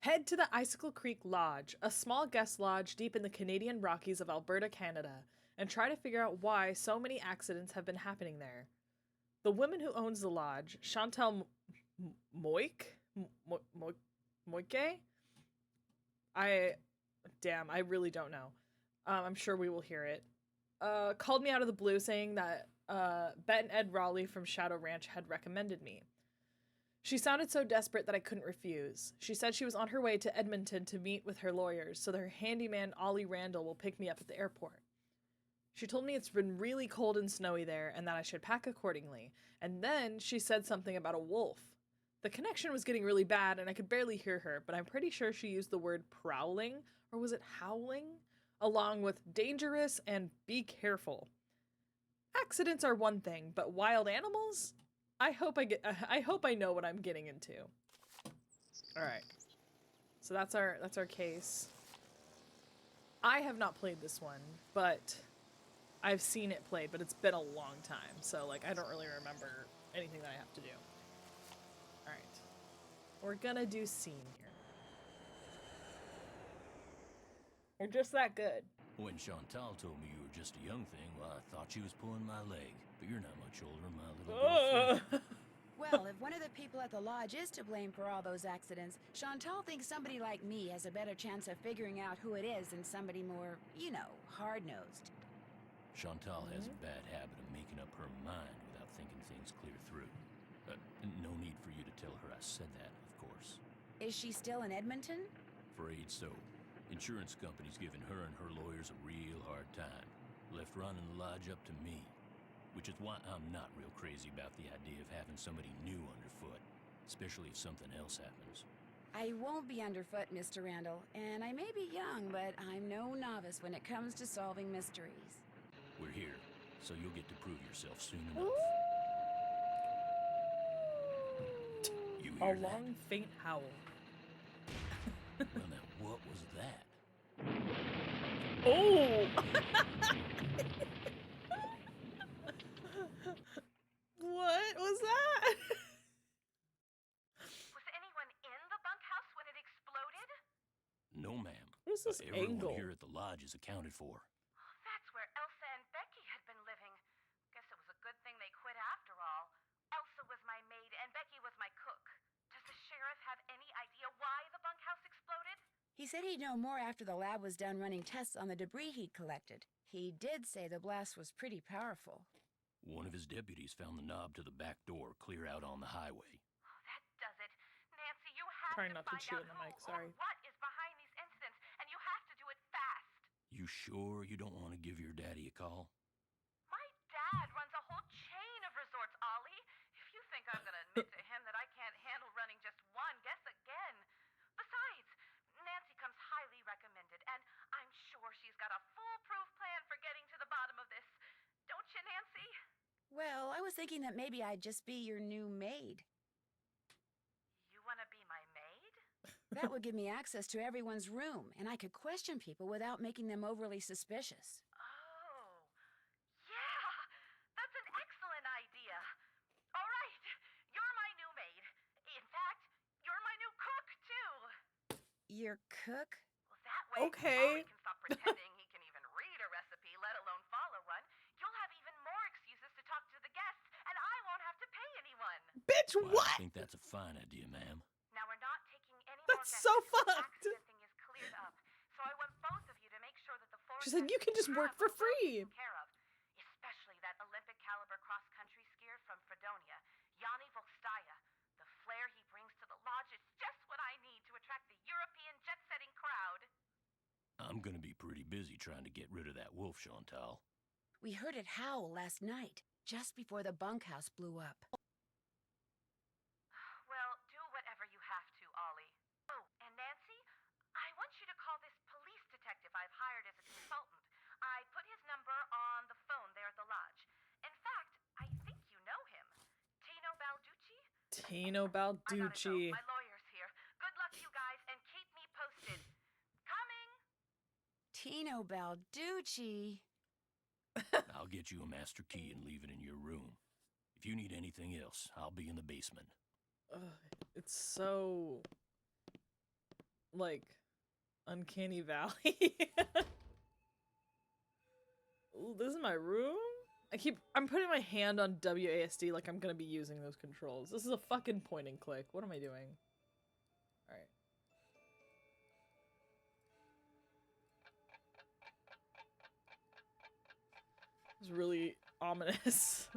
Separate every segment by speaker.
Speaker 1: Head to the Icicle Creek Lodge, a small guest lodge deep in the Canadian Rockies of Alberta, Canada, and try to figure out why so many accidents have been happening there. The woman who owns the lodge, Chantal Moik, Moike? I, damn, I really don't know. I'm sure we will hear it. Called me out of the blue saying that Bet and Ed Raleigh from Shadow Ranch had recommended me. She sounded so desperate that I couldn't refuse. She said she was on her way to Edmonton to meet with her lawyers, so her handyman Ollie Randall will pick me up at the airport. She told me it's been really cold and snowy there and that I should pack accordingly. And then she said something about a wolf. The connection was getting really bad and I could barely hear her, but I'm pretty sure she used the word prowling, or was it howling? Along with dangerous and be careful. Accidents are one thing, but wild animals? I hope I know what I'm getting into. All right. So that's our case. I have not played this one, but I've seen it played, but it's been a long time. So like I don't really remember anything that I have to do. All right. We're gonna do scene here. You're just that good.
Speaker 2: When Chantal told me you were just a young thing, well, I thought she was pulling my leg. But you're not much older, my little girlfriend.
Speaker 3: Well, if one of the people at the lodge is to blame for all those accidents, Chantal thinks somebody like me has a better chance of figuring out who it is than somebody more, you know, hard-nosed.
Speaker 2: Chantal has a bad habit of making up her mind without thinking things clear through. No need for you to tell her I said that, of course.
Speaker 3: Is she still in Edmonton?
Speaker 2: Afraid so. Insurance company's giving her and her lawyers a real hard time. Left running the lodge up to me. Which is why I'm not real crazy about the idea of having somebody new underfoot. Especially if something else happens.
Speaker 3: I won't be underfoot, Mr. Randall, and I may be young, but I'm no novice when it comes to solving mysteries.
Speaker 2: We're here, so you'll get to prove yourself soon enough. You
Speaker 1: A
Speaker 2: hear
Speaker 1: long, faint howl.
Speaker 2: Well, now, what was that?
Speaker 1: Oh! What was that?
Speaker 4: Was anyone in the bunkhouse when it exploded?
Speaker 2: No, ma'am.
Speaker 1: What is this
Speaker 2: Everyone
Speaker 1: angle?
Speaker 2: here at the lodge is accounted for.
Speaker 4: That's where Elsa and Becky had been living. Guess it was a good thing they quit after all. Elsa was my maid and Becky was my cook. Does the sheriff have any idea why the bunkhouse exploded?
Speaker 3: He said he'd know more after the lab was done running tests on the debris he'd collected. He did say the blast was pretty powerful.
Speaker 2: One of his deputies found the knob to the back door clear out on the highway.
Speaker 4: Oh, that does it. Nancy, you have
Speaker 1: Trying
Speaker 4: to
Speaker 1: not to
Speaker 4: find
Speaker 1: chew
Speaker 4: out
Speaker 1: in the
Speaker 4: who
Speaker 1: mic, sorry.
Speaker 4: or what is behind these incidents, and you have to do it fast.
Speaker 2: You sure you don't want to give your daddy a call?
Speaker 4: My dad runs a whole chain of resorts, Ollie. If you think I'm going to admit to him that I can't handle running just one, guess again. Besides, Nancy comes highly recommended, and I'm sure she's got a foolproof plan for getting to the bottom of this. Don't you, Nancy?
Speaker 3: Well, I was thinking that maybe I'd just be your new maid.
Speaker 4: You want to be my maid?
Speaker 3: That would give me access to everyone's room, and I could question people without making them overly suspicious.
Speaker 4: Oh, yeah, that's an excellent idea. All right, you're my new maid. In fact, you're my new cook, too.
Speaker 3: Your cook?
Speaker 4: Well, that way,
Speaker 1: Okay.
Speaker 4: Ollie can stop pretending he can even read a recipe, let alone follow one. You'll have even more excuses to talk to the guests, and I won't have to pay anyone.
Speaker 1: Bitch,
Speaker 2: Well,
Speaker 1: what?
Speaker 2: I think that's a fine idea, ma'am.
Speaker 4: Now, we're not taking any more
Speaker 1: That's
Speaker 4: guests
Speaker 1: so
Speaker 4: until the
Speaker 1: fucked.
Speaker 4: accident thing is cleared up. So I want both of you to make sure that the four
Speaker 1: She said,
Speaker 4: guests
Speaker 1: "You can just work
Speaker 4: have
Speaker 1: for
Speaker 4: are well
Speaker 1: free."
Speaker 4: taken care of, especially that Olympic caliber cross-country skier from Fredonia, Yanni Volstaya. The flair he brings to the lodge is just what I need to attract the European jet-setting crowd.
Speaker 2: I'm gonna be pretty busy trying to get rid of that wolf, Chantal.
Speaker 3: We heard it howl last night, just before the bunkhouse blew up.
Speaker 4: Well, do whatever you have to, Ollie. Oh, and Nancy, I want you to call this police detective I've hired as a consultant. I put his number on the phone there at the lodge. In fact, I think you know him. Tino Balducci?
Speaker 1: Tino
Speaker 4: I gotta go.
Speaker 1: Balducci.
Speaker 4: My lawyer's here. Good luck, you guys, and keep me posted. Coming!
Speaker 3: Tino Balducci.
Speaker 2: I'll get you a master key and leave it in your room. If you need anything else, I'll be in the basement.
Speaker 1: Ugh, it's so like, uncanny valley. Ooh, this is my room? I'm putting my hand on WASD like I'm gonna be using those controls. This is a fucking point and click. What am I doing? Alright. It's really ominous.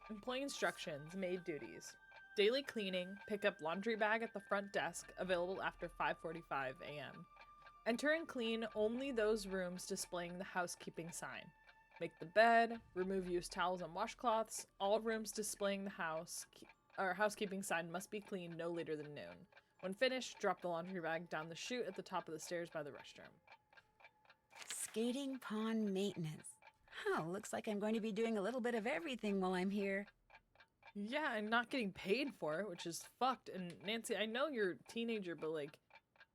Speaker 1: Employee instructions, maid duties. Daily cleaning, pick up laundry bag at the front desk, available after 5:45 a.m. Enter and clean only those rooms displaying the housekeeping sign. Make the bed, remove used towels and washcloths. All rooms displaying the housekeeping sign must be cleaned no later than noon. When finished, drop the laundry bag down the chute at the top of the stairs by the restroom.
Speaker 3: Skating pond maintenance. Huh, looks like I'm going to be doing a little bit of everything while I'm here.
Speaker 1: Yeah, and not getting paid for it, which is fucked. And Nancy, I know you're a teenager, but like,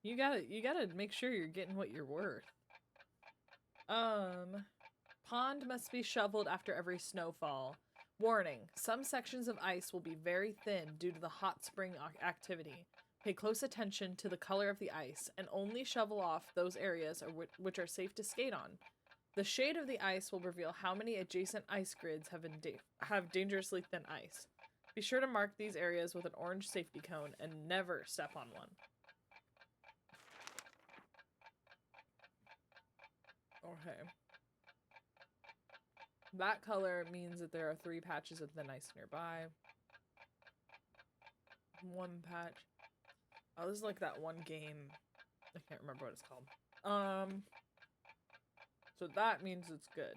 Speaker 1: you gotta make sure you're getting what you're worth. Pond must be shoveled after every snowfall. Warning, some sections of ice will be very thin due to the hot spring activity. Pay close attention to the color of the ice, and only shovel off those areas which are safe to skate on. The shade of the ice will reveal how many adjacent ice grids have dangerously thin ice. Be sure to mark these areas with an orange safety cone and never step on one. Okay. That color means that there are 3 patches of thin ice nearby. 1 patch. Oh, this is like that one game. I can't remember what it's called. So that means it's good.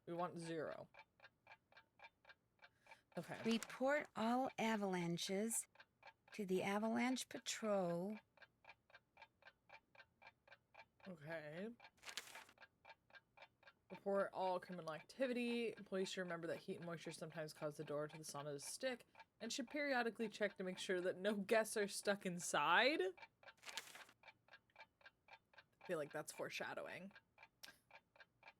Speaker 1: We want 0. Okay.
Speaker 3: Report all avalanches to the Avalanche Patrol.
Speaker 1: Okay. Report all criminal activity. Employees should remember that heat and moisture sometimes cause the door to the sauna to stick, and should periodically check to make sure that no guests are stuck inside. I feel like that's foreshadowing.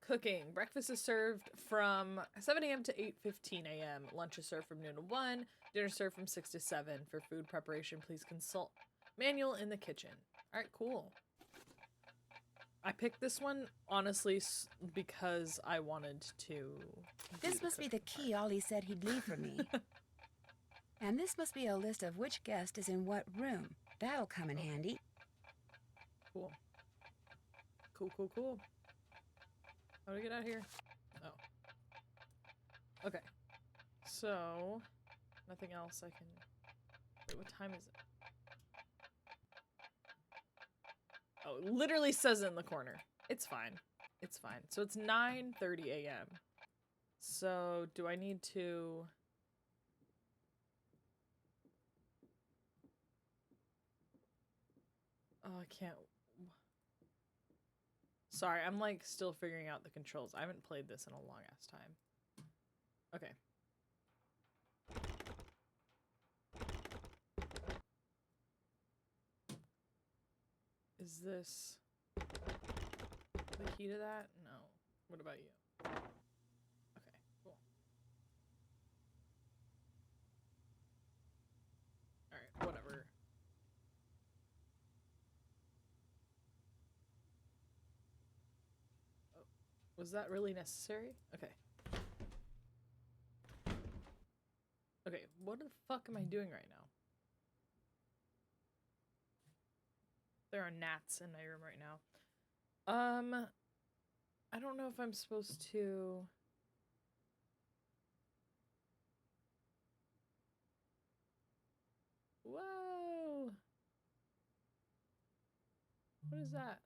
Speaker 1: Cooking. Breakfast is served from 7 a.m. to 8:15 a.m. Lunch is served from noon to 1. Dinner served from 6 to 7. For food preparation, please consult manual in the kitchen. Alright, cool. I picked this one, honestly, because I wanted to...
Speaker 3: This must be the key Ollie said he'd leave for me. And this must be a list of which guest is in what room. That'll come in handy.
Speaker 1: Cool. Cool. How do we get out of here? Oh. Okay. So, nothing else I can... Wait, what time is it? Oh, it literally says it in the corner. It's fine. It's fine. So it's 9:30 a.m. So, do I need to... Oh, I can't... Sorry, I'm like still figuring out the controls. I haven't played this in a long ass time. Okay. Is this the key to that? No. What about you? Okay, cool. Alright, whatever. Oh, was that really necessary? Okay. Okay, what the fuck am I doing right now? There are gnats in my room right now. I don't know if I'm supposed to... Whoa! What is that?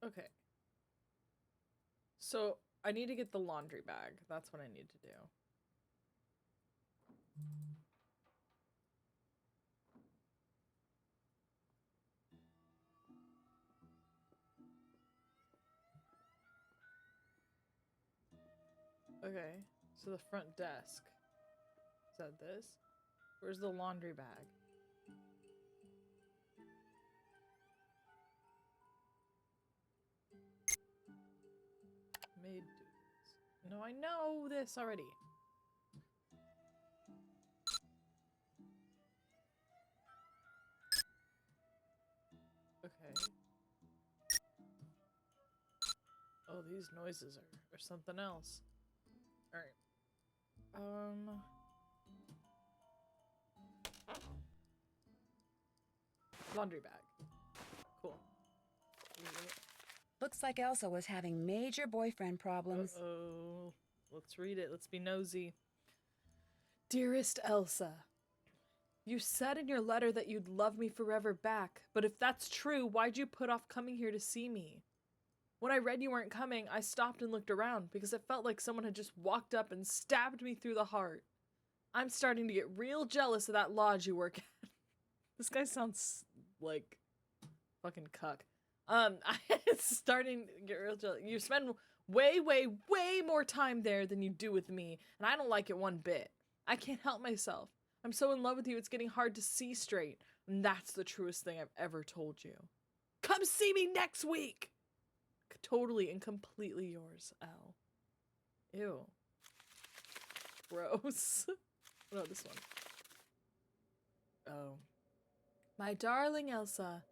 Speaker 1: Okay. So, I need to get the laundry bag. That's what I need to do. Okay, so the front desk. Is that this? Where's the laundry bag? No, I know this already. Okay. Oh, these noises are something else. Alright. Laundry bag. Cool.
Speaker 3: Looks like Elsa was having major boyfriend problems.
Speaker 1: Uh-oh. Let's read it. Let's be nosy. Dearest Elsa, you said in your letter that you'd love me forever back, but if that's true, why'd you put off coming here to see me? When I read you weren't coming, I stopped and looked around because it felt like someone had just walked up and stabbed me through the heart. I'm starting to get real jealous of that lodge you work at. This guy sounds like fucking cuck. It's starting to get real jealous. You spend way more time there than you do with me, and I don't like it one bit. I can't help myself. I'm so in love with you, it's getting hard to see straight, and that's the truest thing I've ever told you. Come see me next week! Totally and completely yours, L. Ew. Gross. No, this one. Oh. My darling Elsa,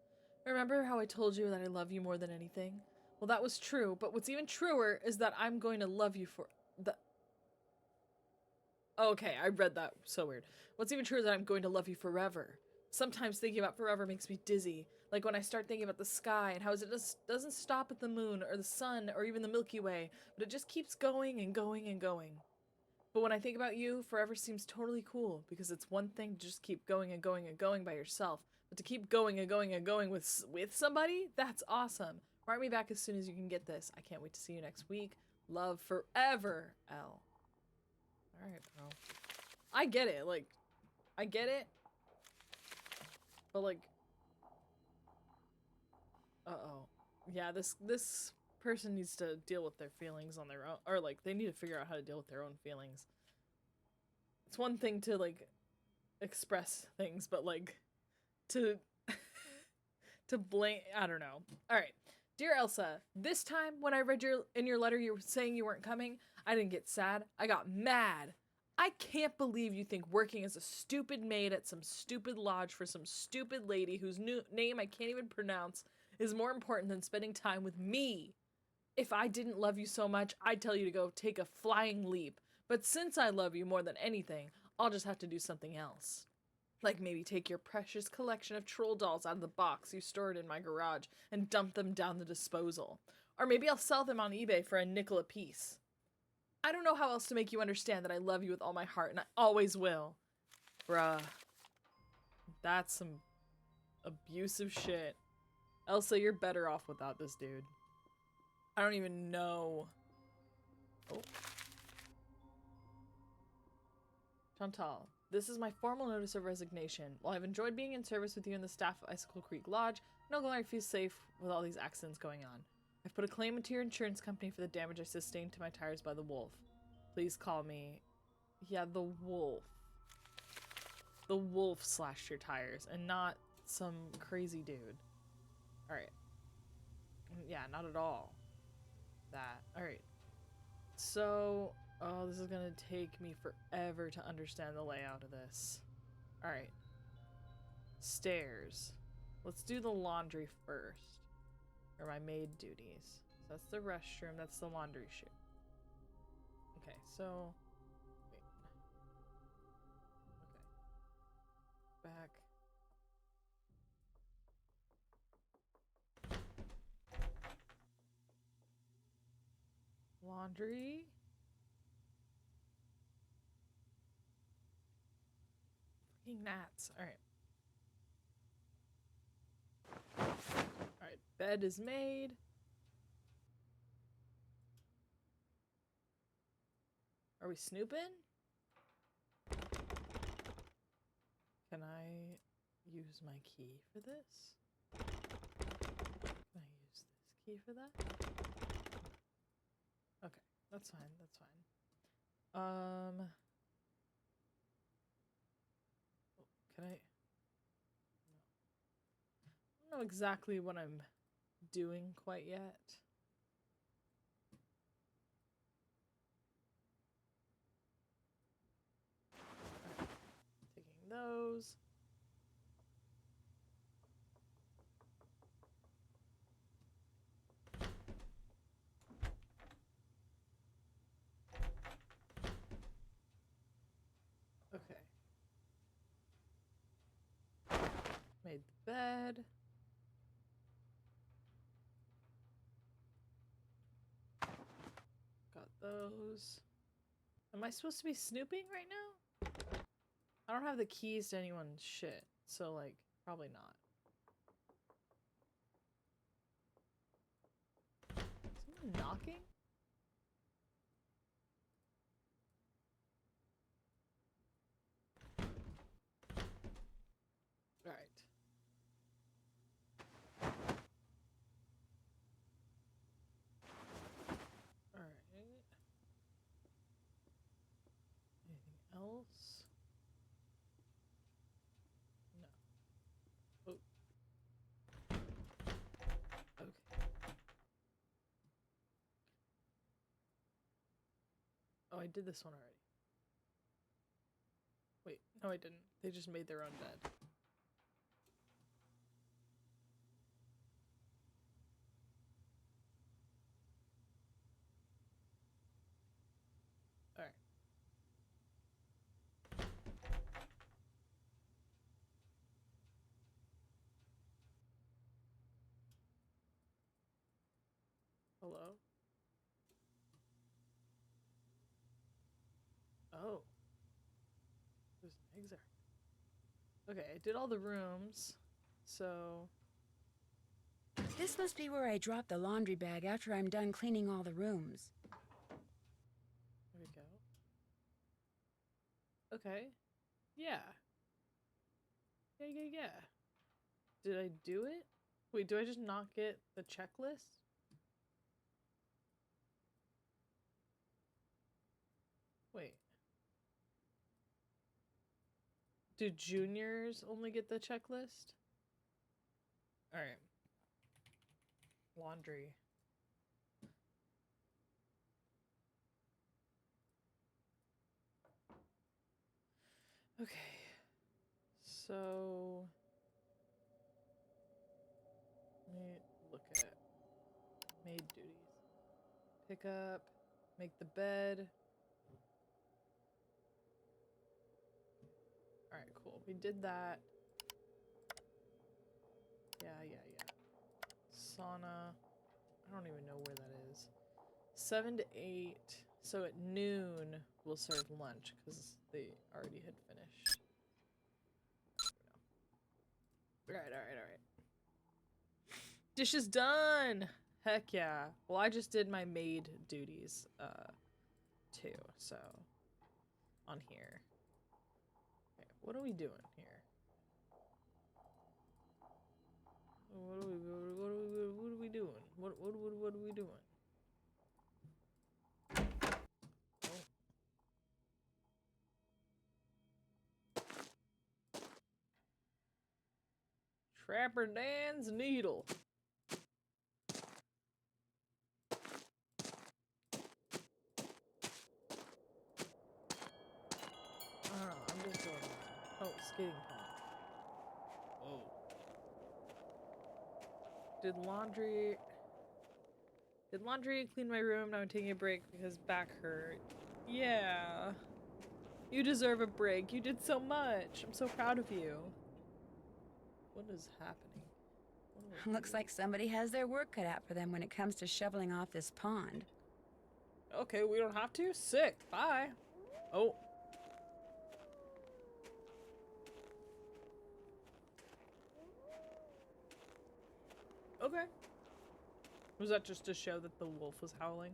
Speaker 1: remember how I told you that I love you more than anything? Well, that was true, but what's even truer is that I'm going to love you for the... Okay, I read that so weird. What's even truer is that I'm going to love you forever. Sometimes thinking about forever makes me dizzy. Like when I start thinking about the sky and how it just doesn't stop at the moon or the sun or even the Milky Way, but it just keeps going and going and going. But when I think about you, forever seems totally cool because it's one thing to just keep going and going and going by yourself, but to keep going and going and going with somebody, that's awesome. Write me back as soon as you can get this. I can't wait to see you next week. Love forever, L. Alright, bro. I get it, like, I get it. But like, uh-oh. Yeah, this person needs to deal with their feelings on their own, or like, they need to figure out how to deal with their own feelings. It's one thing to like, express things, but like, to, to blame, I don't know. Alright. Dear Elsa, this time when I read in your letter you were saying you weren't coming, I didn't get sad. I got mad. I can't believe you think working as a stupid maid at some stupid lodge for some stupid lady whose name I can't even pronounce is more important than spending time with me. If I didn't love you so much, I'd tell you to go take a flying leap. But since I love you more than anything, I'll just have to do something else. Like maybe take your precious collection of troll dolls out of the box you stored in my garage and dump them down the disposal. Or maybe I'll sell them on eBay for a nickel apiece. I don't know how else to make you understand that I love you with all my heart, and I always will. Bruh. That's some abusive shit. Elsa, you're better off without this dude. I don't even know. Oh. Chantal, this is my formal notice of resignation. While I've enjoyed being in service with you and the staff of Icicle Creek Lodge, no longer feel safe with all these accidents going on. I've put a claim into your insurance company for the damage I sustained to my tires by the wolf. Please call me... Yeah, the wolf. The wolf slashed your tires, and not some crazy dude. Alright. Yeah, not at all. That. Alright. So... Oh, this is gonna take me forever to understand the layout of this. Alright. Stairs. Let's do the laundry first. Or my maid duties. So that's the restroom, that's the laundry chute. Okay, so... Wait. Okay. Back. Laundry. Fucking gnats. Alright. Alright, bed is made. Are we snooping? Can I use my key for this? Can I use this key for that? Okay, that's fine, that's fine. Can I? No. I don't know exactly what I'm doing quite yet. those. Okay. Made the bed. Got those. Am I supposed to be snooping right now? I don't have the keys to anyone's shit, so like, probably not. Someone knocking? Alright. Alright. Anything else? No. Oh. Okay. Oh, I did this one already. Wait, no I didn't. They just made their own bed. Alright. Hello? Oh. There's an exit. Okay, I did all the rooms, so...
Speaker 3: This must be where I drop the laundry bag after I'm done cleaning all the rooms.
Speaker 1: There we go. Okay. Yeah. Yeah. Did I do it? Wait, do I just not get the checklist? Wait. Do juniors only get the checklist? Alright. Laundry. Okay. So... let me look at maid duties. Pick up. Make the bed. Alright, cool. We did that. Yeah. Sauna. I don't even know where that is. 7 to 8. So at noon, we'll serve lunch because they already had finished. Alright. Dishes done! Heck yeah. Well, I just did my maid duties, too, so. On here. Okay, what are we doing here? What are we doing? What are we doing? Oh. Trapper Dan's needle. I'm just going. Oh, skating punk. Whoa. Did laundry, clean my room, now I'm taking a break because back hurt. Yeah. You deserve a break. You did so much. I'm so proud of you. What is happening? What
Speaker 3: Looks like somebody has their work cut out for them when it comes to shoveling off this pond.
Speaker 1: Okay, we don't have to? Sick. Bye. Oh. Okay. Was that just to show that the wolf was howling?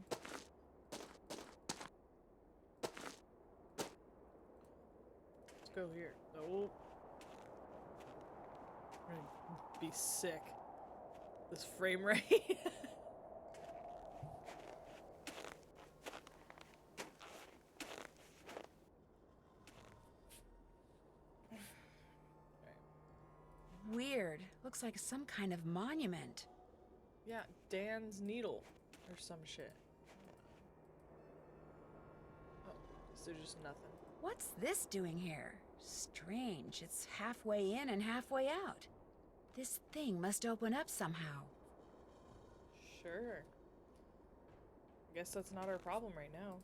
Speaker 1: Let's go here. Oh. I'm gonna be sick. This frame rate.
Speaker 3: Weird. Looks like some kind of monument.
Speaker 1: Yeah, Dan's needle or some shit. Oh, is there just nothing?
Speaker 3: What's this doing here? Strange. It's halfway in and halfway out. This thing must open up somehow.
Speaker 1: Sure. I guess that's not our problem right now.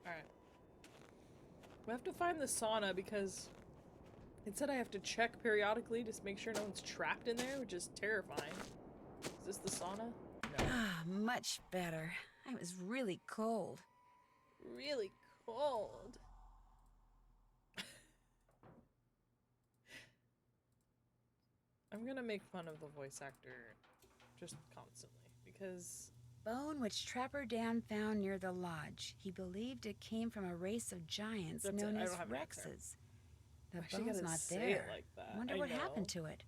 Speaker 1: Alright. We have to find the sauna because it said I have to check periodically to make sure no one's trapped in there, which is terrifying. Is this the sauna? No.
Speaker 3: Ah, much better. I was really cold.
Speaker 1: Really cold. I'm gonna make fun of the voice actor just constantly because
Speaker 3: Bone which Trapper Dan found near the lodge. He believed it came from a race of giants
Speaker 1: That's
Speaker 3: known
Speaker 1: it. I
Speaker 3: as
Speaker 1: don't have an answer.
Speaker 3: Rexes. The
Speaker 1: why she
Speaker 3: bone's
Speaker 1: gotta
Speaker 3: not
Speaker 1: say
Speaker 3: there.
Speaker 1: it like that?
Speaker 3: Wonder
Speaker 1: I
Speaker 3: what
Speaker 1: know.
Speaker 3: happened to it.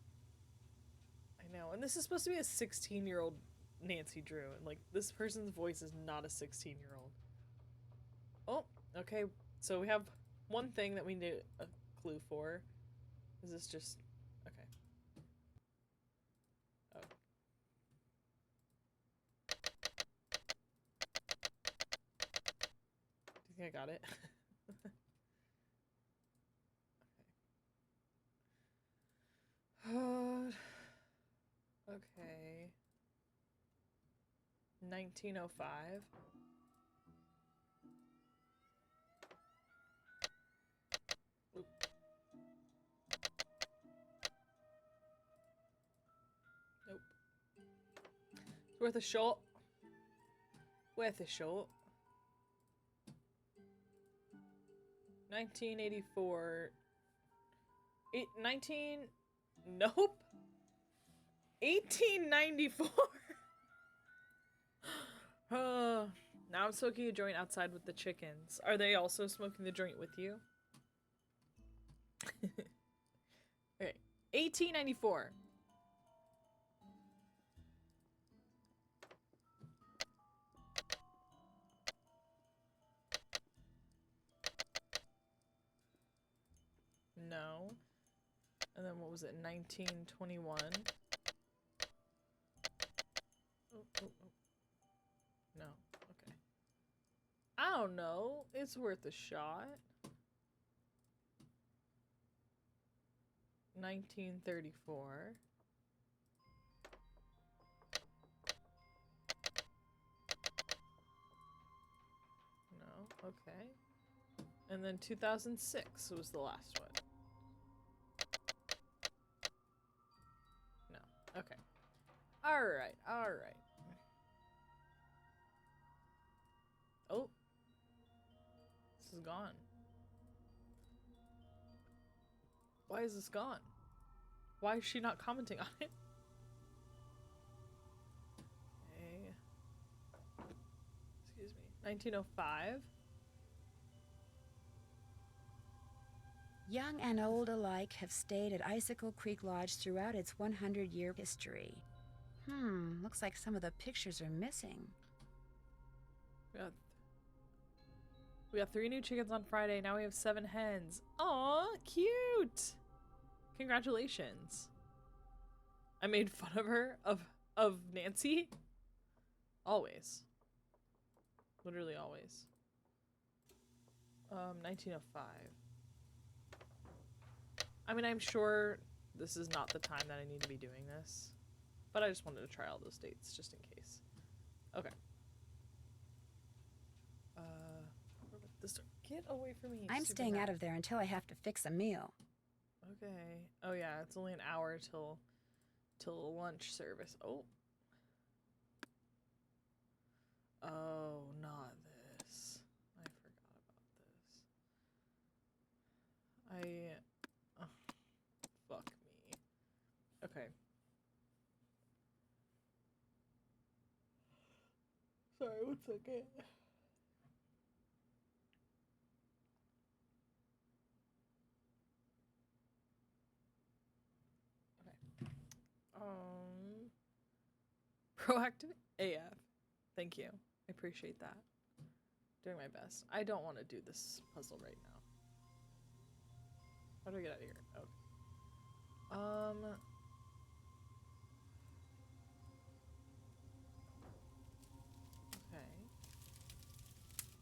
Speaker 1: I know, and this is supposed to be a 16-year-old Nancy Drew, and like this person's voice is not a 16-year-old. Oh, okay. So we have one thing that we need a clue for. Is this just okay? Oh. Do you think I got it? Okay. Okay. 1905. Oop. Nope. It's worth a shot. Worth a shot. 1984. 19. Nope. 1894. Now I'm smoking a joint outside with the chickens. Are they also smoking the joint with you? Okay. 1894. No. And then what was it? 1921. Oh. No. Okay. I don't know. It's worth a shot. 1934. No. Okay. And then 2006 was the last one. No. Okay. Alright. Alright. Oh. This is gone. Why is this gone? Why is she not commenting on it? Okay. Excuse me. 1905.
Speaker 3: Young and old alike have stayed at Icicle Creek Lodge throughout its 100-year history. Looks like some of the pictures are missing.
Speaker 1: We got 3 new chickens on Friday. Now we have 7 hens. Aw, cute! Congratulations. I made fun of her, of Nancy. Always. Literally always. 1905. I mean, I'm sure this is not the time that I need to be doing this, but I just wanted to try all those dates just in case. Okay. Get away from me.
Speaker 3: I'm staying out of there until I have to fix a meal.
Speaker 1: Okay. Oh yeah, it's only an hour till lunch service. Oh. Oh, not this. I forgot about this. Fuck me. Okay. Sorry, 1 second. Proactive AF. Thank you. I appreciate that. Doing my best. I don't want to do this puzzle right now. How do I get out of here? Okay. Okay.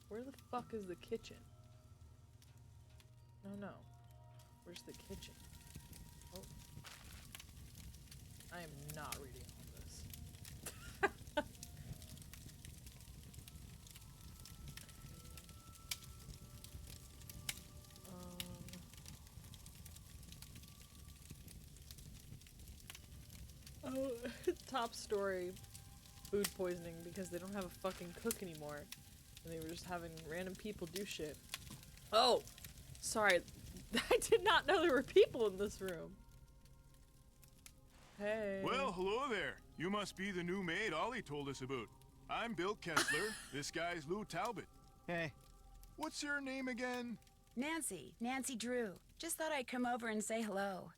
Speaker 1: Where the fuck is the kitchen? No. Where's the kitchen? Oh. I am not reading all this. Oh, top story. Food poisoning because they don't have a fucking cook anymore. And they were just having random people do shit. Oh! Sorry. I did not know there were people in this room. Hey.
Speaker 5: Well, hello there. You must be the new maid Ollie told us about. I'm Bill Kessler. This guy's Lou Talbot.
Speaker 6: Hey.
Speaker 5: What's your name again?
Speaker 3: Nancy Drew. Just thought I'd come over and say hello.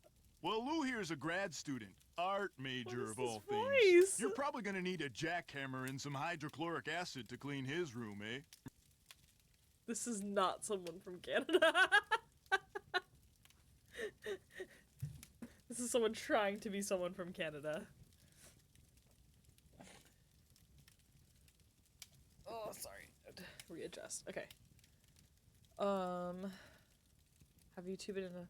Speaker 5: Well, Lou here's a grad student. Art major
Speaker 1: What is
Speaker 5: of all
Speaker 1: this
Speaker 5: things.
Speaker 1: voice?
Speaker 5: You're probably gonna need a jackhammer and some hydrochloric acid to clean his room, eh?
Speaker 1: This is not someone from Canada. This is someone trying to be someone from Canada. Oh, sorry. Readjust. Okay. Have you two been in a...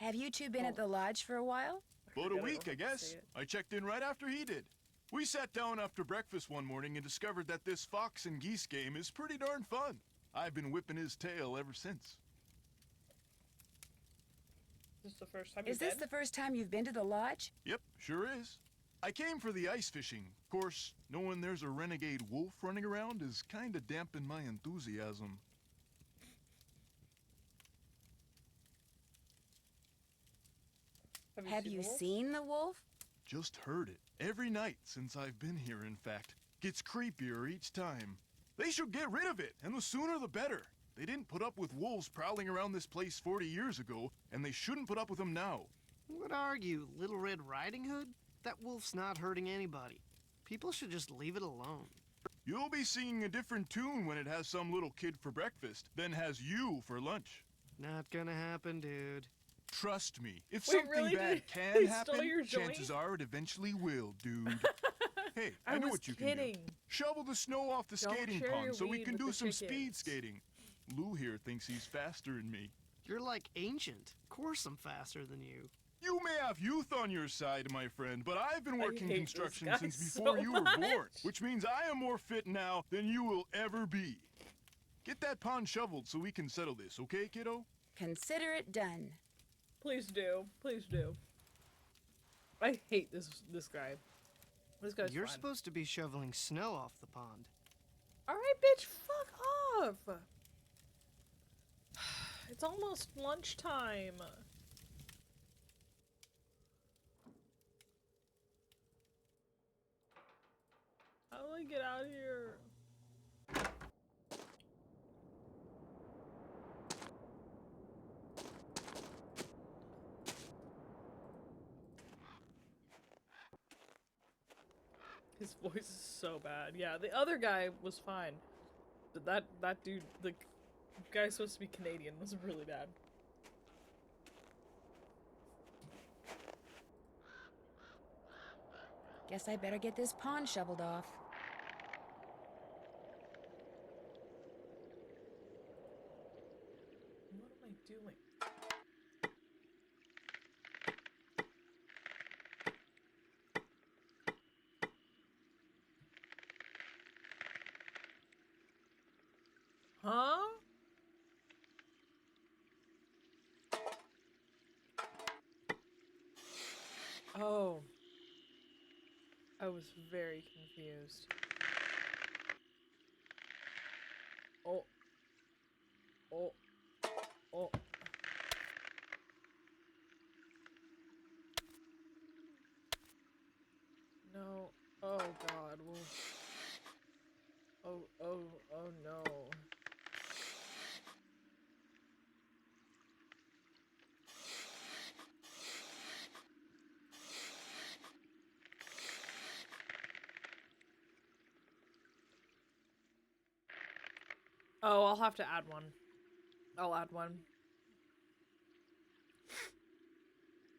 Speaker 3: Have you two been at the lodge for a while?
Speaker 5: About a
Speaker 1: forget I
Speaker 5: week,
Speaker 1: don't
Speaker 5: I
Speaker 1: have to
Speaker 5: guess.
Speaker 1: say it.
Speaker 5: I checked in right after he did. We sat down after breakfast one morning and discovered that this fox and geese game is pretty darn fun. I've been whipping his tail ever since.
Speaker 1: Is this the first time
Speaker 3: Is this the first time you've been to the lodge?
Speaker 5: Yep, sure is. I came for the ice fishing. Of course, knowing there's a renegade wolf running around is kinda dampened my enthusiasm.
Speaker 3: Have you seen the wolf?
Speaker 5: Just heard it. Every night since I've been here, in fact. Gets creepier each time. They should get rid of it, and the sooner the better. They didn't put up with wolves prowling around this place 40 years ago, and they shouldn't put up with them now.
Speaker 6: What are you, Little Red Riding Hood? That wolf's not hurting anybody. People should just leave it alone.
Speaker 5: You'll be singing a different tune when it has some little kid for breakfast, then has you for lunch.
Speaker 6: Not gonna happen, dude.
Speaker 5: Trust me, if
Speaker 1: Wait,
Speaker 5: something
Speaker 1: really?
Speaker 5: bad
Speaker 1: They
Speaker 5: can
Speaker 1: stole
Speaker 5: happen,
Speaker 1: your joint?
Speaker 5: chances are it eventually will, dude. Hey,
Speaker 1: I
Speaker 5: I know
Speaker 1: was
Speaker 5: what you
Speaker 1: kidding.
Speaker 5: can do. Shovel the snow off the
Speaker 1: Don't
Speaker 5: skating
Speaker 1: share your
Speaker 5: pond so we
Speaker 1: weed
Speaker 5: can
Speaker 1: with
Speaker 5: do
Speaker 1: the
Speaker 5: some speed
Speaker 1: chickens.
Speaker 5: skating. Lou here thinks he's faster than me.
Speaker 6: You're like ancient. Of course I'm faster than you.
Speaker 5: You may have youth on your side, my friend, but I've been working
Speaker 1: hate this
Speaker 5: construction
Speaker 1: guy
Speaker 5: since
Speaker 1: so
Speaker 5: before you were born,
Speaker 1: much.
Speaker 5: which means I am more fit now than you will ever be. Get that pond shoveled so we can settle this, okay, kiddo?
Speaker 3: Consider it done.
Speaker 1: Please do. Please do. I hate this guy. This guy's
Speaker 6: You're
Speaker 1: fine.
Speaker 6: supposed to be shoveling snow off the pond.
Speaker 1: Alright, bitch, fuck off! It's almost lunchtime. How do I get out of here? His voice is so bad. Yeah, the other guy was fine. But that dude, the guy supposed to be Canadian, was really bad.
Speaker 3: Guess I better get this pond shoveled off.
Speaker 1: What am I doing? Huh? Oh. I was very confused. Oh. Oh. Oh. No. Oh god. Well. Oh no. Oh, I'll have to add one. I'll add one.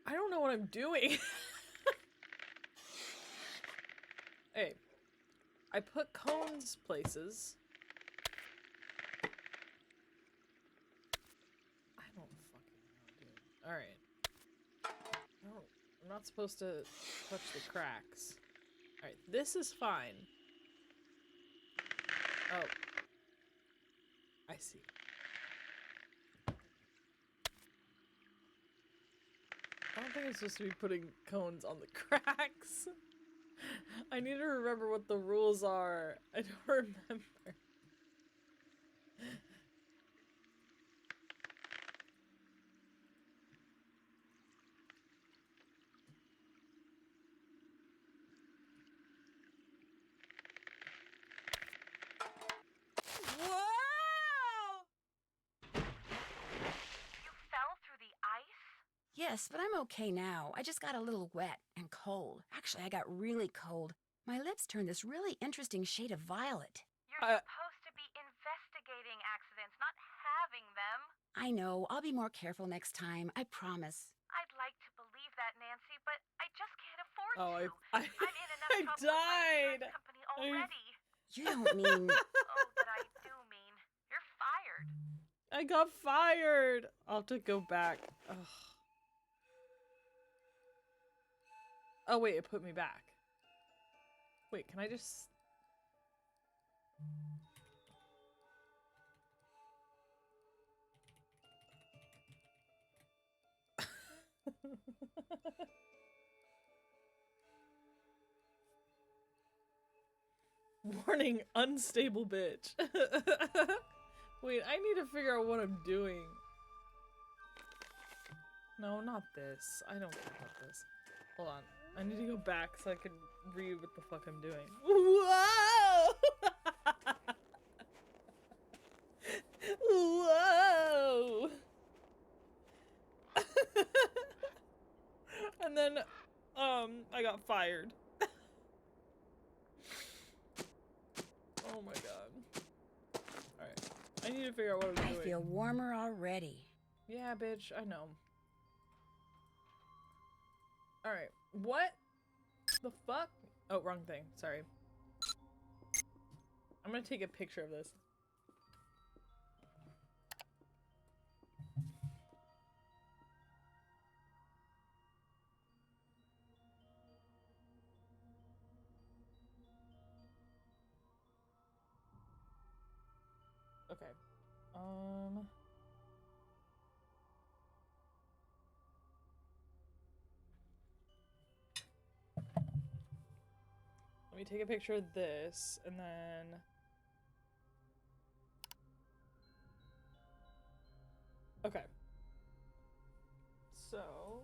Speaker 1: I don't know what I'm doing. Hey, I put cones places. I don't fucking know, dude. Alright. I'm not supposed to touch the cracks. Alright, this is fine. Oh. I see. I don't think I'm supposed to be putting cones on the cracks. I need to remember what the rules are. I don't remember. Whoa!
Speaker 4: You fell through the ice?
Speaker 3: Yes, but I'm okay now. I just got a little wet and cold. Actually, I got really cold. My lips turned this really interesting shade of violet.
Speaker 4: You're supposed to be investigating accidents, not having them.
Speaker 3: I know. I'll be more careful next time. I promise.
Speaker 4: I'd like to believe that, Nancy, but I just can't afford
Speaker 1: Oh,
Speaker 4: to.
Speaker 1: I
Speaker 4: I'm in enough
Speaker 1: I
Speaker 4: trouble with my
Speaker 1: died.
Speaker 4: insurance company already.
Speaker 3: You don't mean...
Speaker 4: Oh, but I do mean you're fired.
Speaker 1: I got fired. I'll have to go back. Ugh. Oh wait, it put me back. Wait, can I just... Warning, unstable bitch. Wait, I need to figure out what I'm doing. No, not this. I don't care about this. Hold on. I need to go back so I can read what the fuck I'm doing. Whoa! Whoa! And then, I got fired. Oh my god. Alright. I need to figure out what I'm doing.
Speaker 3: I feel warmer already.
Speaker 1: Yeah, bitch, I know. Alright, what the fuck? Oh, wrong thing, sorry. I'm gonna take a picture of this. Okay. Let me take a picture of this, and then... Okay. So... Oh,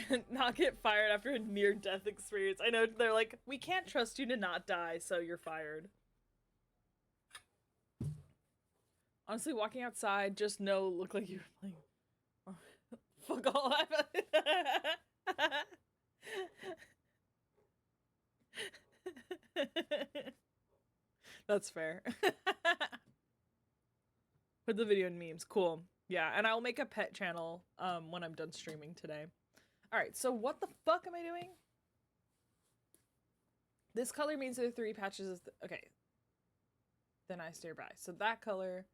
Speaker 1: shit. Not get fired after a near-death experience. I know, they're like, we can't trust you to not die, so you're fired. Honestly, walking outside, just look like you're playing... Oh, fuck all. That's fair. Put the video in memes. Cool. Yeah, and I'll make a pet channel when I'm done streaming today. Alright, so what the fuck am I doing? This color means there are 3 patches of... Okay. Then I steer by. So that color...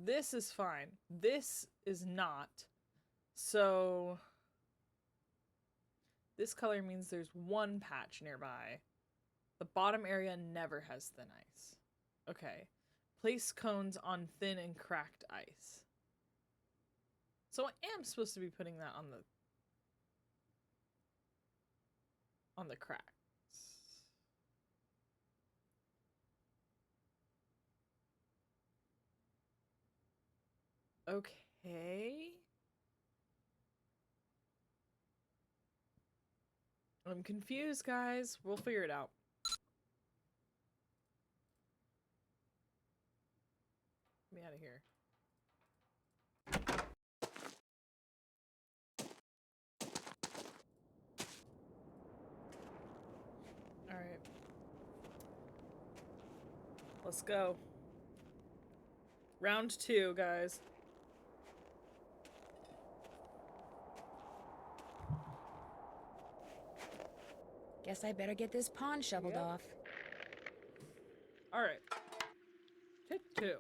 Speaker 1: This is fine. This is not. So... This color means there's 1 patch nearby. The bottom area never has thin ice. Okay. Place cones on thin and cracked ice. So I am supposed to be putting that on the cracks. Okay. I'm confused, guys. We'll figure it out. Get me out of here. Alright. Let's go. Round 2, guys.
Speaker 3: Guess I better get this pond shoveled
Speaker 1: Yep.
Speaker 3: off.
Speaker 1: Alright. Hit 2.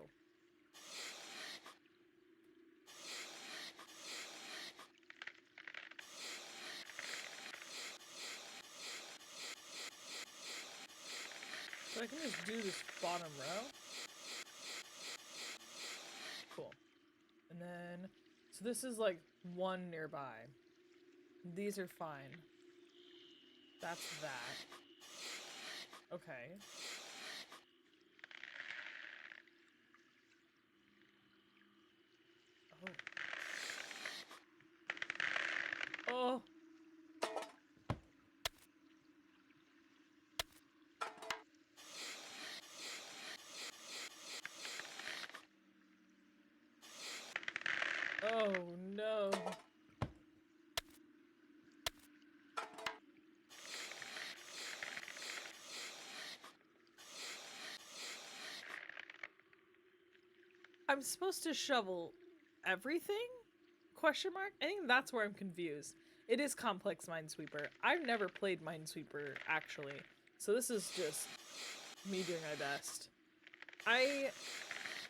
Speaker 1: So I can just do this bottom row. Cool. And then, so this is like 1 nearby. These are fine. That's that. Okay. Oh. Oh. Oh no. I'm supposed to shovel everything? Question mark? I think that's where I'm confused. It is complex Minesweeper. I've never played Minesweeper, actually. So this is just me doing my best. I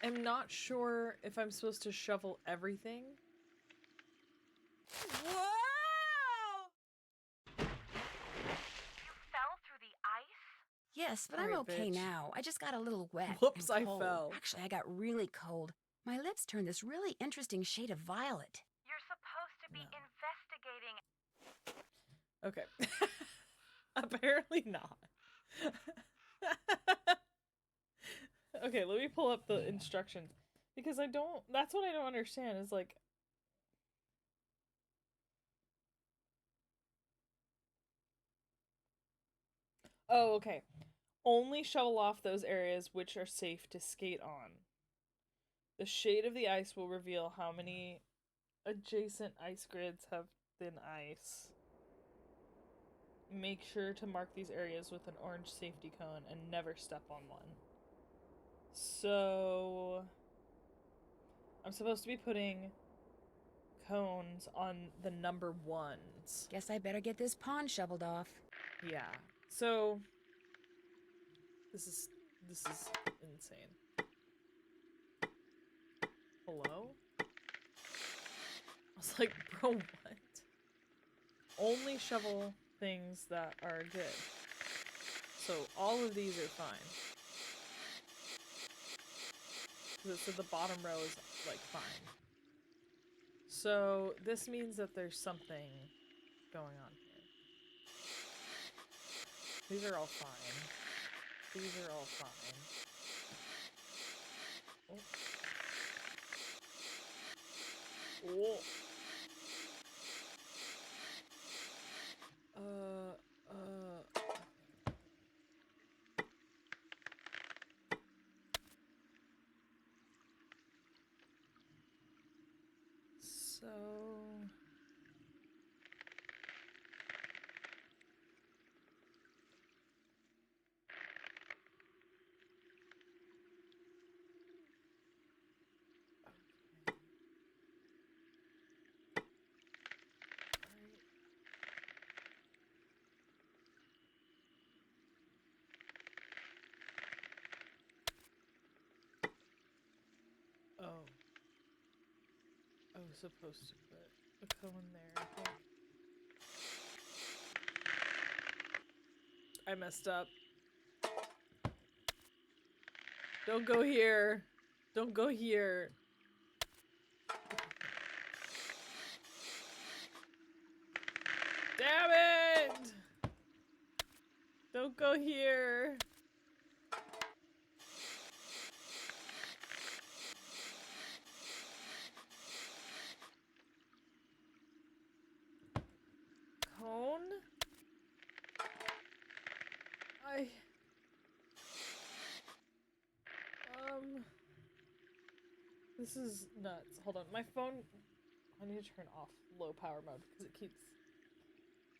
Speaker 1: am not sure if I'm supposed to shovel everything. Whoa!
Speaker 4: You fell through the ice?
Speaker 3: Yes, but I'm
Speaker 1: Alright,
Speaker 3: okay
Speaker 1: bitch.
Speaker 3: now. I just got a little wet.
Speaker 1: Whoops,
Speaker 3: and
Speaker 1: I
Speaker 3: cold.
Speaker 1: fell.
Speaker 3: Actually, I got really cold. My lips turned this really interesting shade of violet.
Speaker 4: You're supposed to be investigating.
Speaker 1: Okay. Apparently not. Okay, let me pull up the instructions. Because that's what I don't understand, is like... Oh, okay. Only shovel off those areas which are safe to skate on. The shade of the ice will reveal how many adjacent ice grids have thin ice. Make sure to mark these areas with an orange safety cone and never step on one. So... I'm supposed to be putting cones on the number 1s.
Speaker 3: Guess I better get this pond shoveled off.
Speaker 1: Yeah. So... This is insane. Hello? I was like, bro, what? Only shovel things that are good. So all of these are fine. So the bottom row is like fine. So this means that there's something going on here. These are all fine. These are all fine. Oh. Oh. So... Oh. I was supposed to put a cone there, I think. I messed up. Don't go here. Don't go here. Damn it! Don't go here. Cone? This is nuts. Hold on, my phone... I need to turn off low power mode because it keeps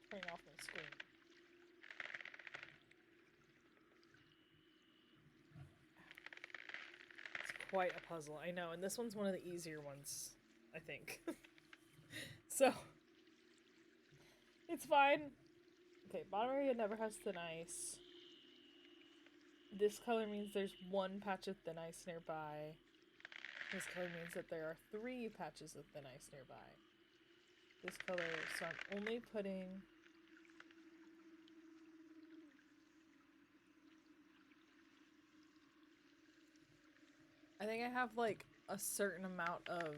Speaker 1: turning off my screen. quite a puzzle, I know, and this one's one of the easier ones, I think. So, it's fine. Okay, bottom area never has thin ice. This color means there's one patch of thin ice nearby. This color means that there are 3 patches of thin ice nearby. This color, so I'm only putting... I think I have like a certain amount of...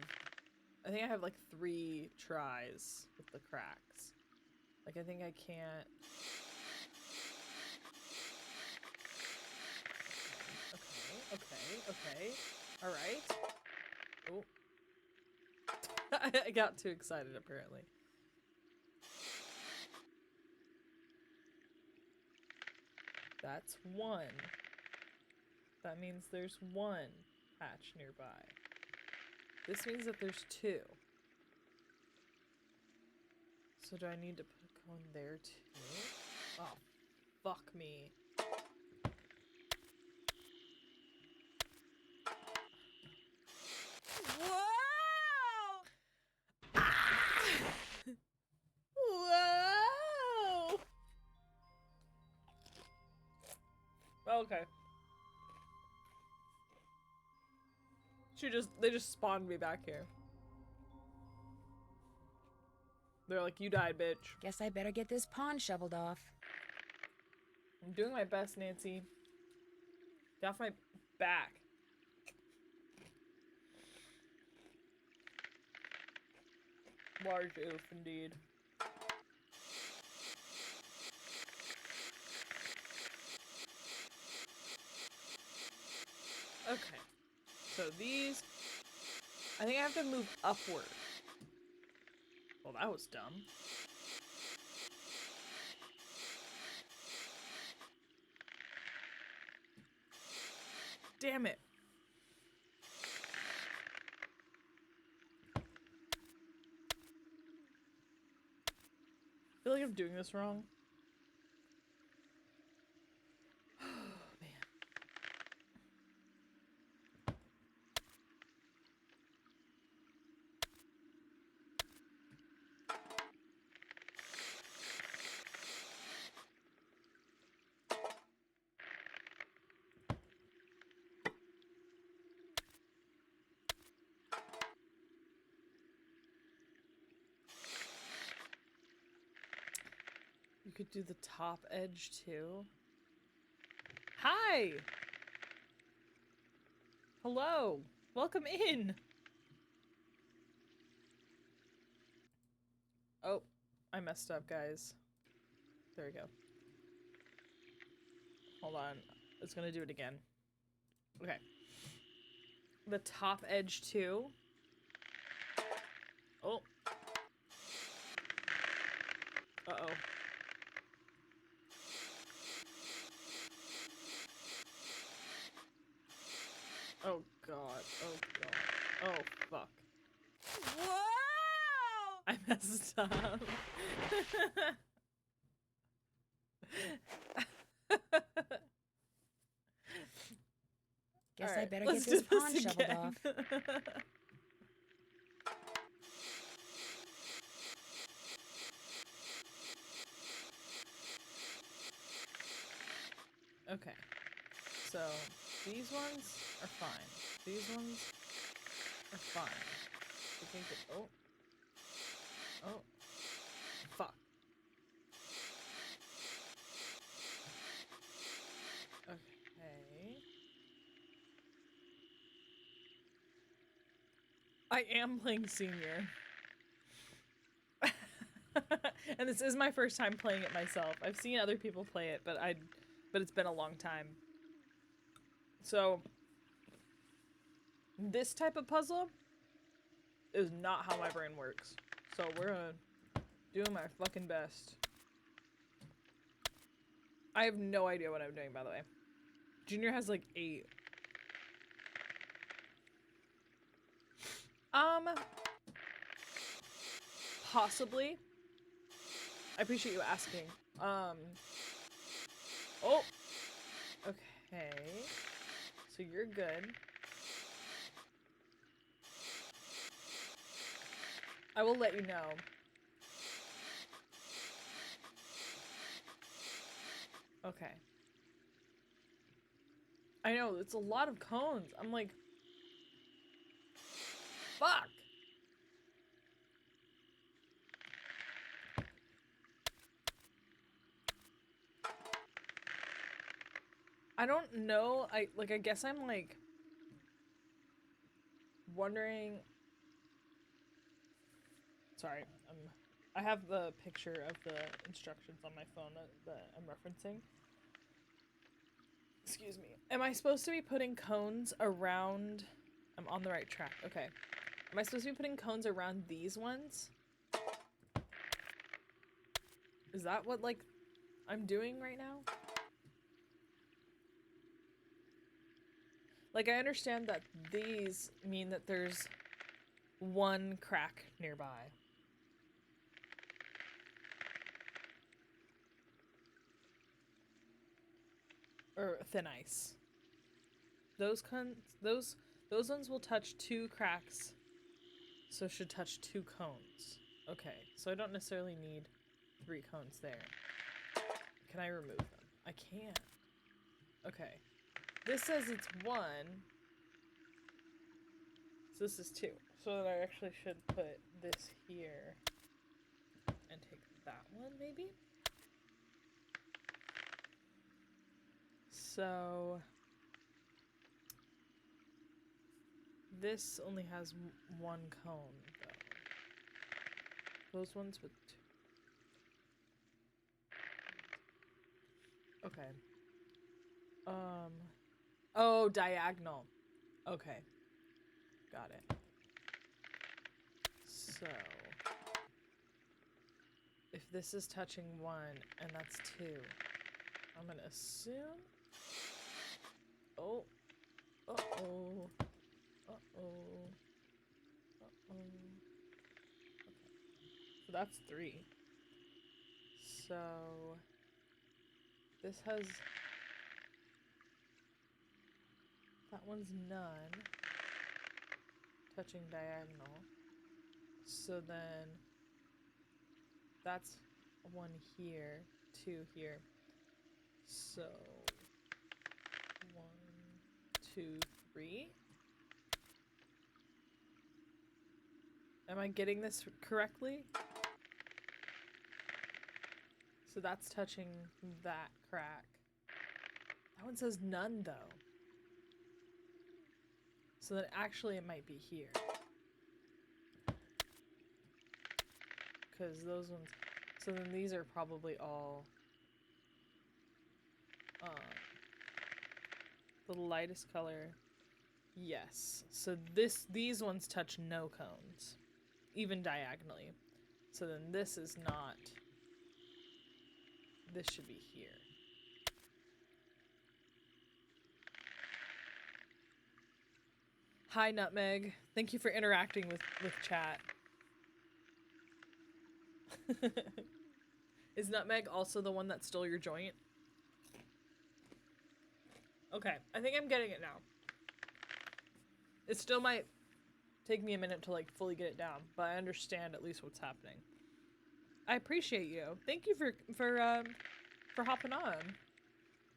Speaker 1: I think I have like 3 tries with the cracks. Like I think I can't... Okay. Alright. Oh. I got too excited apparently. That's 1. That means there's 1 patch nearby. This means that there's 2. So do I need to put a cone there too? Oh, fuck me. Whoa! Ah! Whoa! Okay. They just spawned me back here. They're like, you died, bitch.
Speaker 3: Guess I better get this pond shoveled off.
Speaker 1: I'm doing my best, Nancy. Get off my back. Large oof, indeed. Okay. So these... I think I have to move upward. Well, that was dumb. Damn it. I feel like I'm doing this wrong. Oh, man. You could do the top edge too. Hi! Hello! Welcome in! Oh, I messed up, guys. There we go. Hold on. It's gonna do it again. Okay. The top edge too. Oh. Uh-oh. Oh god. Oh god. Oh fuck. Whoa! I messed up.
Speaker 3: Guess
Speaker 1: All
Speaker 3: I
Speaker 1: right,
Speaker 3: better
Speaker 1: let's
Speaker 3: get this
Speaker 1: do
Speaker 3: pond
Speaker 1: this
Speaker 3: shoveled
Speaker 1: again.
Speaker 3: off.
Speaker 1: Okay. So, these ones are fine. These ones are fine. I think that, oh. Oh. Fuck. Okay. I am playing Senior. And this is my first time playing it myself. I've seen other people play it, but it's been a long time. So, this type of puzzle is not how my brain works. So we're gonna do my fucking best. I have no idea what I'm doing, by the way. Junior has like 8. Possibly. I appreciate you asking. Oh. Okay. So you're good. I will let you know. Okay. I know, it's a lot of cones. I'm like, fuck. I don't know. I guess I'm like wondering. Sorry, I have the picture of the instructions on my phone that I'm referencing. Excuse me. Am I supposed to be putting cones around? I'm on the right track. Okay. Am I supposed to be putting cones around these ones? Is that what, like, I'm doing right now? Like, I understand that these mean that there's one crack nearby. Or thin ice. Those ones will touch 2 cracks, so should touch 2 cones. Okay, so I don't necessarily need 3 cones there. Can I remove them? I can't. Okay. This says it's 1. So this is 2. So then I actually should put this here and take that one, maybe? So this only has 1 cone, though. Those ones with 2. Okay. Oh, diagonal. Okay. Got it. So, if this is touching 1 and that's 2, I'm gonna assume. Oh. Uh-oh. Uh-oh. Uh-oh. Okay. So that's 3. So, this has... That one's none. Touching diagonal. So then that's 1 here, 2 here. So 1, 2, 3. Am I getting this correctly? So that's touching that crack. That one says none though. So then actually it might be here. Because those ones... So then these are probably all... the lightest color. Yes. So these ones touch no cones. Even diagonally. So then this is not... This should be here. Hi, Nutmeg. Thank you for interacting with chat. Is Nutmeg also the one that stole your joint? Okay, I think I'm getting it now. It still might take me a minute to like fully get it down, but I understand at least what's happening. I appreciate you. Thank you for hopping on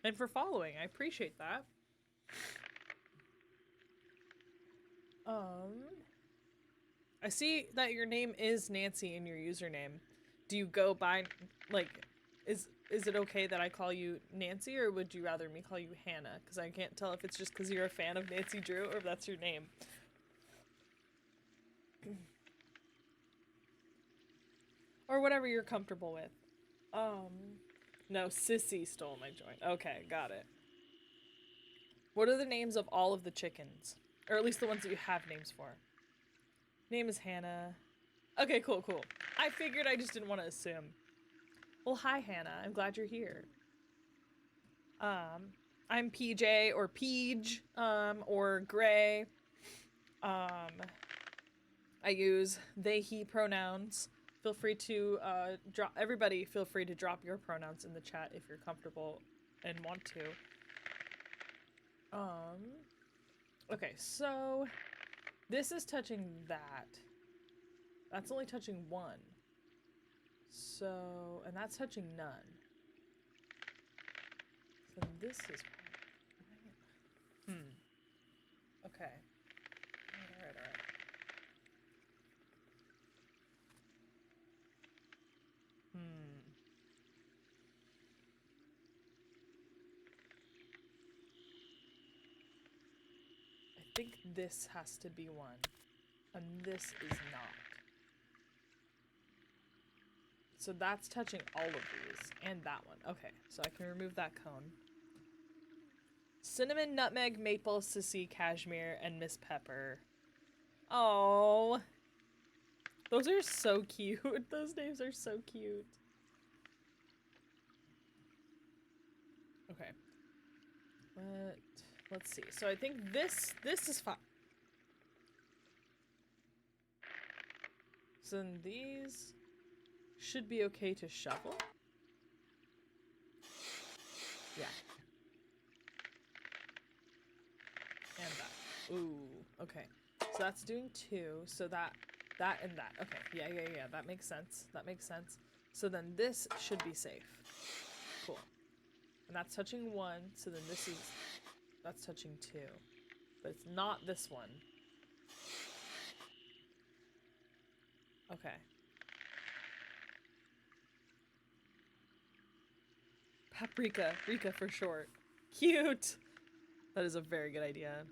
Speaker 1: and for following. I appreciate that. I see that your name is Nancy in your username. Do you go by, like, is it okay that I call you Nancy, or would you rather me call you Hannah? Because I can't tell if it's just because you're a fan of Nancy Drew or if that's your name. Or whatever you're comfortable with. No, Sissy stole my joint. Okay, got it. What are the names of all of the chickens? Or at least the ones that you have names for. Name is Hannah. Okay, cool. I figured, I just didn't want to assume. Well, hi, Hannah. I'm glad you're here. I'm PJ or Peej, or Gray. I use they, he pronouns. Feel free to, everybody feel free to drop your pronouns in the chat if you're comfortable and want to. Okay, so this is touching that. That's only touching one. So, and that's touching none. So this is... Okay. Alright. I think this has to be one. And this is not. So that's touching all of these. And that one. Okay, so I can remove that cone. Cinnamon, nutmeg, maple, sissy, cashmere, and Miss Pepper. Oh, those are so cute. Those names are so cute. Okay. Let's see. So I think this is fine. So then these should be okay to shovel. Yeah. And that. Ooh, okay. So that's doing 2. So that and that. Okay. Yeah. That makes sense. That makes sense. So then this should be safe. Cool. And that's touching 1. So then that's touching 2. But it's not this one. Okay. Paprika. Rika for short. Cute! That is a very good idea.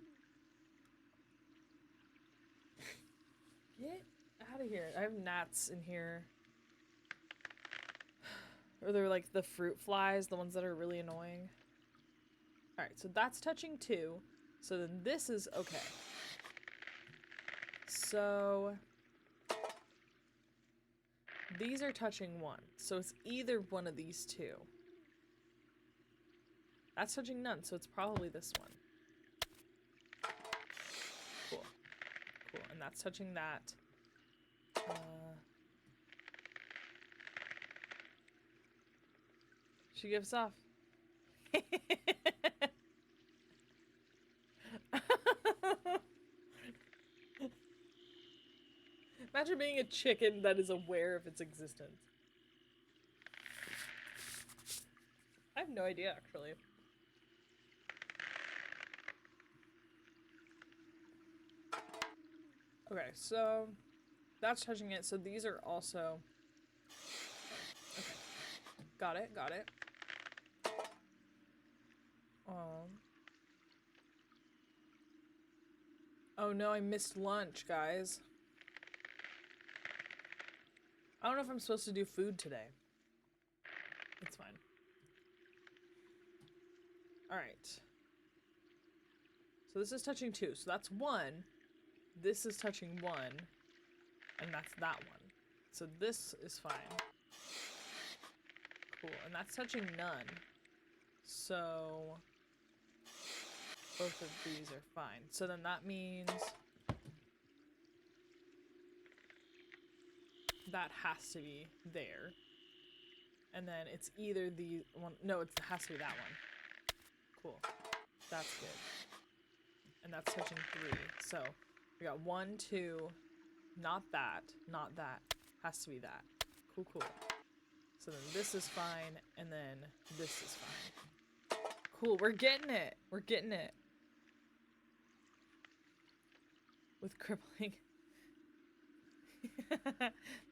Speaker 1: Get out of here. I have gnats in here. Or they're like the fruit flies, the ones that are really annoying. Alright, so that's touching 2. So then this is okay. So these are touching 1. So it's either one of these 2. That's touching none, so it's probably this one. Cool. Cool, and that's touching that. She gives off. Imagine being a chicken that is aware of its existence. I have no idea, actually. Okay, so that's touching it. So these are also... Okay. Got it. Oh no, I missed lunch, guys. I don't know if I'm supposed to do food today. It's fine. Alright. So this is touching 2. So that's 1. This is touching 1. And that's that one. So this is fine. Cool. And that's touching none. So both of these are fine. So then that means that has to be there. And then it's either the one... No, it has to be that one. Cool. That's good. And that's touching 3. So we got 1, 2... Not that. Has to be that. Cool. So then this is fine, and then this is fine. Cool, we're getting it. With crippling.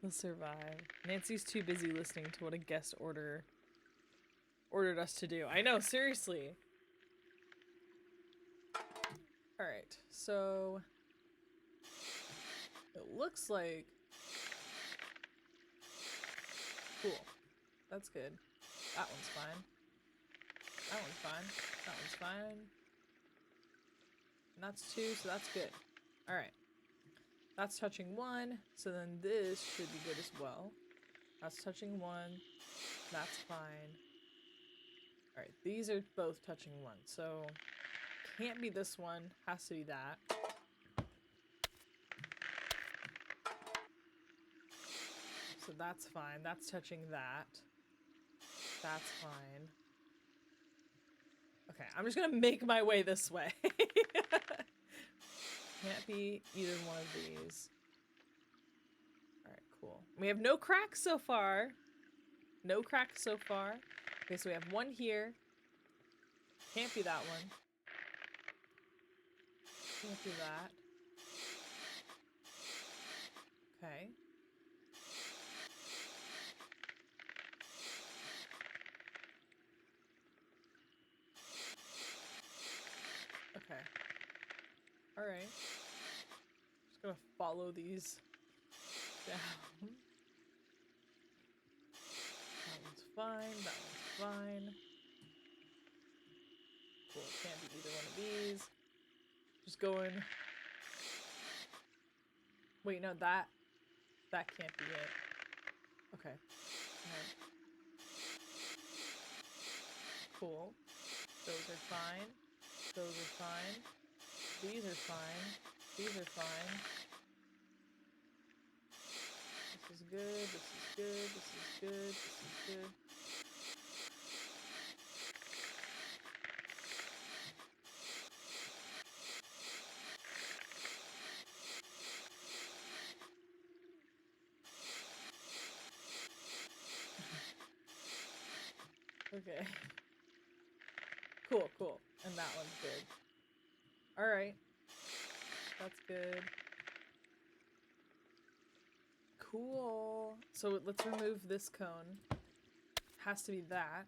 Speaker 1: They'll survive. Nancy's too busy listening to what a guest ordered us to do. I know, seriously. Alright, so... It looks like... Cool. That's good. That one's fine. That one's fine. And that's 2, so that's good. Alright. That's touching 1, so then this should be good as well. That's touching 1. That's fine. Alright, these are both touching 1, so... Can't be this one. Has to be that. So that's fine. That's touching that. That's fine. Okay, I'm just gonna make my way this way. Can't be either one of these. We have no cracks so far. No cracks so far. Okay, so we have one here. Can't be that one. Can't be that. Okay. Okay. Alright. Just gonna follow these down. That one's fine. That one's fine. Cool. Can't be either one of these. Just going. Wait, no, that can't be it. Okay. Alright. Cool. Those are fine. Those are fine. These are fine. These are fine. This is good. This is good. This is good. This is good. Okay. Cool, cool. And that one's good. Alright. That's good. Cool. So let's remove this cone. Has to be that.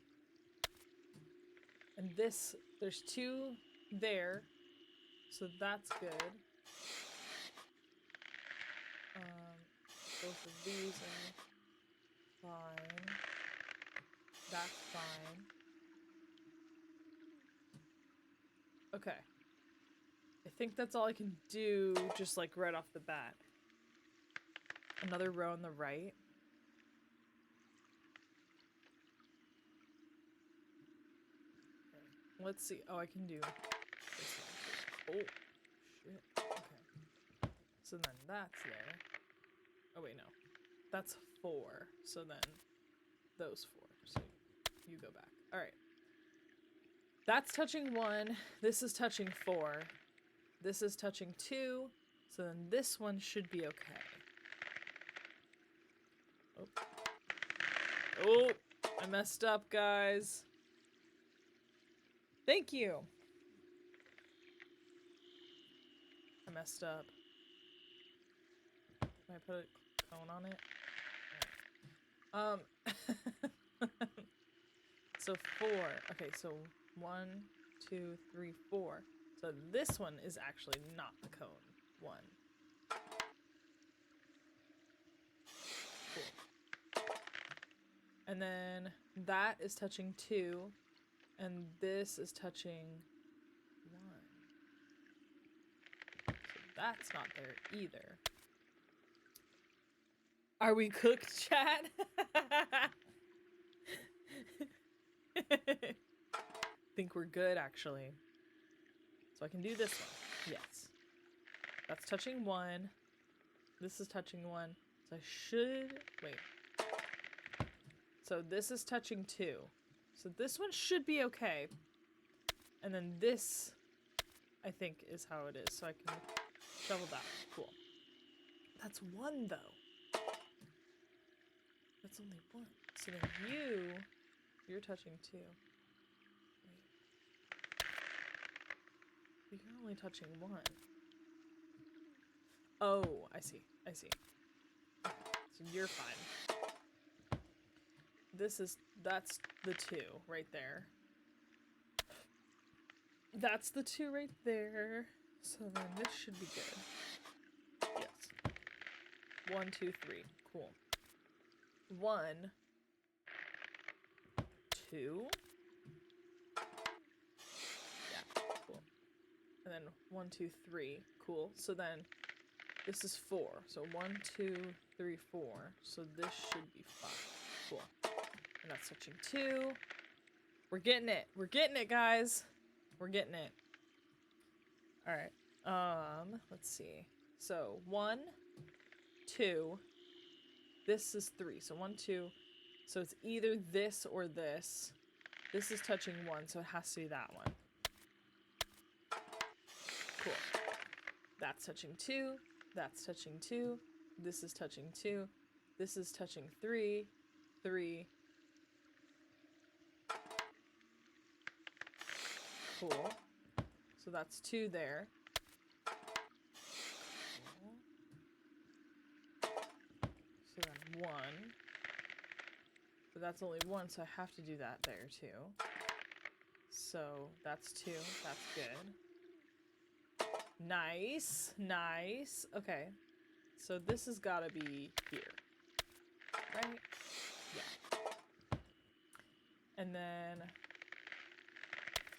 Speaker 1: And this, there's two there. So that's good. Both of these are fine. That's fine. Okay. I think that's all I can do, just like right off the bat. Another row on the right. Okay. Let's see. Oh, I can do this one too. Oh, shit. Okay. So then that's there. Oh, wait, no. That's 4. So then those 4. So you go back. All right. That's touching 1. This is touching 4. This is touching 2. So then this one should be okay. Oh. Oh, I messed up, guys. Thank you. I messed up. Can I put a cone on it? So 4. Okay, so 1, 2, 3, 4. So this one is actually not the cone 1. Cool. And then that is touching 2, and this is touching 1. So that's not there either. Are we cooked, chat? Think we're good, actually. So I can do this one. Yes. That's touching 1. This is touching 1. So I should... Wait. So this is touching 2. So this one should be okay. And then this, I think, is how it is. So I can shovel that. Cool. That's 1, though. That's only 1. So then you're touching 2. Wait. But you're only touching 1. Oh, I see. I see. Okay, so you're fine. That's the 2 right there. That's the 2 right there. So then this should be good. Yes. 1, 2, 3. Cool. 1, 2. Yeah, cool. And then 1, 2, 3. Cool. So then this is 4. So 1, 2, 3, 4. So this should be 5. Cool. And that's touching 2. We're getting it. We're getting it, guys. We're getting it. All right. Let's see. So 1, 2. This is 3. So 1, 2. So it's either this or this. This is touching 1, so it has to be that one. Cool. That's touching 2. That's touching 2. This is touching 2. This is touching 3, 3. Cool. So that's 2 there. Cool. So then 1. But that's only 1, so I have to do that there too. So that's 2. That's good. Nice. Nice. Okay. So this has got to be here. Right? Yeah. And then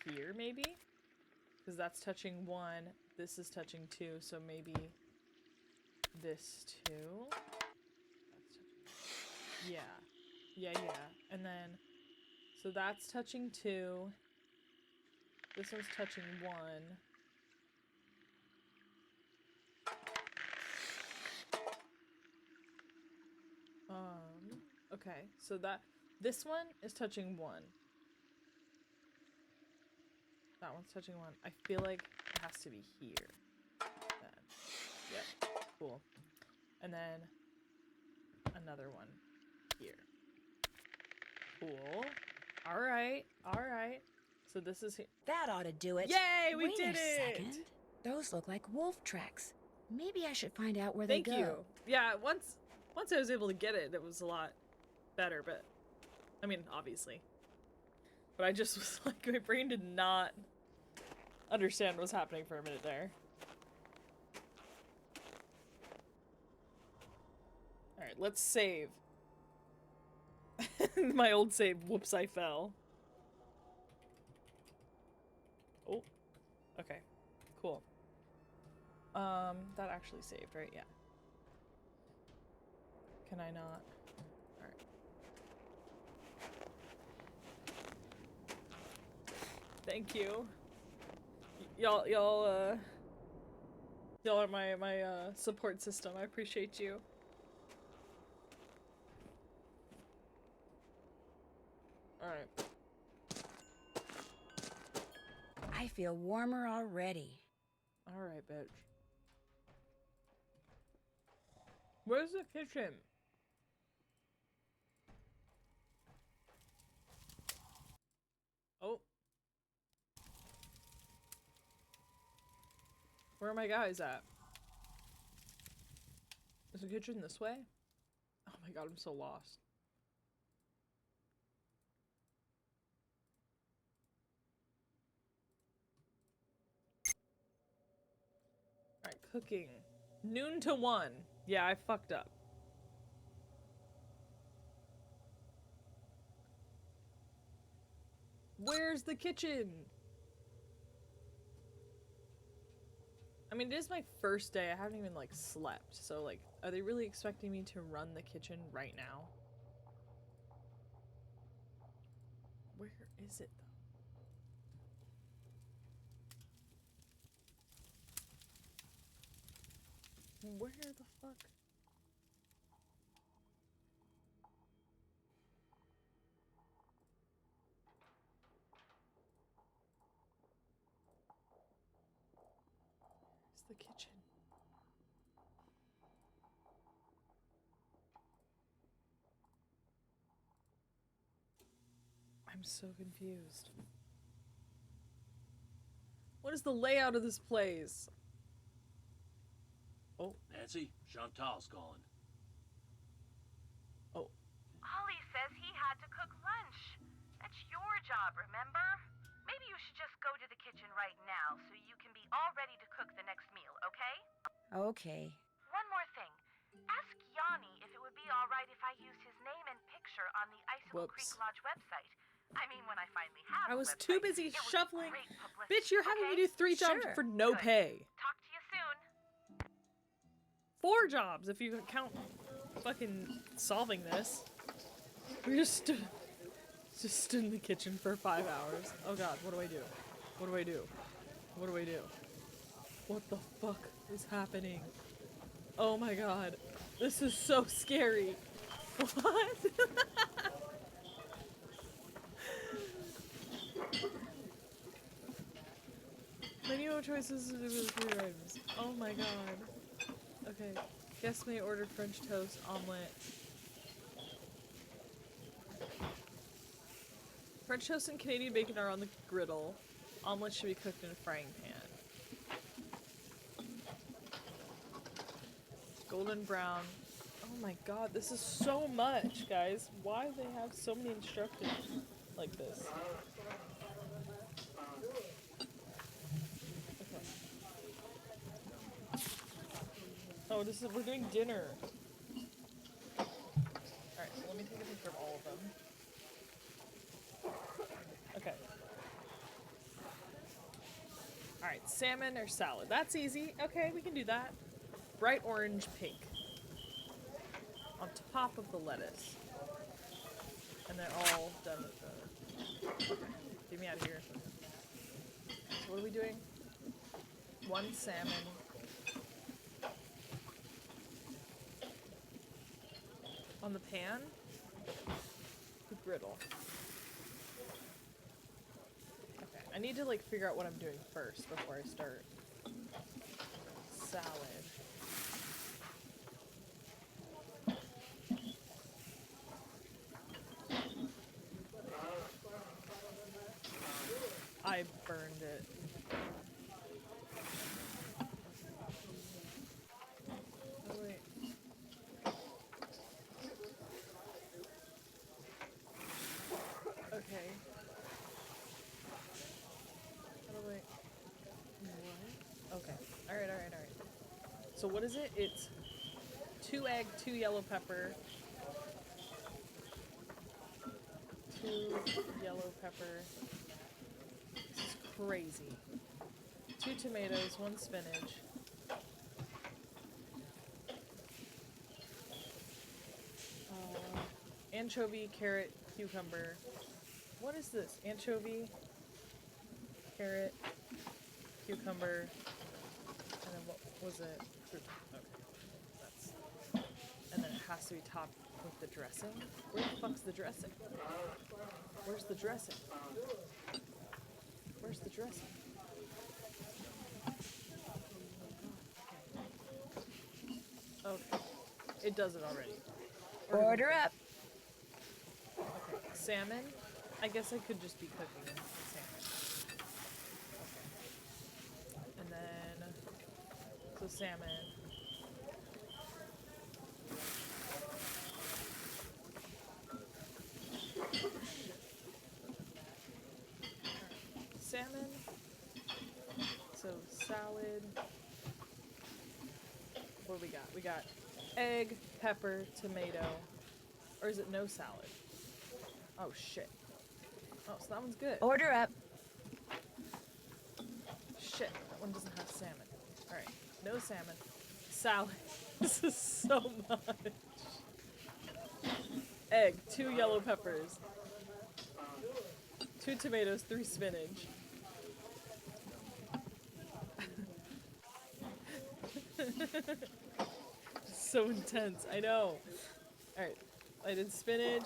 Speaker 1: here maybe? Because that's touching 1. This is touching 2, so maybe this too. That's touching... Yeah. Yeah. And then, so that's touching 2. This one's touching 1. Okay, so this one is touching 1. That one's touching 1. I feel like it has to be here. Then. Yep, cool. And then another one here. Cool. Alright. So this is here.
Speaker 3: That ought to do it.
Speaker 1: Yay, we
Speaker 3: Wait
Speaker 1: did
Speaker 3: a
Speaker 1: it!
Speaker 3: second. Those look like wolf tracks. Maybe I should find out where they
Speaker 1: Thank
Speaker 3: go.
Speaker 1: you. Yeah, once I was able to get it, it was a lot better, but I mean, obviously. But I just was like, my brain did not understand what was happening for a minute there. Alright, let's save. My old save. Whoops, I fell. Oh. Okay. Cool. That actually saved, right? Yeah. Can I not? Alright. Thank you. Y'all are my support system. I appreciate you. Alright.
Speaker 3: I feel warmer already.
Speaker 1: Alright, bitch. Where's the kitchen? Oh. Where are my guys at? Is the kitchen this way? Oh my god, I'm so lost. Alright, cooking. Noon to 1. Yeah, I fucked up. Where's the kitchen? I mean, it is my first day. I haven't even, like, slept. So, like, are they really expecting me to run the kitchen right now? Where is it, though? Where the fuck? Where's the kitchen? I'm so confused. What is the layout of this place? Oh.
Speaker 2: Nancy, Chantal's calling.
Speaker 1: Oh.
Speaker 4: Ollie says he had to cook lunch. That's your job, remember? Maybe you should just go to the kitchen right now so you can be all ready to cook the next meal, okay?
Speaker 3: Okay.
Speaker 4: One more thing. Ask Yanni if it would be all right if I use his name and picture on the Icicle Creek
Speaker 1: Whoops.
Speaker 4: Lodge website. I mean, when I finally have
Speaker 1: I
Speaker 4: a
Speaker 1: was
Speaker 4: website,
Speaker 1: too busy
Speaker 4: it was
Speaker 1: shuffling.
Speaker 4: great publicity,
Speaker 1: Bitch, you're having me
Speaker 4: okay?
Speaker 1: do 3 jobs
Speaker 3: Sure.
Speaker 1: for no
Speaker 4: Good.
Speaker 1: pay.
Speaker 4: Talk to you soon.
Speaker 1: 4 jobs if you count fucking solving this. We just stood in the kitchen for 5 hours. Oh god, what do I do? What do I do? What do I do? What the fuck is happening? Oh my god. This is so scary. What? Menu of choices to do with 3 items. Oh my god. Okay. Guest may order French toast, omelet, French toast and Canadian bacon are on the griddle. Omelets should be cooked in a frying pan. Golden brown. Oh my god, this is so much, guys. Why do they have so many instructions like this? Okay. Oh, we're doing dinner. Alright, so let me take a picture of all of them. Okay. Alright, salmon or salad. That's easy. Okay, we can do that. Bright orange pink. On top of the lettuce. And they're all done with the... Okay, get me out of here. So what are we doing? One salmon. On the pan? The griddle. Okay, I need to like figure out what I'm doing first before I start. Salad. I burned it. Oh, wait. Okay. How do I... What? Okay. Alright. So what is it? It's 2 egg, 2 yellow pepper, 2 yellow pepper. This is crazy. 2 tomatoes, 1 spinach. Anchovy, carrot, cucumber. What is this? Anchovy, carrot, cucumber, and then what was it? Okay, that's. And then it has to be topped with the dressing. Where the fuck's the dressing? Where's the dressing? Where's the dressing? Okay. It does it already.
Speaker 3: Order up.
Speaker 1: Okay. Salmon? I guess I could just be cooking salmon. Okay. And then... So salmon. Salmon. So salad. What do we got? We got egg, pepper, tomato. Or is it no salad? Oh shit. Oh, so that one's good.
Speaker 3: Order up.
Speaker 1: Shit, that one doesn't have salmon. Alright, no salmon. Salad. This is so much. Egg, 2 yellow peppers. 2 tomatoes, 3 spinach. So intense, I know. Alright, I did spinach,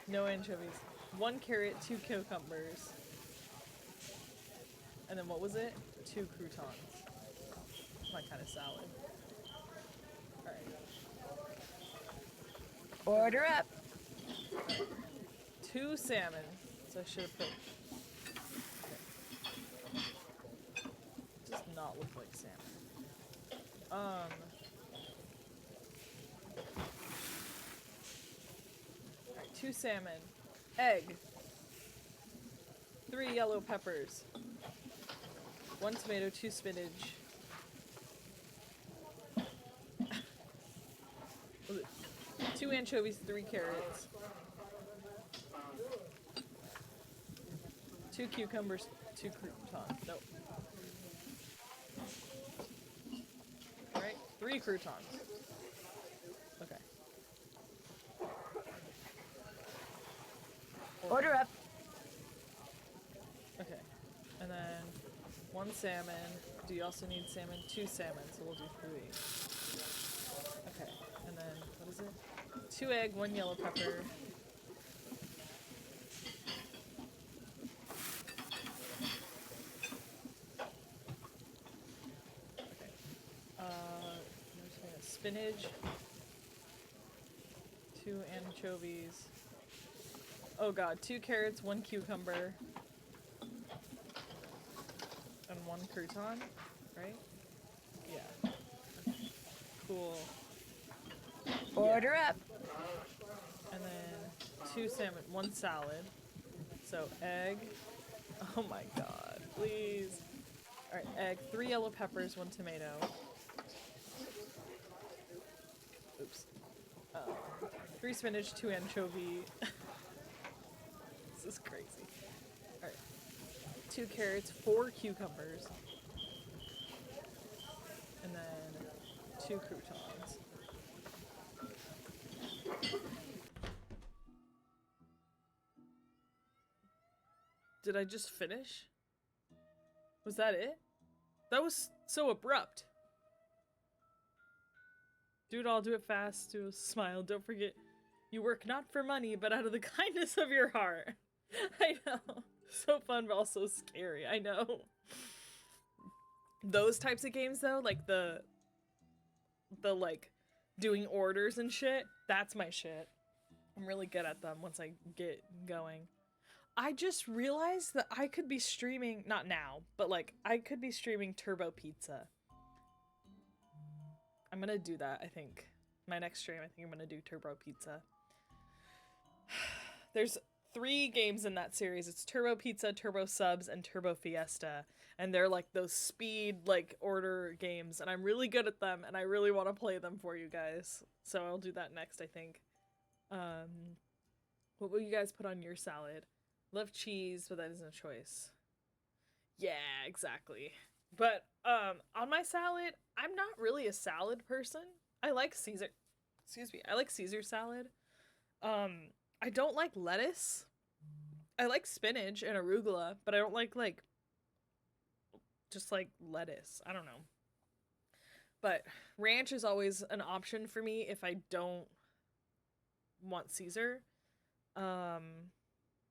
Speaker 1: no anchovies. 1 carrot, 2 cucumbers. And then what was it? 2 croutons. My kind of salad. Alright.
Speaker 3: Order up.
Speaker 1: 2 salmon. So I should have put... Okay. Does not look like salmon. Alright, 2 salmon. Egg. 3 yellow peppers. 1 tomato, 2 spinach. Was it 2 anchovies, 3 carrots. 2 cucumbers, 2 croutons. Nope. Right? 3 croutons. Okay.
Speaker 3: Order up.
Speaker 1: Okay. And then 1 salmon. Do you also need salmon? 2 salmon, so we'll do 3. Okay. And then, what is it? 2 egg, 1 yellow pepper. Spinach, 2 anchovies. Oh god, 2 carrots, 1 cucumber, and 1 crouton, right? Yeah. Cool.
Speaker 3: Order up.
Speaker 1: And then 2 salmon, 1 salad. So egg. Oh my god, please. Alright, egg, 3 yellow peppers, 1 tomato. Oops. 3 spinach, 2 anchovy. This is crazy. Alright. 2 carrots, 4 cucumbers. And then 2 croutons. Did I just finish? Was that it? That was so abrupt. Dude, I'll do it fast. Do a smile. Don't forget, you work not for money, but out of the kindness of your heart. I know. So fun, but also scary. I know. Those types of games, though, like the like doing orders and shit, that's my shit. I'm really good at them once I get going. I just realized that I could be streaming, not now, but like I could be streaming Turbo Pizza. I'm gonna do that, I think. My next stream, I think I'm gonna do Turbo Pizza. There's 3 games in that series. It's Turbo Pizza, Turbo Subs, and Turbo Fiesta. And they're like those speed, like, order games. And I'm really good at them, and I really want to play them for you guys. So I'll do that next, I think. What will you guys put on your salad? Love cheese, but that isn't a choice. Yeah, exactly. But on my salad, I'm not really a salad person. I like Caesar. Excuse me. I like Caesar salad. I don't like lettuce. I like spinach and arugula, but I don't like just like lettuce. I don't know. But ranch is always an option for me if I don't want Caesar. I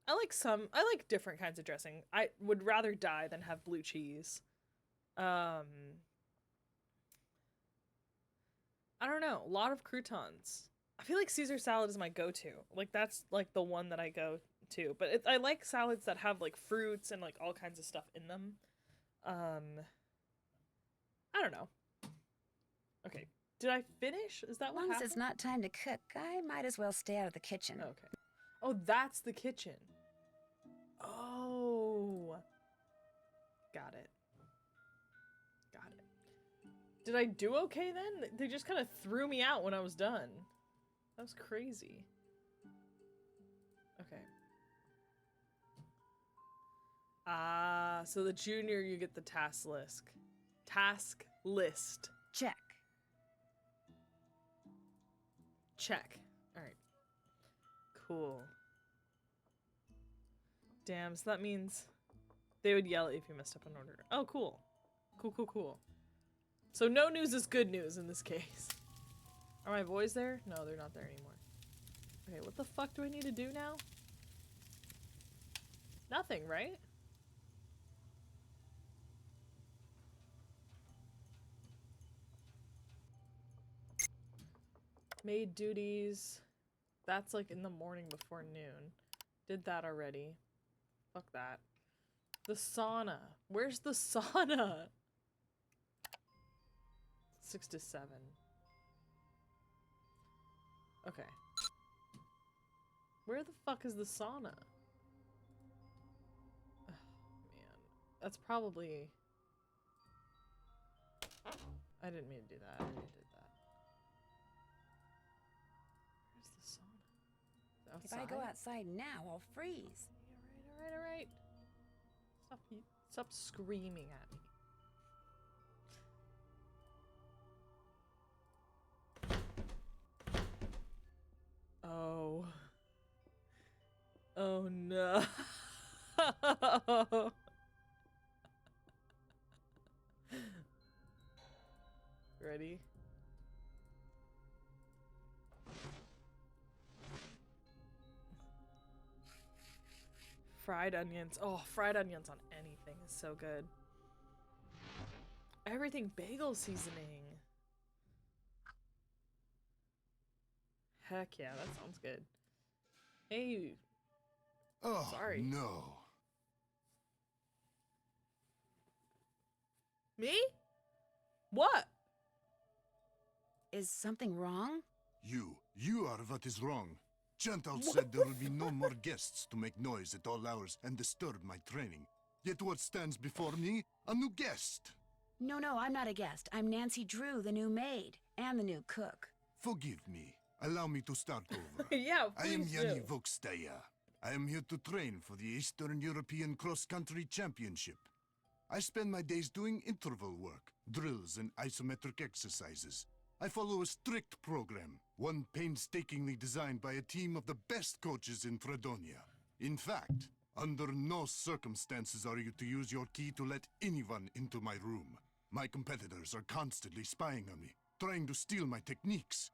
Speaker 1: like different kinds of dressing. I would rather die than have blue cheese. I don't know. A lot of croutons. I feel like Caesar salad is my go-to. Like that's like the one that I go to. But I like salads that have like fruits and like all kinds of stuff in them. I don't know. Okay. Did I finish? Is that
Speaker 3: As
Speaker 1: what
Speaker 3: long as
Speaker 1: happened?
Speaker 3: it's not time to cook, I might as well stay out of the kitchen.
Speaker 1: Okay. Oh, that's the kitchen. Oh. Got it. Got it. Did I do okay then? They just kind of threw me out when I was done. That was crazy. Okay. Ah, so the junior you get the task list. Task list.
Speaker 3: Check.
Speaker 1: Check. Alright. Cool. Damn, so that means they would yell at you if you messed up an order. Oh, cool. Cool, cool, cool. So no news is good news in this case. Are my boys there? No, they're not there anymore. Okay, what the fuck do I need to do now? Nothing, right? Maid duties. That's like in the morning before noon. Did that already. Fuck that. The sauna. Where's the sauna? 6 to 7. Okay. Where the fuck is the sauna? Oh, man. That's probably... I didn't mean to do that. I already did that. Where's the sauna?
Speaker 3: If I go outside now, I'll freeze.
Speaker 1: Alright. Stop screaming at me. Oh. Oh no. Ready? Fried onions. Oh, fried onions on anything is so good. Everything bagel seasoning. Heck yeah, that sounds good. Hey,
Speaker 5: Oh,
Speaker 1: Sorry.
Speaker 5: no.
Speaker 1: Me? What?
Speaker 3: Is something wrong?
Speaker 5: You are what is wrong. Chantal said there will be no more guests to make noise at all hours and disturb my training. Yet what stands before me? A new guest.
Speaker 3: No, I'm not a guest. I'm Nancy Drew, the new maid, and the new cook.
Speaker 5: Forgive me. Allow me to start over.
Speaker 1: Yeah,
Speaker 5: I am
Speaker 1: please
Speaker 5: Yanni
Speaker 1: do.
Speaker 5: Vokstaya. I am here to train for the Eastern European Cross Country Championship. I spend my days doing interval work, drills, and isometric exercises. I follow a strict program, one painstakingly designed by a team of the best coaches in Fredonia. In fact, under no circumstances are you to use your key to let anyone into my room. My competitors are constantly spying on me, trying to steal my techniques.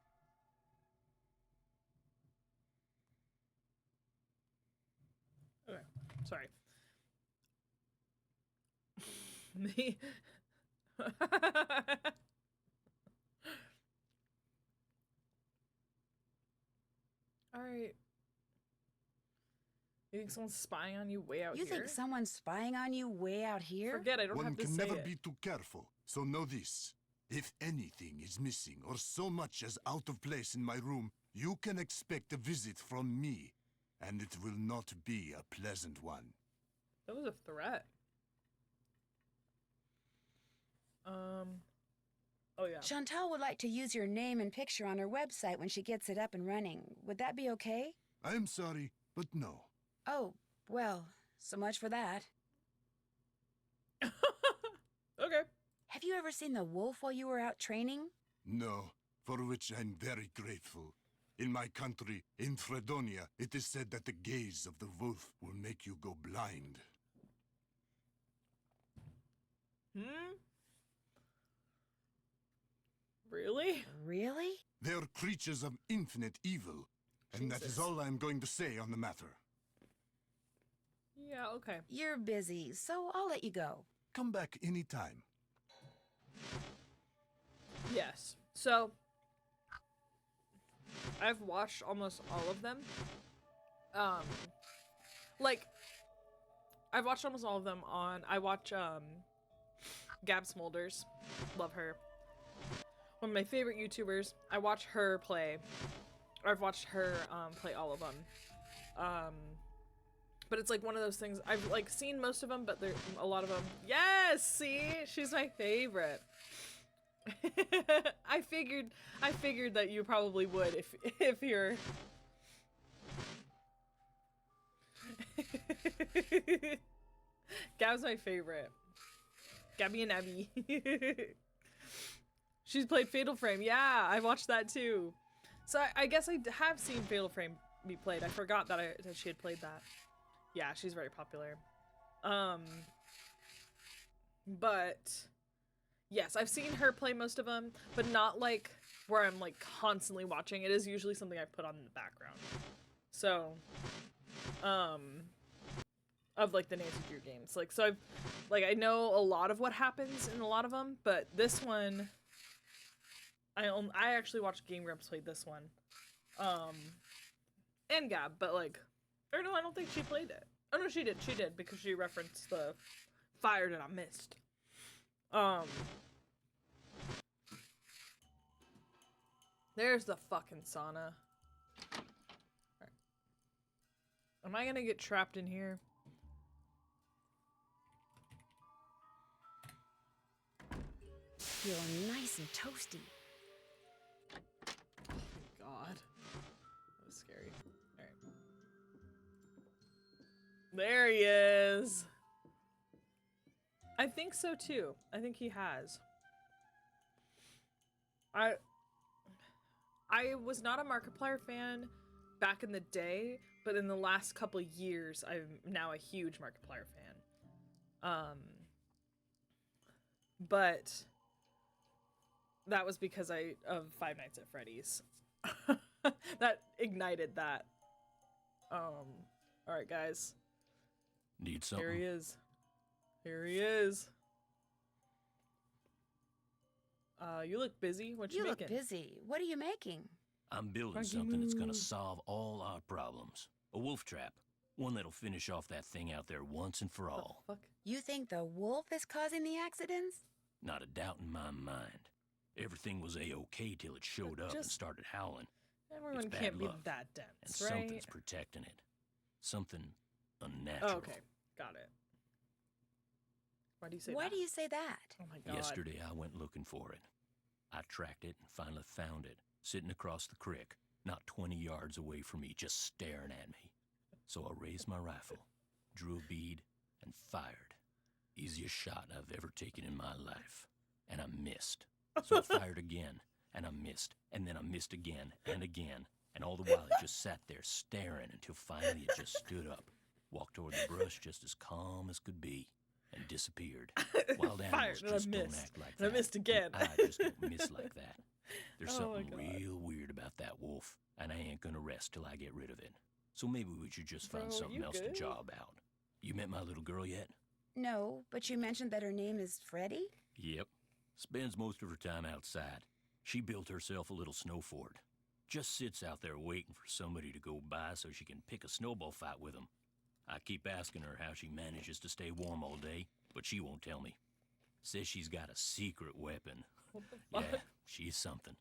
Speaker 1: Okay, sorry. Me. All right. You think someone's spying on you way out
Speaker 3: You
Speaker 1: here?
Speaker 3: think someone's spying on you way out here?
Speaker 1: Forget, I don't
Speaker 5: One
Speaker 1: have to
Speaker 5: can
Speaker 1: say
Speaker 5: never
Speaker 1: it.
Speaker 5: be too careful, so know this. If anything is missing or so much as out of place in my room, you can expect a visit from me, and it will not be a pleasant one.
Speaker 1: That was a threat. Oh yeah.
Speaker 3: Chantal would like to use your name and picture on her website when she gets it up and running. Would that be okay?
Speaker 5: I am sorry, but no.
Speaker 3: Oh, well, so much for that.
Speaker 1: Okay.
Speaker 3: Have you ever seen the wolf while you were out training?
Speaker 5: No, for which I'm very grateful. In my country, in Fredonia, it is said that the gaze of the wolf will make you go blind.
Speaker 1: Really?
Speaker 3: Really?
Speaker 5: They are creatures of infinite evil, and that is
Speaker 1: Jesus.
Speaker 5: all I am going to say on the matter.
Speaker 1: Yeah, okay.
Speaker 3: You're busy, so I'll let you go.
Speaker 5: Come back anytime.
Speaker 1: Yes. So, I've watched almost all of them. Like, I've watched almost all of them on, I watch, Gab Smolders. Love her. One of my favorite YouTubers. I watch her play. Or I've watched her, play all of them. But it's like one of those things, I've like seen most of them, but there a lot of them. Yes, see? She's my favorite. I figured that you probably would if you're Gab's my favorite. Gabby and Abby. She's played Fatal Frame. Yeah, I watched that too. So I guess I have seen Fatal Frame be played. I forgot that she had played that. Yeah, she's very popular. But yes, I've seen her play most of them, but not like where I'm like constantly watching. It is usually something I put on in the background. So, of like the Nancy Drew games. Like, so I know a lot of what happens in a lot of them, but this one, I actually watched Game Grumps play this one. And Gab, but like, or no, I don't think she played it. Oh no, she did because she referenced the fire that I missed. There's the fucking sauna. Right. Am I gonna get trapped in here?
Speaker 3: Feeling nice and toasty.
Speaker 1: Oh my god. That was scary. Alright. There he is! I think so too. I think he has. I was not a Markiplier fan back in the day, but in the last couple years, I'm now a huge Markiplier fan. But that was because of Five Nights at Freddy's. That ignited that. Alright guys.
Speaker 2: Need something?
Speaker 1: Here he is. Here he is. You look busy. What you
Speaker 3: You
Speaker 1: making?
Speaker 3: look busy. What are you making?
Speaker 2: I'm building
Speaker 1: Frankie
Speaker 2: something that's gonna
Speaker 1: Moo.
Speaker 2: solve all our problems. A wolf trap. One that'll finish off that thing out there once and for all.
Speaker 1: Fuck.
Speaker 3: You think the wolf is causing the accidents?
Speaker 2: Not a doubt in my mind. Everything was a-okay till it showed up and
Speaker 1: Just-
Speaker 2: started howling.
Speaker 1: Everyone
Speaker 2: It's bad
Speaker 1: can't be
Speaker 2: luck.
Speaker 1: that
Speaker 2: And
Speaker 1: dense, right?
Speaker 2: something's protecting it. Something unnatural.
Speaker 1: Oh, okay, got it. Why do you say
Speaker 3: Why
Speaker 1: that?
Speaker 3: do you say that?
Speaker 1: Oh my god.
Speaker 2: Yesterday I went looking for it. I tracked it and finally found it, sitting across the creek, not 20 yards away from me, just staring at me. So I raised my rifle, drew a bead, and fired. Easiest shot I've ever taken in my life. And I missed. So I fired again, and I missed, and then I missed again, and all the while it just sat there staring until finally it just stood up, walked toward the brush just as calm as could be, and disappeared. Wild animals
Speaker 1: Fired, and I
Speaker 2: just don't
Speaker 1: missed,
Speaker 2: act like
Speaker 1: and I
Speaker 2: that.
Speaker 1: missed again.
Speaker 2: And I just don't miss like that. There's
Speaker 1: Oh my
Speaker 2: something
Speaker 1: God.
Speaker 2: real weird about that wolf, and I ain't gonna rest till I get rid of it. So maybe we should just find
Speaker 1: Bro,
Speaker 2: something
Speaker 1: you
Speaker 2: else
Speaker 1: good?
Speaker 2: to job out. You met my little girl yet?
Speaker 3: No, but you mentioned that her name is Freddie?
Speaker 2: Yep. Spends most of her time outside. She built herself a little snow fort. Just sits out there waiting for somebody to go by so she can pick a snowball fight with them. I keep asking her how she manages to stay warm all day, but she won't tell me. Says she's got a secret weapon.
Speaker 1: What the fuck?
Speaker 2: Yeah, she's something.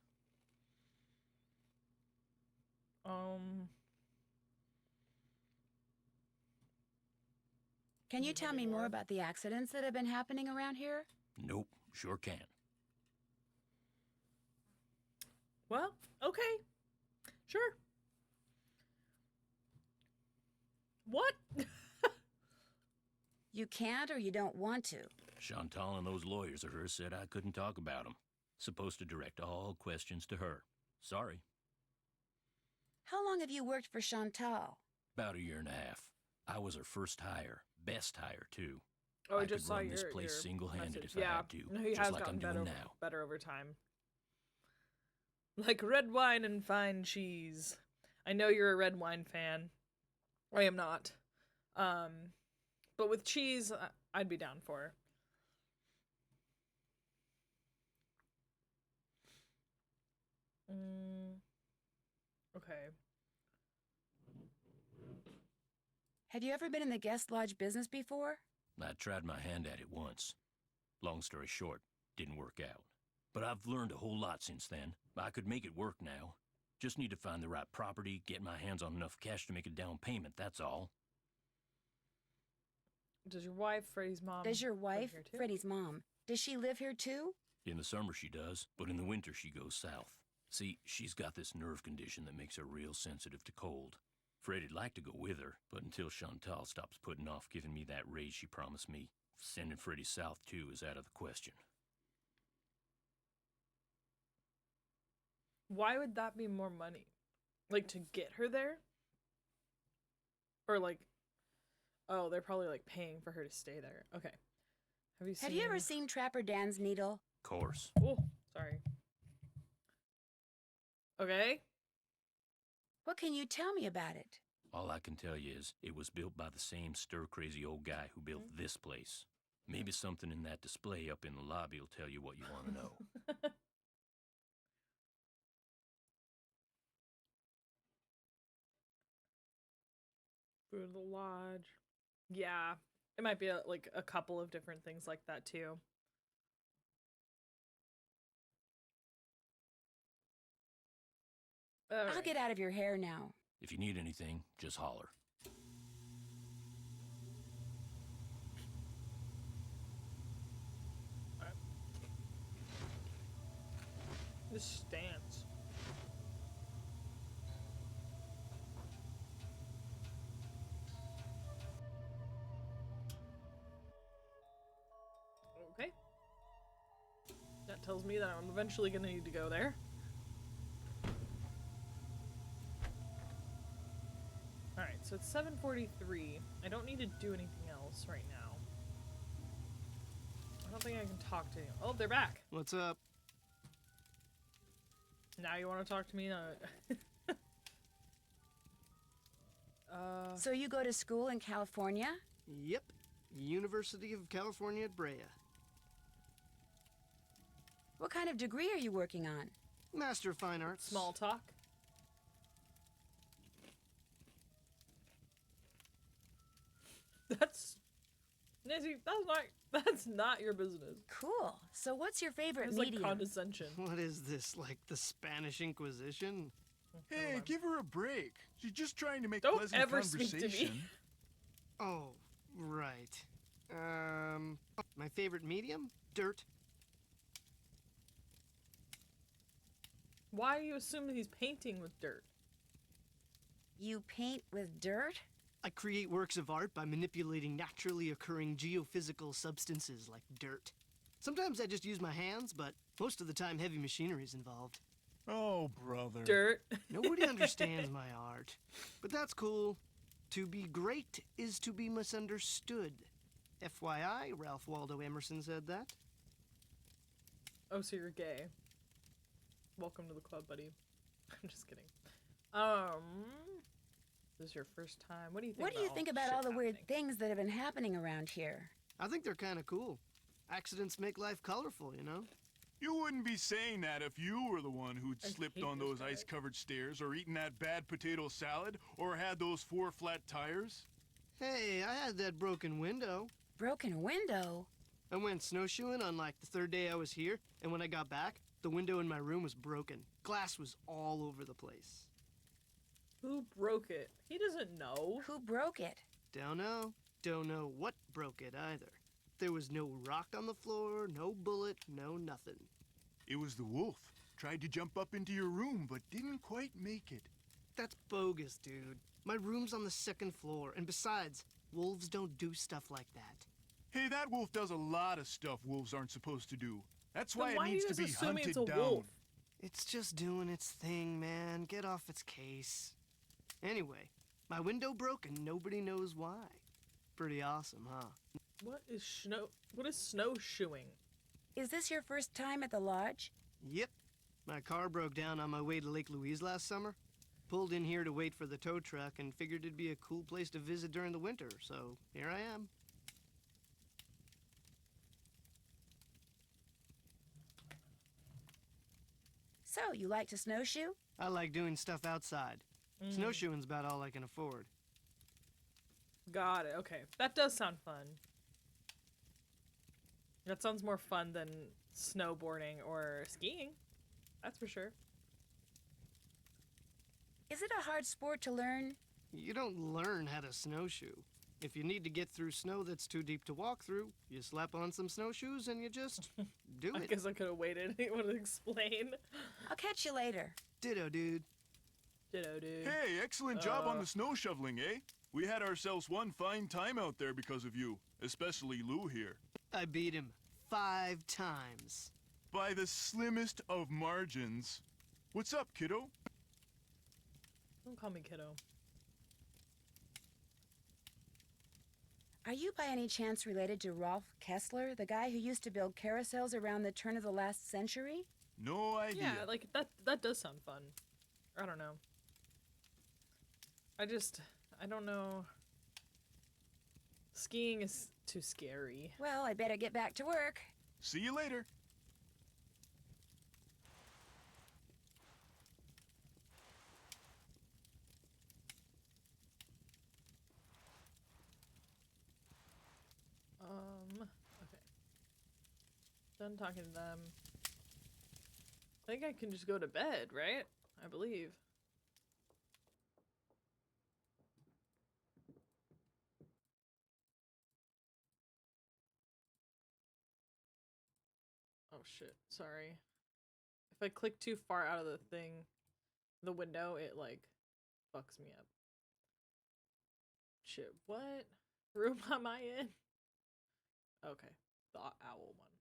Speaker 3: Can you tell me more about the accidents that have been happening around here?
Speaker 2: Nope, sure can.
Speaker 1: Well, okay. Sure. What?
Speaker 3: You can't or you don't want to.
Speaker 2: Chantal and those lawyers of hers said I couldn't talk about them. Supposed to direct all questions to her. Sorry.
Speaker 3: How long have you worked for Chantal?
Speaker 2: About a year and a half. I was her first hire. Best hire, too.
Speaker 1: Oh, I
Speaker 2: I
Speaker 1: just
Speaker 2: could
Speaker 1: saw
Speaker 2: run
Speaker 1: your
Speaker 2: this place
Speaker 1: your
Speaker 2: single-handed
Speaker 1: message.
Speaker 2: if I
Speaker 1: Yeah,
Speaker 2: had to,
Speaker 1: no, he
Speaker 2: just
Speaker 1: has
Speaker 2: like
Speaker 1: gotten
Speaker 2: I'm doing
Speaker 1: better,
Speaker 2: now.
Speaker 1: better over time. Like red wine and fine cheese. I know you're a red wine fan. I am not. But with cheese, I'd be down for. Okay.
Speaker 3: Have you ever been in the guest lodge business before?
Speaker 2: I tried my hand at it once. Long story short, didn't work out. But I've learned a whole lot since then. I could make it work now. Just need to find the right property, get my hands on enough cash to make a down payment, that's all.
Speaker 1: Does your wife, Freddie's mom,
Speaker 3: Does your
Speaker 1: live
Speaker 3: wife,
Speaker 1: here too?
Speaker 3: Freddie's mom, does she live here too?
Speaker 2: In the summer she does, but in the winter she goes south. See, she's got this nerve condition that makes her real sensitive to cold. Freddie'd like to go with her, but until Chantal stops putting off giving me that raise she promised me, sending Freddie south too is out of the question.
Speaker 1: Why would that be more money? Like to get her there? Or like, oh, they're probably like paying for her to stay there. Okay.
Speaker 3: Have you ever seen Trapper Dan's needle?
Speaker 2: Course.
Speaker 1: Oh, sorry. Okay.
Speaker 3: What can you tell me about it?
Speaker 2: All I can tell you is it was built by the same stir-crazy old guy who built this place. Maybe something in that display up in the lobby will tell you what you want to know.
Speaker 1: Food of the lodge. Yeah. It might be like a couple of different things like that too.
Speaker 3: I'll get out of your hair now.
Speaker 2: If you need anything, just holler.
Speaker 1: This stands. Okay. That tells me that I'm eventually gonna need to go there. Alright, so it's 7:43. I don't need to do anything else right now. I don't think I can talk to you. Oh, they're back!
Speaker 6: What's up?
Speaker 1: Now you want to talk to me? No.
Speaker 3: So you go to school in California?
Speaker 6: Yep. University of California at Brea.
Speaker 3: What kind of degree are you working on?
Speaker 6: Master of Fine Arts.
Speaker 1: Small talk. That's Nancy. That's not your business.
Speaker 3: Cool. So what's your favorite
Speaker 1: It's like
Speaker 3: medium?
Speaker 1: condescension.
Speaker 6: What is this, like the Spanish Inquisition?
Speaker 1: Never
Speaker 5: Hey,
Speaker 1: mind.
Speaker 5: give her a break. She's just trying to make
Speaker 1: Don't
Speaker 5: pleasant
Speaker 1: ever speak to me.
Speaker 5: conversation.
Speaker 6: Oh, right. My favorite medium? Dirt.
Speaker 1: Why are you assuming he's painting with dirt?
Speaker 3: You paint with dirt?
Speaker 6: I create works of art by manipulating naturally occurring geophysical substances like dirt. Sometimes I just use my hands, but most of the time heavy machinery is involved.
Speaker 5: Oh, brother.
Speaker 1: Dirt.
Speaker 6: Nobody understands my art. But that's cool. To be great is to be misunderstood. FYI, Ralph Waldo Emerson said that.
Speaker 1: Oh, so you're gay. Welcome to the club, buddy. I'm just kidding. This is your first time. What do you think?
Speaker 3: What do you think about
Speaker 1: shit
Speaker 3: all the weird
Speaker 1: happening?
Speaker 3: things that have been happening around here?
Speaker 6: I think they're kind of cool. Accidents make life colorful, you know?
Speaker 5: You wouldn't be saying that if you were the one who'd
Speaker 1: I
Speaker 5: slipped
Speaker 1: hate
Speaker 5: on
Speaker 1: this
Speaker 5: those
Speaker 1: guy.
Speaker 5: ice-covered stairs or eaten that bad potato salad or had those 4 flat tires.
Speaker 6: Hey, I had that broken window.
Speaker 3: Broken window?
Speaker 6: I went snowshoeing on like the 3rd day I was here, and when I got back, the window in my room was broken. Glass was all over the place.
Speaker 1: Who broke it? He doesn't know.
Speaker 3: Who broke it?
Speaker 6: Don't know. Don't know what broke it either. There was no rock on the floor, no bullet, no nothing.
Speaker 5: It was the wolf. Tried to jump up into your room, but didn't quite make it.
Speaker 6: That's bogus, dude. My room's on the 2nd floor, and besides, wolves don't do stuff like that.
Speaker 5: Hey, that wolf does a lot of stuff wolves aren't supposed to do. That's
Speaker 1: Then
Speaker 5: why
Speaker 1: why
Speaker 5: it
Speaker 1: are
Speaker 5: needs
Speaker 1: you
Speaker 5: to be
Speaker 1: just assuming
Speaker 5: hunted
Speaker 1: it's a
Speaker 5: down.
Speaker 1: wolf?
Speaker 6: It's just doing its thing, man. Get off its case. Anyway, my window broke and nobody knows why. Pretty awesome, huh?
Speaker 1: What is snowshoeing?
Speaker 3: Is this your first time at the lodge?
Speaker 6: Yep. My car broke down on my way to Lake Louise last summer. Pulled in here to wait for the tow truck and figured it'd be a cool place to visit during the winter, so here I am.
Speaker 3: So, you like to snowshoe?
Speaker 6: I like doing stuff outside. Snowshoeing's about all I can afford.
Speaker 1: Got it. Okay, that does sound fun. That sounds more fun than snowboarding or skiing. That's for sure.
Speaker 3: Is it a hard sport to learn?
Speaker 6: You don't learn how to snowshoe. If you need to get through snow that's too deep to walk through, you slap on some snowshoes and you just do
Speaker 1: I
Speaker 6: it.
Speaker 1: guess I could have waited. He would explain.
Speaker 3: I'll catch you later.
Speaker 6: Ditto, dude.
Speaker 1: Ditto, dude.
Speaker 5: Hey, excellent job on the snow shoveling, eh? We had ourselves one fine time out there because of you, especially Lou here.
Speaker 6: I beat him 5 times.
Speaker 5: By the slimmest of margins. What's up, kiddo?
Speaker 1: Don't call me kiddo.
Speaker 3: Are you by any chance related to Rolf Kessler, the guy who used to build carousels around the turn of the last century?
Speaker 5: No idea.
Speaker 1: Yeah, like that does sound fun. I don't know. I don't know. Skiing is too scary.
Speaker 3: Well, I better get back to work.
Speaker 5: See you later.
Speaker 1: Okay. Done talking to them. I think I can just go to bed, right? I believe. Oh shit, sorry. If I click too far out of the thing, the window, it like fucks me up. Shit, what room am I in? Okay, the owl one.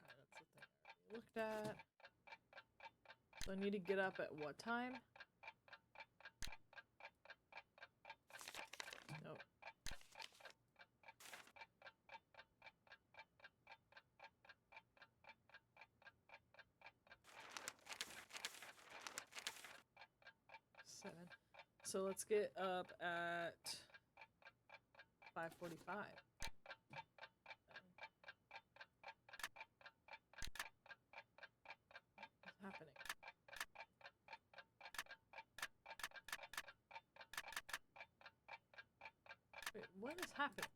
Speaker 1: Alright, that's the thing I already looked at. So I need to get up at what time? Nope. Seven. So let's get up at 5:45. What is happening?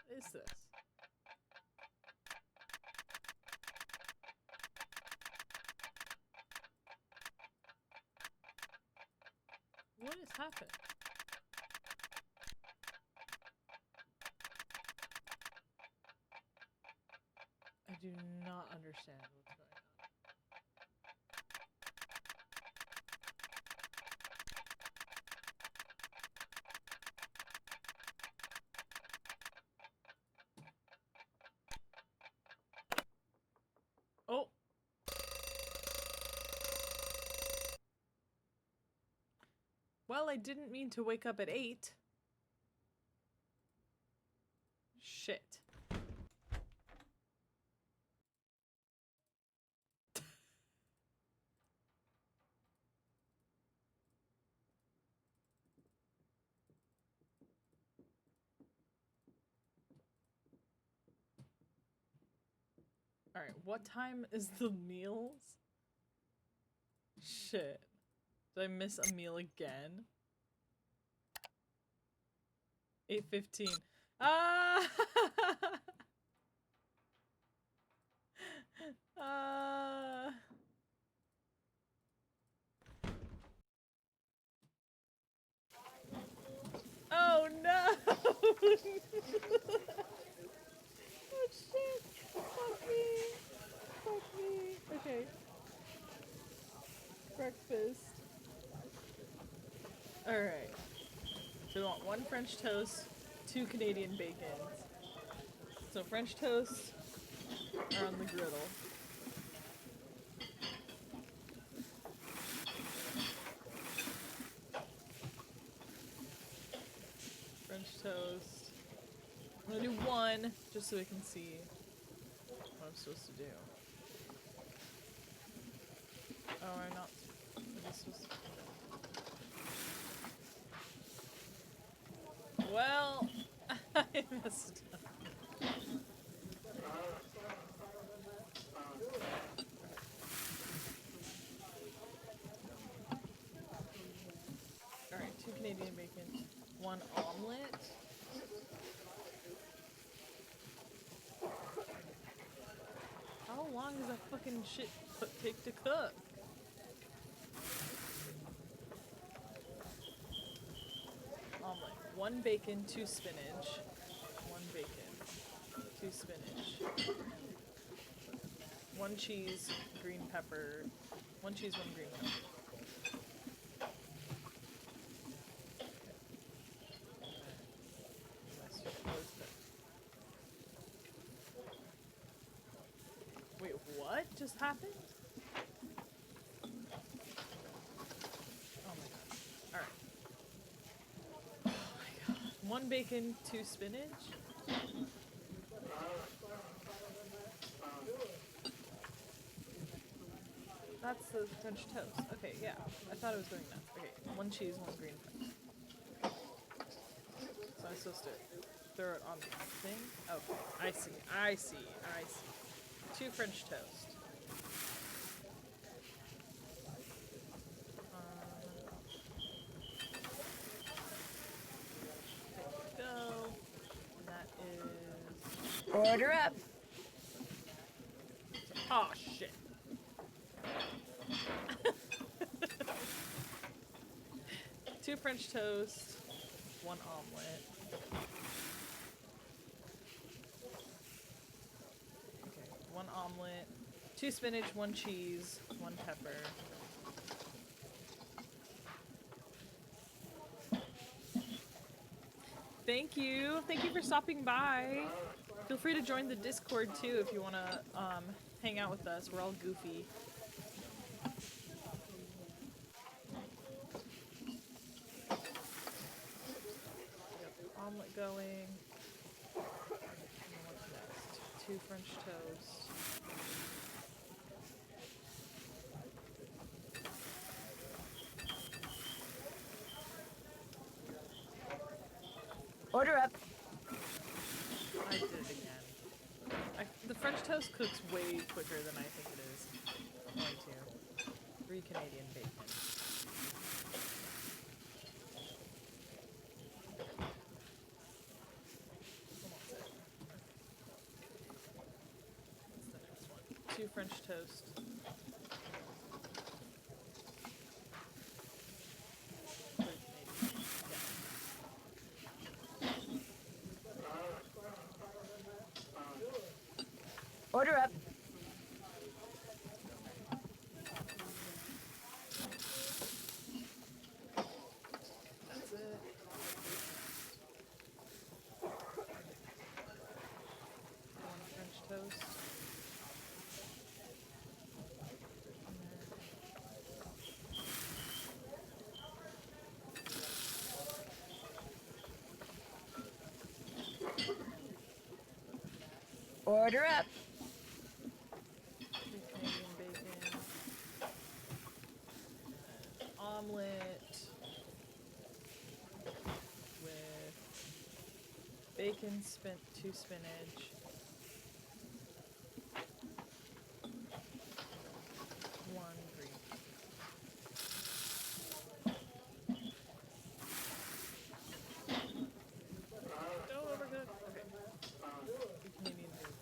Speaker 1: What is this? What is happening? I do not understand what's going on. Oh! Well, I didn't mean to wake up at 8. Shit. Alright, what time is the meals? Shit. Did I miss a meal again? 8:15. Ah! Oh no! Oh shit! Fuck me! Fuck me! Okay. Breakfast. Alright. So we want 1 French toast, 2 Canadian bacons. So French toast are on the griddle. French toast. I'm gonna do 1 just so we can see what I'm supposed to do. Oh, I'm not. Am I supposed to... Well, I messed up. Alright, 2 Canadian bacon, 1 omelet. How long does that fucking shit take to cook? Omelet. 1 bacon, 2 spinach. 1 bacon, 2 spinach. 1 cheese, green pepper. 1 cheese, 1 green pepper. Wait, what just happened? Oh my god. Alright. Oh my god. 1 bacon, 2 spinach. That's the French toast. Okay, yeah. I thought it was doing that. Okay, 1 cheese, 1 green pepper. So I'm supposed to throw it on the thing? Okay, I see. 2 French toast. There we go. And that is...
Speaker 3: Order up.
Speaker 1: Oh, shit. Two French toast, 1 omelet. Okay, 1 omelet, 2 spinach, 1 cheese, 1 pepper. Thank you for stopping by. Feel free to join the Discord too if you want to hang out with us. We're all goofy. Omelet going. And what's next? 2 French toast.
Speaker 3: Order up.
Speaker 1: I did it again. The French toast cooks way quicker than I think it is going to. 3 Canadian bacon. French toast.
Speaker 3: Order up.
Speaker 1: That's it. One French toast.
Speaker 3: Order up.
Speaker 1: Two Canadian bacon. An omelet with bacon, two spinach. One green. Don't overcook. Okay. Two Canadian bacon.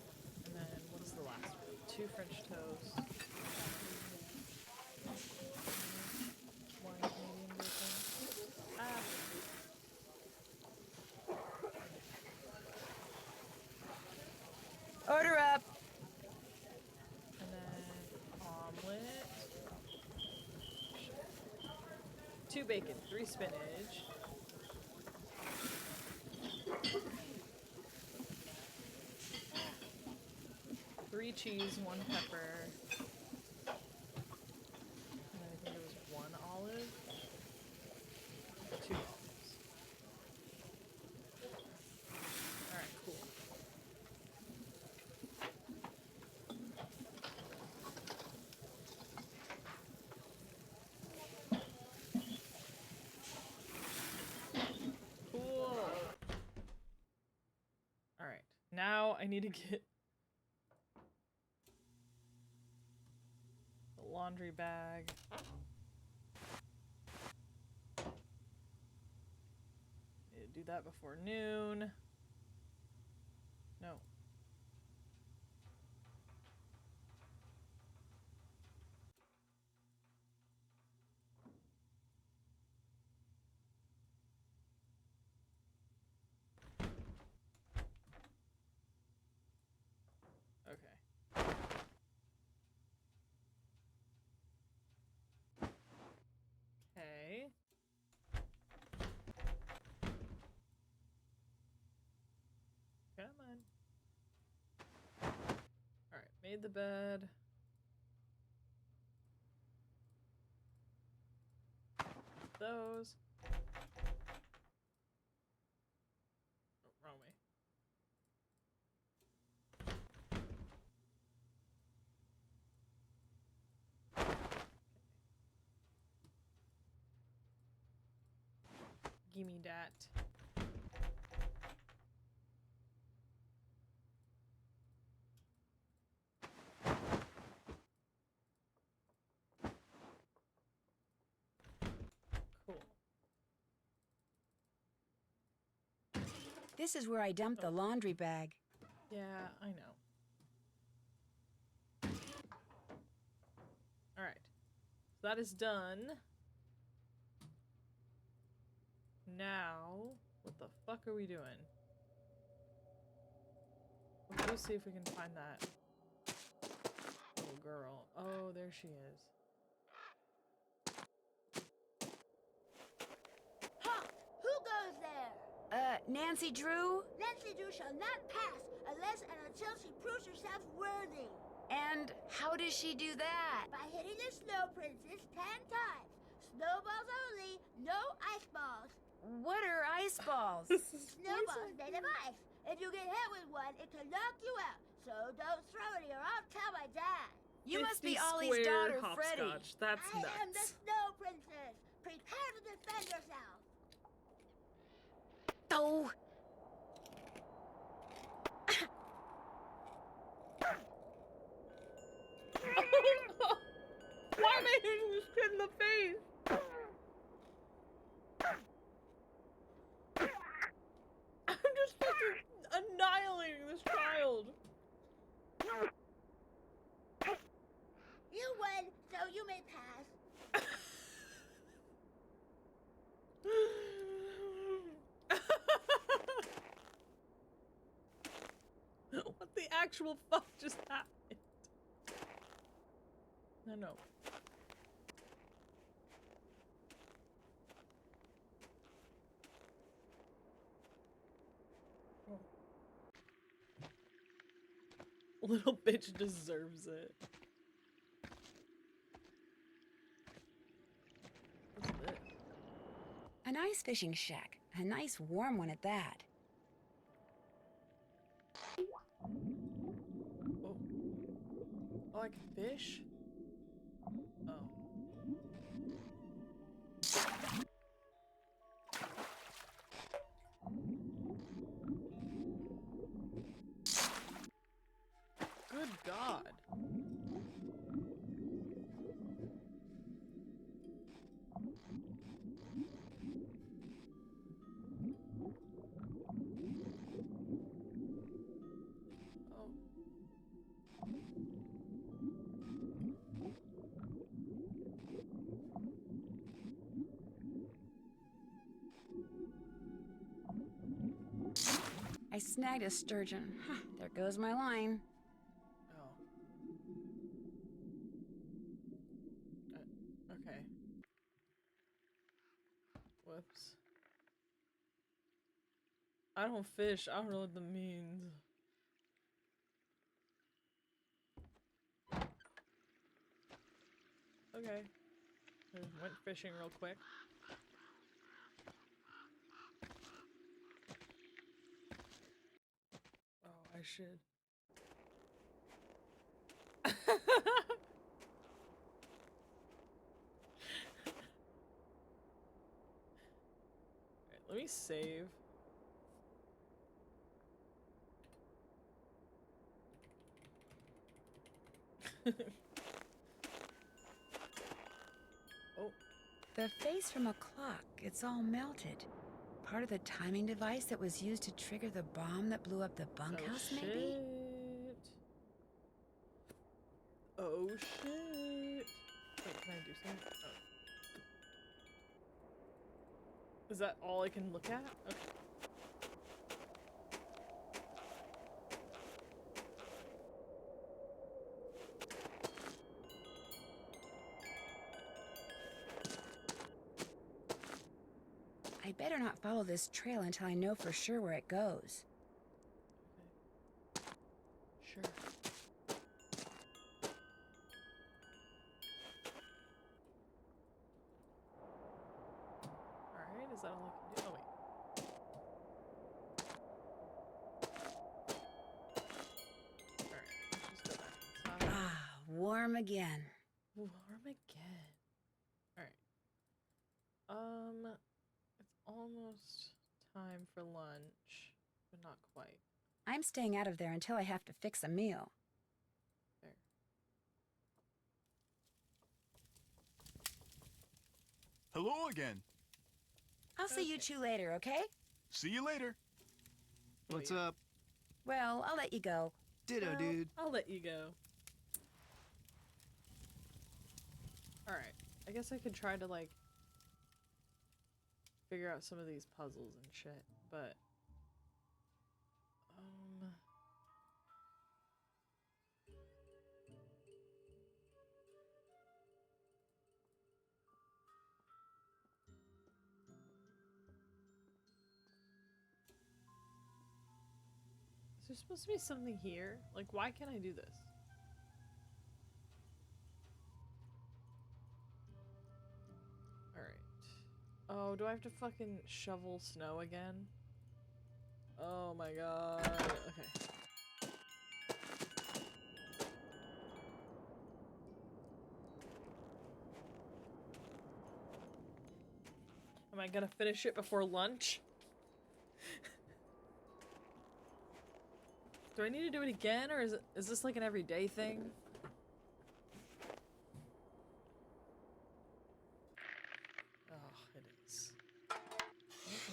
Speaker 1: And then what is the last one? Two French toast. One Canadian bacon. Ah.
Speaker 3: Order up.
Speaker 1: And then omelet. Two bacon, three spinach. Three cheese, one pepper. And then I think it was one olive. Two olives. Alright, cool. Cool. Alright, now I need to get the laundry bag. Need to do that before noon. No. Okay. Okay. Come on. Alright, made the bed. Those. Oh, wrong way. Gimme that. Cool.
Speaker 3: This is where I dumped the laundry bag.
Speaker 1: Yeah, I know. Alright. So that is done. Now, what the fuck are we doing? Let's go see if we can find that little girl. Oh, there she is.
Speaker 7: Ha! Who goes there?
Speaker 3: Nancy Drew?
Speaker 7: Nancy Drew shall not pass unless and until she proves herself worthy.
Speaker 3: And how does she do that?
Speaker 7: By hitting the Snow Princess 10 times. Snowballs only, no ice balls.
Speaker 3: What are ice balls?
Speaker 7: Snowballs made of ice. If you get hit with one, it can knock you out. So don't throw any or I'll tell my dad.
Speaker 3: You must be
Speaker 1: 50
Speaker 3: Ollie's
Speaker 1: square
Speaker 3: daughter, Freddie.
Speaker 1: hopscotch. That's
Speaker 7: I am the
Speaker 1: nuts.
Speaker 7: Snow Princess. Prepare to defend yourself.
Speaker 3: Oh!
Speaker 1: Why am I hitting this kid in the face? I'm just fucking annihilating this child. actual fuck just happened? No. Oh. Little bitch deserves it. What's this?
Speaker 3: A nice fishing shack. A nice warm one at that.
Speaker 1: Oh. Oh, I can fish? Oh. Good God. Oh.
Speaker 3: I snagged a sturgeon. Huh, there goes my line.
Speaker 1: Oh. Okay. Whoops. I don't fish. I don't know what that means. Okay. I went fishing real quick. Oh, I should. Alright, let me save. Oh.
Speaker 3: The face from a clock, it's all melted. Part of the timing device that was used to trigger the bomb that blew up the bunkhouse,
Speaker 1: Oh,
Speaker 3: maybe?
Speaker 1: shit. Oh shit. Wait, can I do something? Oh. Is that all I can look at? Okay.
Speaker 3: I better not follow this trail until I know for sure where it goes.
Speaker 1: Okay. Sure. Alright, is that all I can do? Oh, wait. Alright, let's just go back inside.
Speaker 3: Ah, warm again.
Speaker 1: Warm again. Alright. It's almost time for lunch, but not quite.
Speaker 3: I'm staying out of there until I have to fix a meal.
Speaker 1: There.
Speaker 5: Hello again.
Speaker 3: I'll see you two later, okay?
Speaker 5: See you later.
Speaker 6: What's
Speaker 1: yeah.
Speaker 6: up?
Speaker 3: Well, I'll let you go.
Speaker 6: Ditto,
Speaker 1: Well,
Speaker 6: dude.
Speaker 1: I'll let you go. Alright. I guess I could try to, like, figure out some of these puzzles and shit, but... Is there supposed to be something here? Like, why can't I do this? Alright. Oh, do I have to fucking shovel snow again? Oh my god. Okay. Am I gonna finish it before lunch? Do I need to do it again, or is this like an everyday thing? Oh, it is. Okay.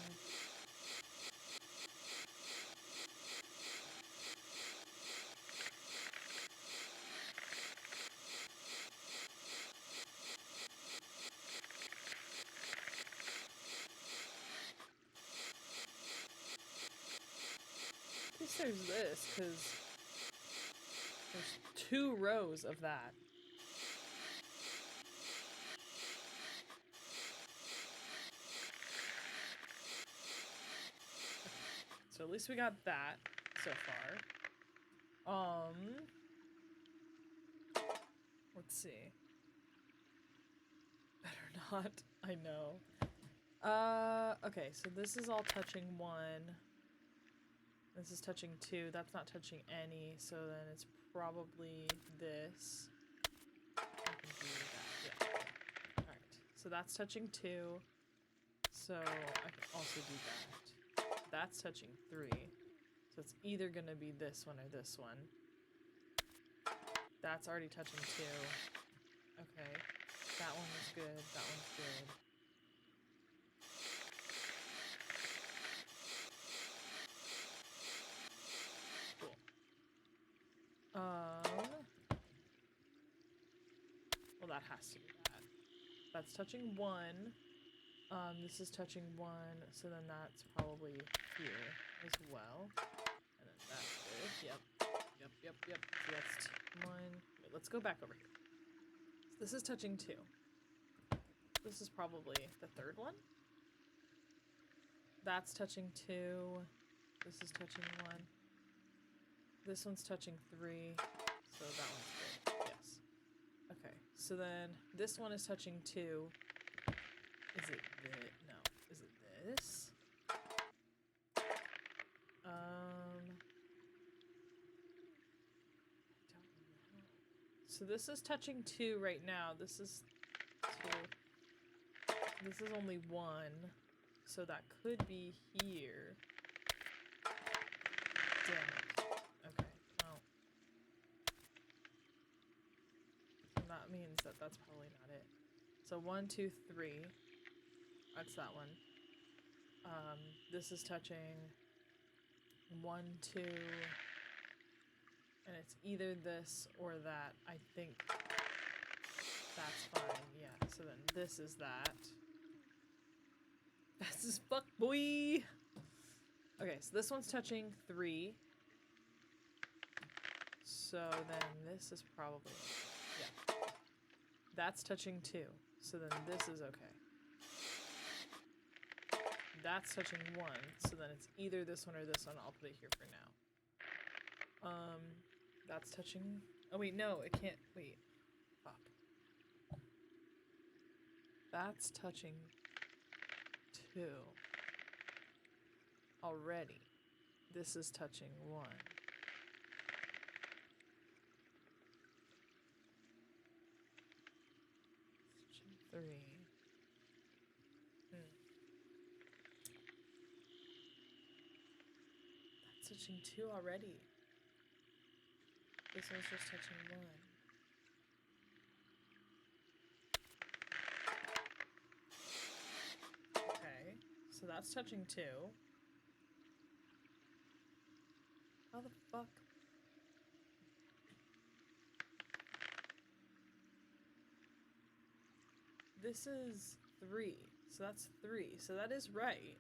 Speaker 1: At least there's this, because 2 rows of that. So at least we got that so far. Let's see. Better not. I know. Okay, so this is all touching 1. This is touching 2. That's not touching any, so then it's probably this. I can do that. Yeah. Alright, so that's touching 2. So I can also do that. That's touching 3. So it's either gonna be this one or this one. That's already touching 2. Okay. That one was good. That one's good. Cool. Well, that has to be that. That's touching 1. This is touching 1, so then that's probably here as well. And then that's good. Yep. So that's 1. Wait, let's go back over here. So this is touching 2. This is probably the 3rd one. That's touching 2. This is touching 1. This one's touching 3. So that one's good. Yes. Okay. So then this one is touching 2. Is it this? No. Is it this? I don't know. So this is touching 2 right now. This is 2. This is only 1. So that could be here. Damn it. Okay. Well. That means that that's probably not it. So 1, 2, 3. That's that one. This is touching 1, 2, and it's either this or that. I think that's fine. Yeah. So then this is that. Fast as fuck, boy. Okay, so this one's touching 3. So then this is probably, yeah. That's touching 2. So then this is okay. That's touching 1, so then it's either this one or this one. I'll put it here for now. That's touching... Oh, wait, no, it can't... Wait. Fuck. That's touching 2. Already. This is touching 1. Touching 3. Touching 2 already. This one's just touching 1. Okay, so that's touching 2. How the fuck? This is 3, so that's 3, so that is right.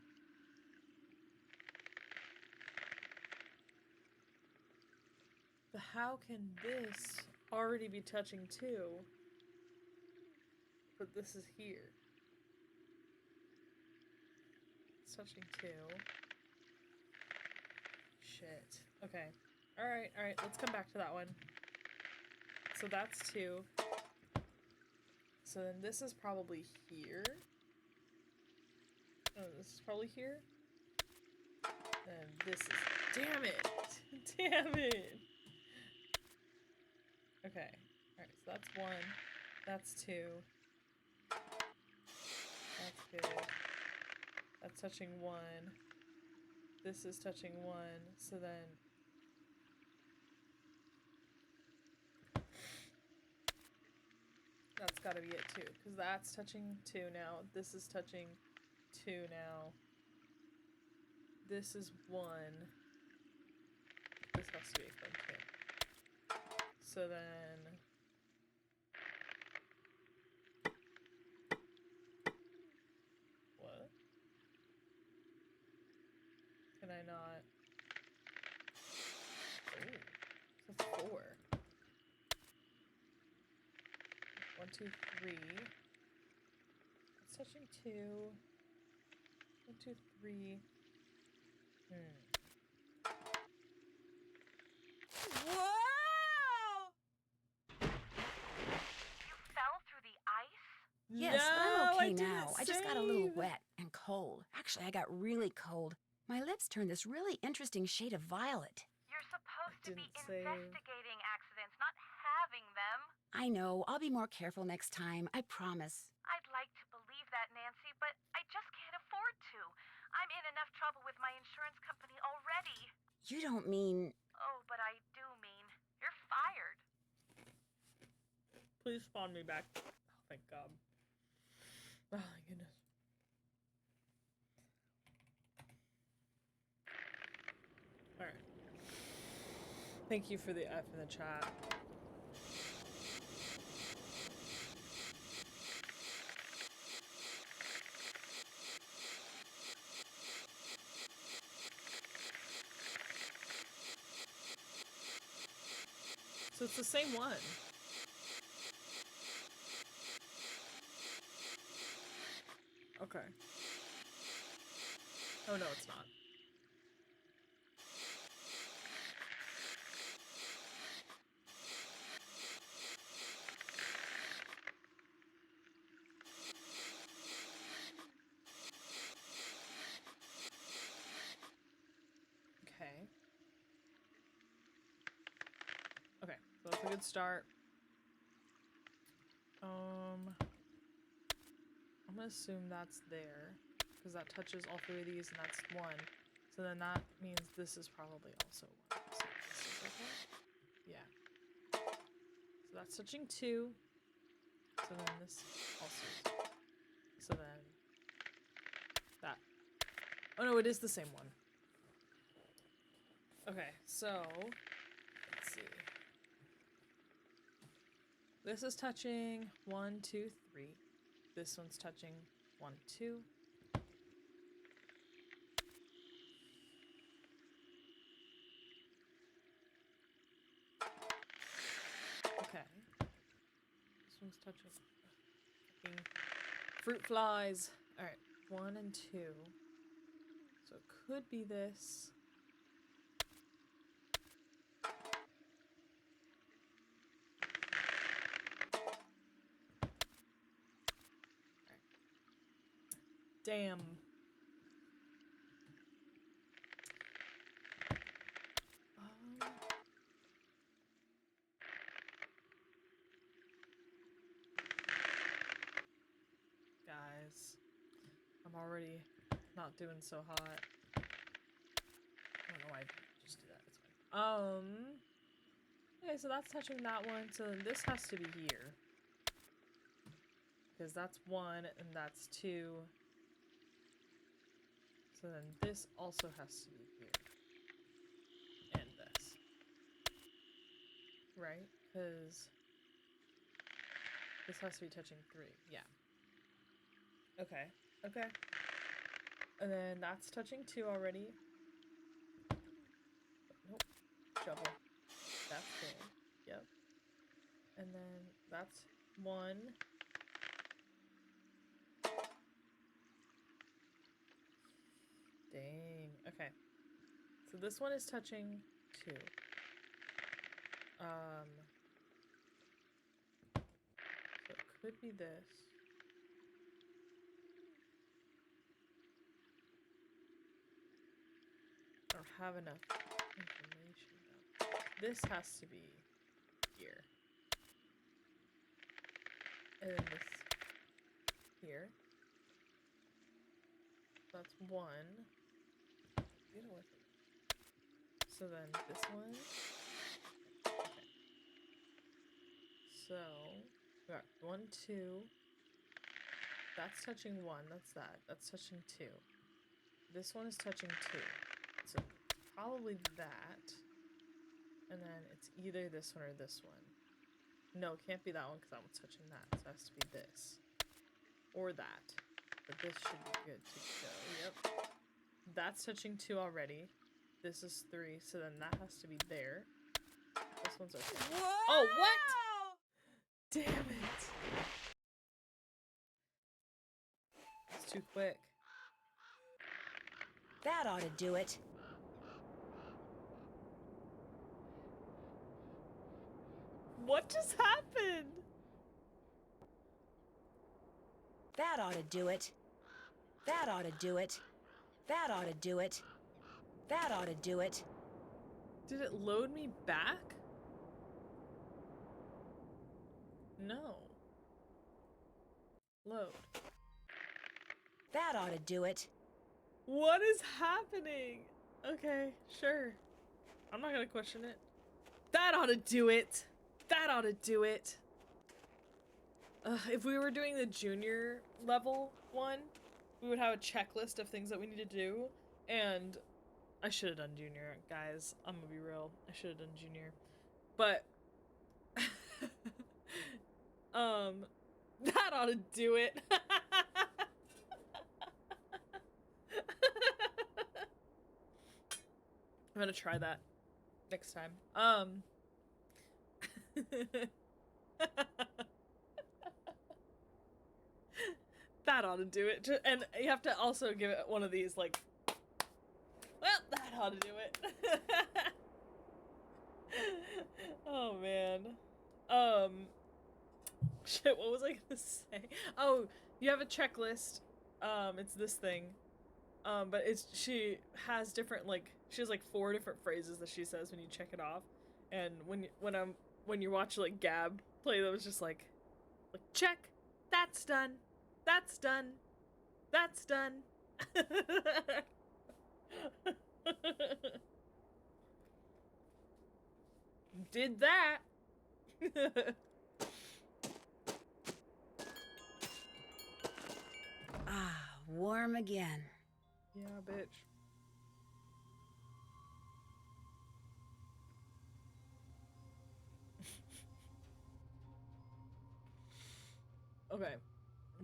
Speaker 1: But how can this already be touching 2, but this is here? It's touching 2. Shit. Okay. Alright, let's come back to that one. So that's 2. So then this is probably here. Oh, this is probably here. And this is... Damn it! Damn it! Okay. Alright, so that's 1. That's 2. That's good. That's touching 1. This is touching 1. So then... That's gotta be it too. Because that's touching 2 now. This is touching 2 now. This is 1. This has to be from 2. So then... What? Can I not... Oh, that's 4. 1, 2, 3. It's touching 2. 1, 2, 3. Whoa!
Speaker 4: You fell through the ice?
Speaker 3: Yes, but
Speaker 1: No,
Speaker 3: I'm okay
Speaker 1: I didn't
Speaker 3: now. I just got a little
Speaker 1: save.
Speaker 3: wet and cold. Actually, I got really cold. My lips turned this really interesting shade of violet.
Speaker 4: You're supposed to be
Speaker 1: didn't save.
Speaker 4: investigating accidents, not having them.
Speaker 3: I know. I'll be more careful next time. I promise.
Speaker 4: I'd like to believe that, Nancy, but I just can't afford to. I'm in enough trouble with my insurance company already.
Speaker 3: You don't mean...
Speaker 4: Oh, but I do mean you're fired.
Speaker 1: Please spawn me back. Oh, thank God. Oh, my goodness. Alright. Thank you for the F in the chat. So it's the same one. Okay. Oh no, it's not. Okay. Okay, so that's a good start. I'm gonna assume that's there, because that touches all three of these, and that's one. So then that means this is probably also one. So this is okay? Yeah. So that's touching 2. So then this also is. So then that. Oh no, it is the same one. Okay, so let's see. This is touching 1, 2, 3. This one's touching 1, 2. Okay. This one's touching fucking fruit flies. Alright, 1 and 2. So it could be this. Damn. Guys, I'm already not doing so hot. I don't know why I just do that. It's fine. Okay, so that's touching that one. So then this has to be here. Because that's 1 and that's 2. So then this also has to be here. And this. Right? Because this has to be touching 3. Yeah. Okay. Okay. And then that's touching 2 already. Nope. Shovel. That's good. Yep. And then that's 1. Dang. Okay. So this one is touching 2. So it could be this. I don't have enough information though. This has to be here. And then this here. That's 1. Get away from it. So then this one. Okay. So we got 1, 2. That's touching 1. That's that. That's touching 2. This one is touching 2. So probably that. And then it's either this one or this one. No, it can't be that one because that one's touching that. So it has to be this. Or that. But this should be good to go. Yep. That's touching 2 already. This is 3, so then that has to be there. This one's okay. Whoa! Oh, what? Damn it. too quick.
Speaker 3: That ought to do it.
Speaker 1: What just happened?
Speaker 3: That ought to do it. That ought to do it. That ought to do it. That ought to do it.
Speaker 1: Did it load me back? No. Load.
Speaker 3: That ought to do it.
Speaker 1: What is happening? Okay, sure. I'm not gonna question it. That ought to do it. That ought to do it. If we were doing the junior level one, we would have a checklist of things that we need to do, and I should have done junior, guys. I'm gonna be real. I should have done junior. But that ought to do it. I'm gonna try that next time. That ought to do it. And you have to also give it one of these, like, well, that ought to do it. Oh, man. Shit, what was I gonna say? Oh, you have a checklist. It's this thing. But she has different, like, she has like 4 different phrases that she says when you check it off. And when you watch like Gab play them, it's just like check, that's done, that's done, that's done. Did that.
Speaker 3: Ah, warm again.
Speaker 1: Yeah, bitch. Okay.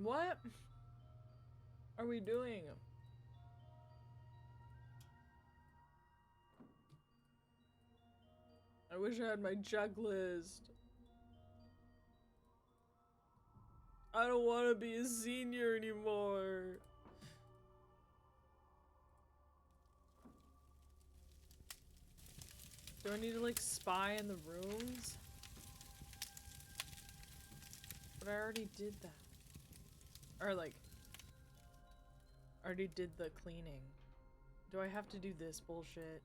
Speaker 1: What are we doing? I wish I had my checklist. I don't want to be a senior anymore. Do I need to like spy in the rooms? But I already did that. Or like, already did the cleaning. Do I have to do this bullshit?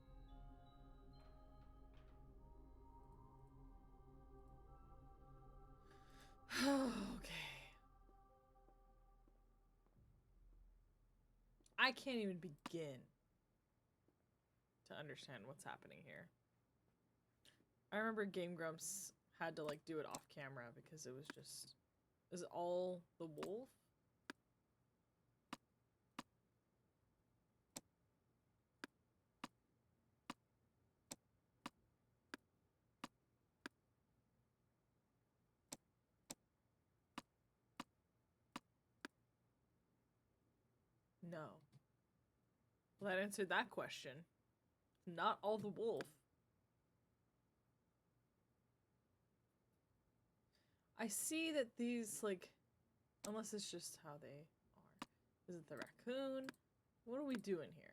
Speaker 1: Okay. I can't even begin to understand what's happening here. I remember Game Grumps had to like do it off camera because it was just... Is it all the wolf? No. Well, that answered that question. Not all the wolf. I see that these, like, unless it's just how they are. Is it the raccoon? What are we doing here?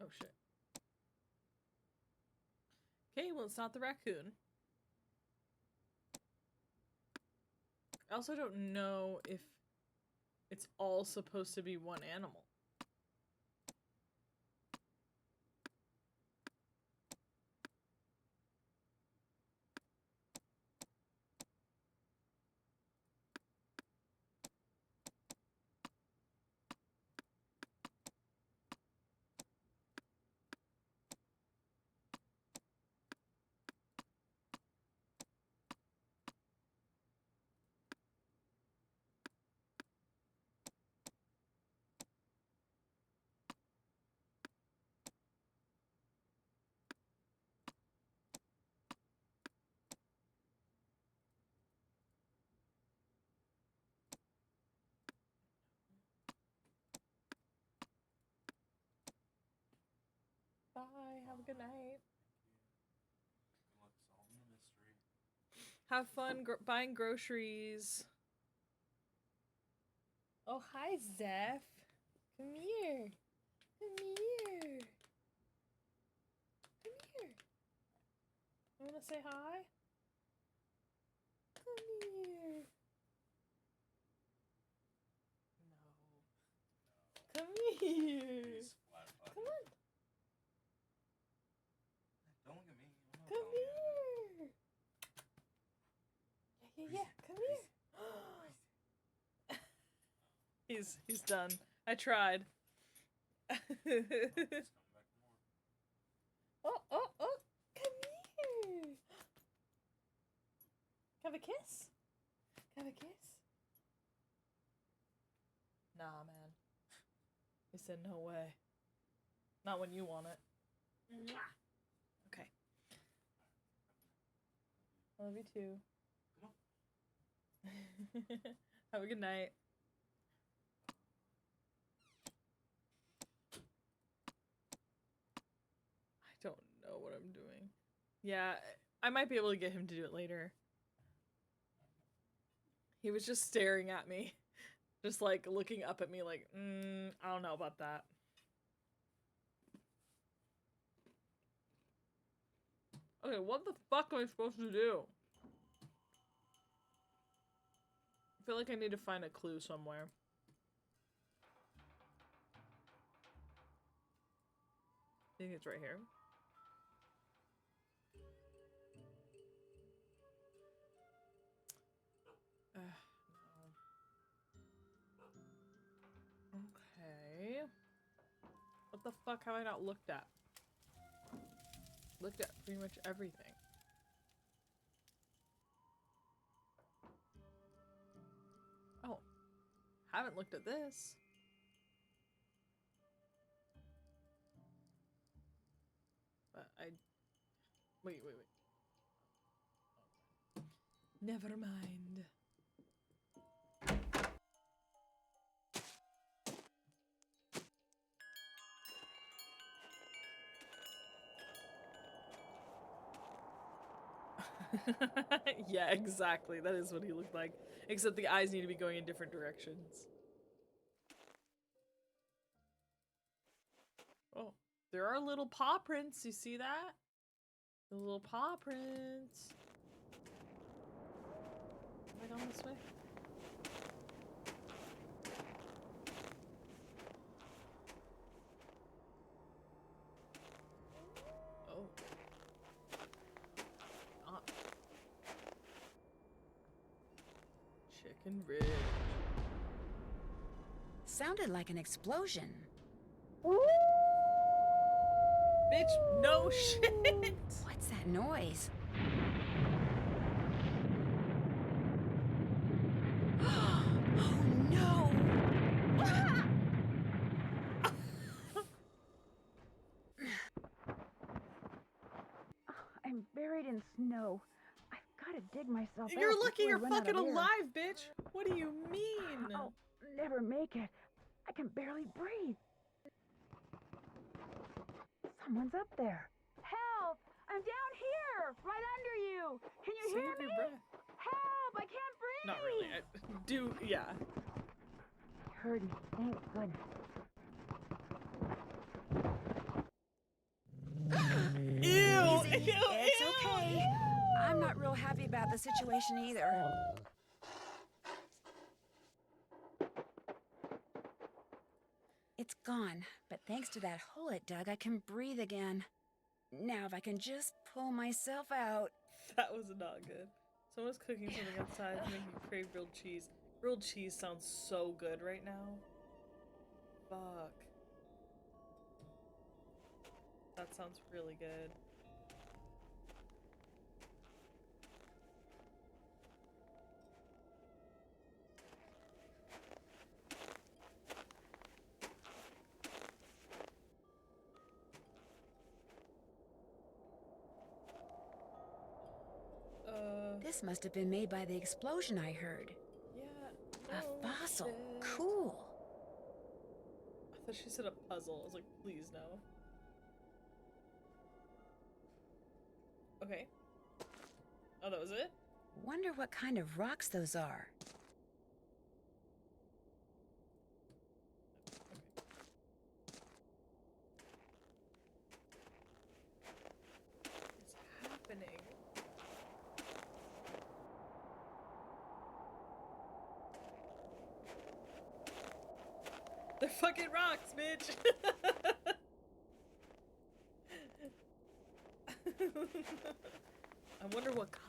Speaker 1: Oh shit. Okay, well it's not the raccoon. I also don't know if it's all supposed to be one animal. Bye. Have a good night.
Speaker 8: Good luck solving the mystery.
Speaker 1: Have fun buying groceries. Oh, hi, Zeph. Come here. Come here. Come here. You want to say hi? Come here. No. Come here.
Speaker 8: He's flat footed.
Speaker 1: Come on.
Speaker 8: Don't look at me. I'm not
Speaker 1: Come
Speaker 8: telling you.
Speaker 1: here. Yeah. Come here. He's done. I tried.
Speaker 8: It's coming back for more.
Speaker 1: Oh, come here. Have a kiss? Have a kiss? Nah, man. He said no way. Not when you want it. Okay. I love you too.
Speaker 8: Come on.
Speaker 1: Have a good night. I don't know what I'm doing. Yeah, I might be able to get him to do it later. He was just staring at me. Just like looking up at me like, I don't know about that. Okay, what the fuck am I supposed to do? I feel like I need to find a clue somewhere. I think it's right here. No. Okay. What the fuck have I not looked at? Looked at pretty much everything. Oh. Haven't looked at this. But wait. Never mind. Yeah, exactly. That is what he looked like. Except the eyes need to be going in different directions. Oh, there are little paw prints. You see that? The little paw prints. Am I going this way? Oh. Chicken Ridge.
Speaker 3: Sounded like an explosion.
Speaker 1: Bitch, no shit!
Speaker 3: What's that noise? Oh no!
Speaker 9: I'm buried in snow. I've got to dig myself out.
Speaker 1: You're lucky
Speaker 9: before I
Speaker 1: you're
Speaker 9: run out
Speaker 1: fucking
Speaker 9: of air.
Speaker 1: alive, bitch! What do you mean?
Speaker 9: I'll never make it. I can barely breathe. Someone's up there. Help! I'm down here, right under you. Can you hear
Speaker 1: Save
Speaker 9: me?
Speaker 1: your breath.
Speaker 9: Help! I can't breathe.
Speaker 1: Not really. Yeah.
Speaker 9: You heard me. Thank goodness.
Speaker 1: Ew!
Speaker 3: Easy. It's okay. I'm not real happy about the situation either. It's gone, but thanks to that hole it dug, I can breathe again. Now if I can just pull myself out.
Speaker 1: That was not good. Someone's cooking something outside to make me crave grilled cheese. Grilled cheese sounds so good right now. Fuck. That sounds really good.
Speaker 3: This must have been made by the explosion I heard.
Speaker 1: Yeah.
Speaker 3: A
Speaker 1: no
Speaker 3: fossil.
Speaker 1: shit.
Speaker 3: Cool.
Speaker 1: I thought she said a puzzle. I was like, please no. Okay. Oh, that was it?
Speaker 3: Wonder what kind of rocks those are.
Speaker 1: What's happening? They're fucking rocks, bitch! I wonder what kind.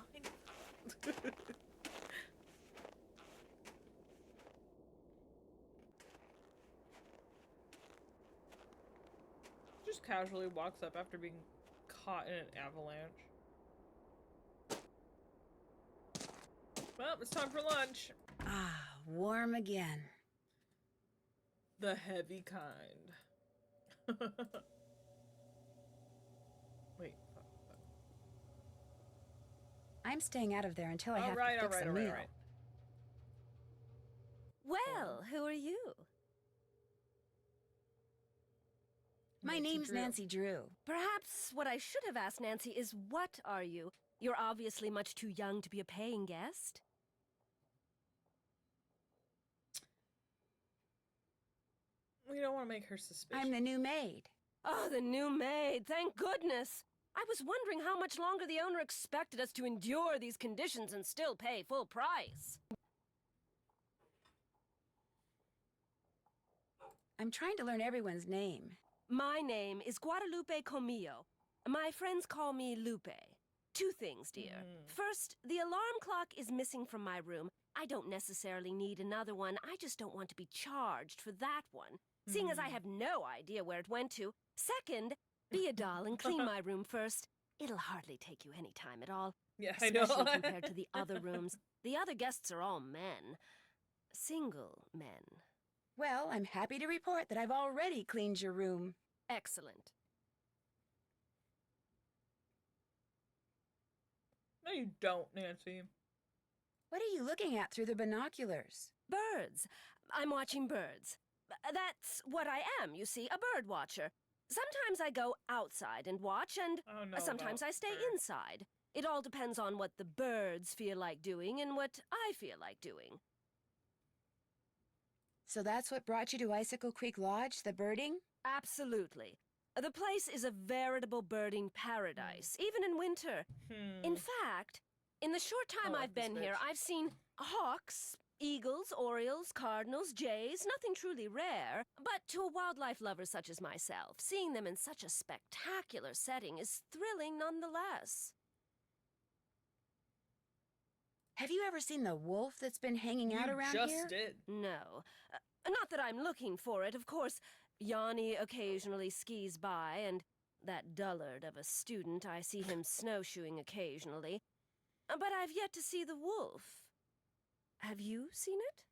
Speaker 1: Just casually walks up after being caught in an avalanche. Well, it's time for lunch.
Speaker 3: Ah, warm again.
Speaker 1: The heavy kind. Wait.
Speaker 3: I'm staying out of there until I have to fix a meal.
Speaker 10: Well, who are you?
Speaker 3: My name's Nancy Drew.
Speaker 10: Perhaps what I should have asked Nancy is, what are you? You're obviously much too young to be a paying guest.
Speaker 1: We don't want to make her suspicious.
Speaker 3: I'm the new maid.
Speaker 10: Oh, the new maid, thank goodness. I was wondering how much longer the owner expected us to endure these conditions and still pay full price.
Speaker 3: I'm trying to learn everyone's name.
Speaker 10: My name is Guadalupe Comillo. My friends call me Lupe. Two things, dear. First, the alarm clock is missing from my room. I don't necessarily need another one. I just don't want to be charged for that one, seeing as I have no idea where it went to. Second, be a doll and clean my room first. It'll hardly take you any time at all.
Speaker 1: Yeah, I know.
Speaker 10: Especially compared to the other rooms. The other guests are all men. Single men.
Speaker 3: Well, I'm happy to report that I've already cleaned your room.
Speaker 10: Excellent.
Speaker 1: No, you don't, Nancy.
Speaker 3: What are you looking at through the binoculars?
Speaker 10: Birds. I'm watching birds. That's what I am, you see, a bird watcher. Sometimes I go outside and watch, and sometimes I stay inside. It all depends on what the birds feel like doing and what I feel like doing.
Speaker 3: So that's what brought you to Icicle Creek Lodge, the birding?
Speaker 10: Absolutely. The place is a veritable birding paradise, even in winter. In fact, in the short time I've been here, I've seen hawks, eagles, orioles, cardinals, jays, nothing truly rare. But to a wildlife lover such as myself, seeing them in such a spectacular setting is thrilling nonetheless.
Speaker 3: Have you ever seen the wolf that's been hanging out around
Speaker 1: just
Speaker 3: here?
Speaker 1: did.
Speaker 10: No. Not that I'm looking for it, of course. Yanni occasionally skis by, and that dullard of a student, I see him snowshoeing occasionally. But I've yet to see the wolf. Have you seen it?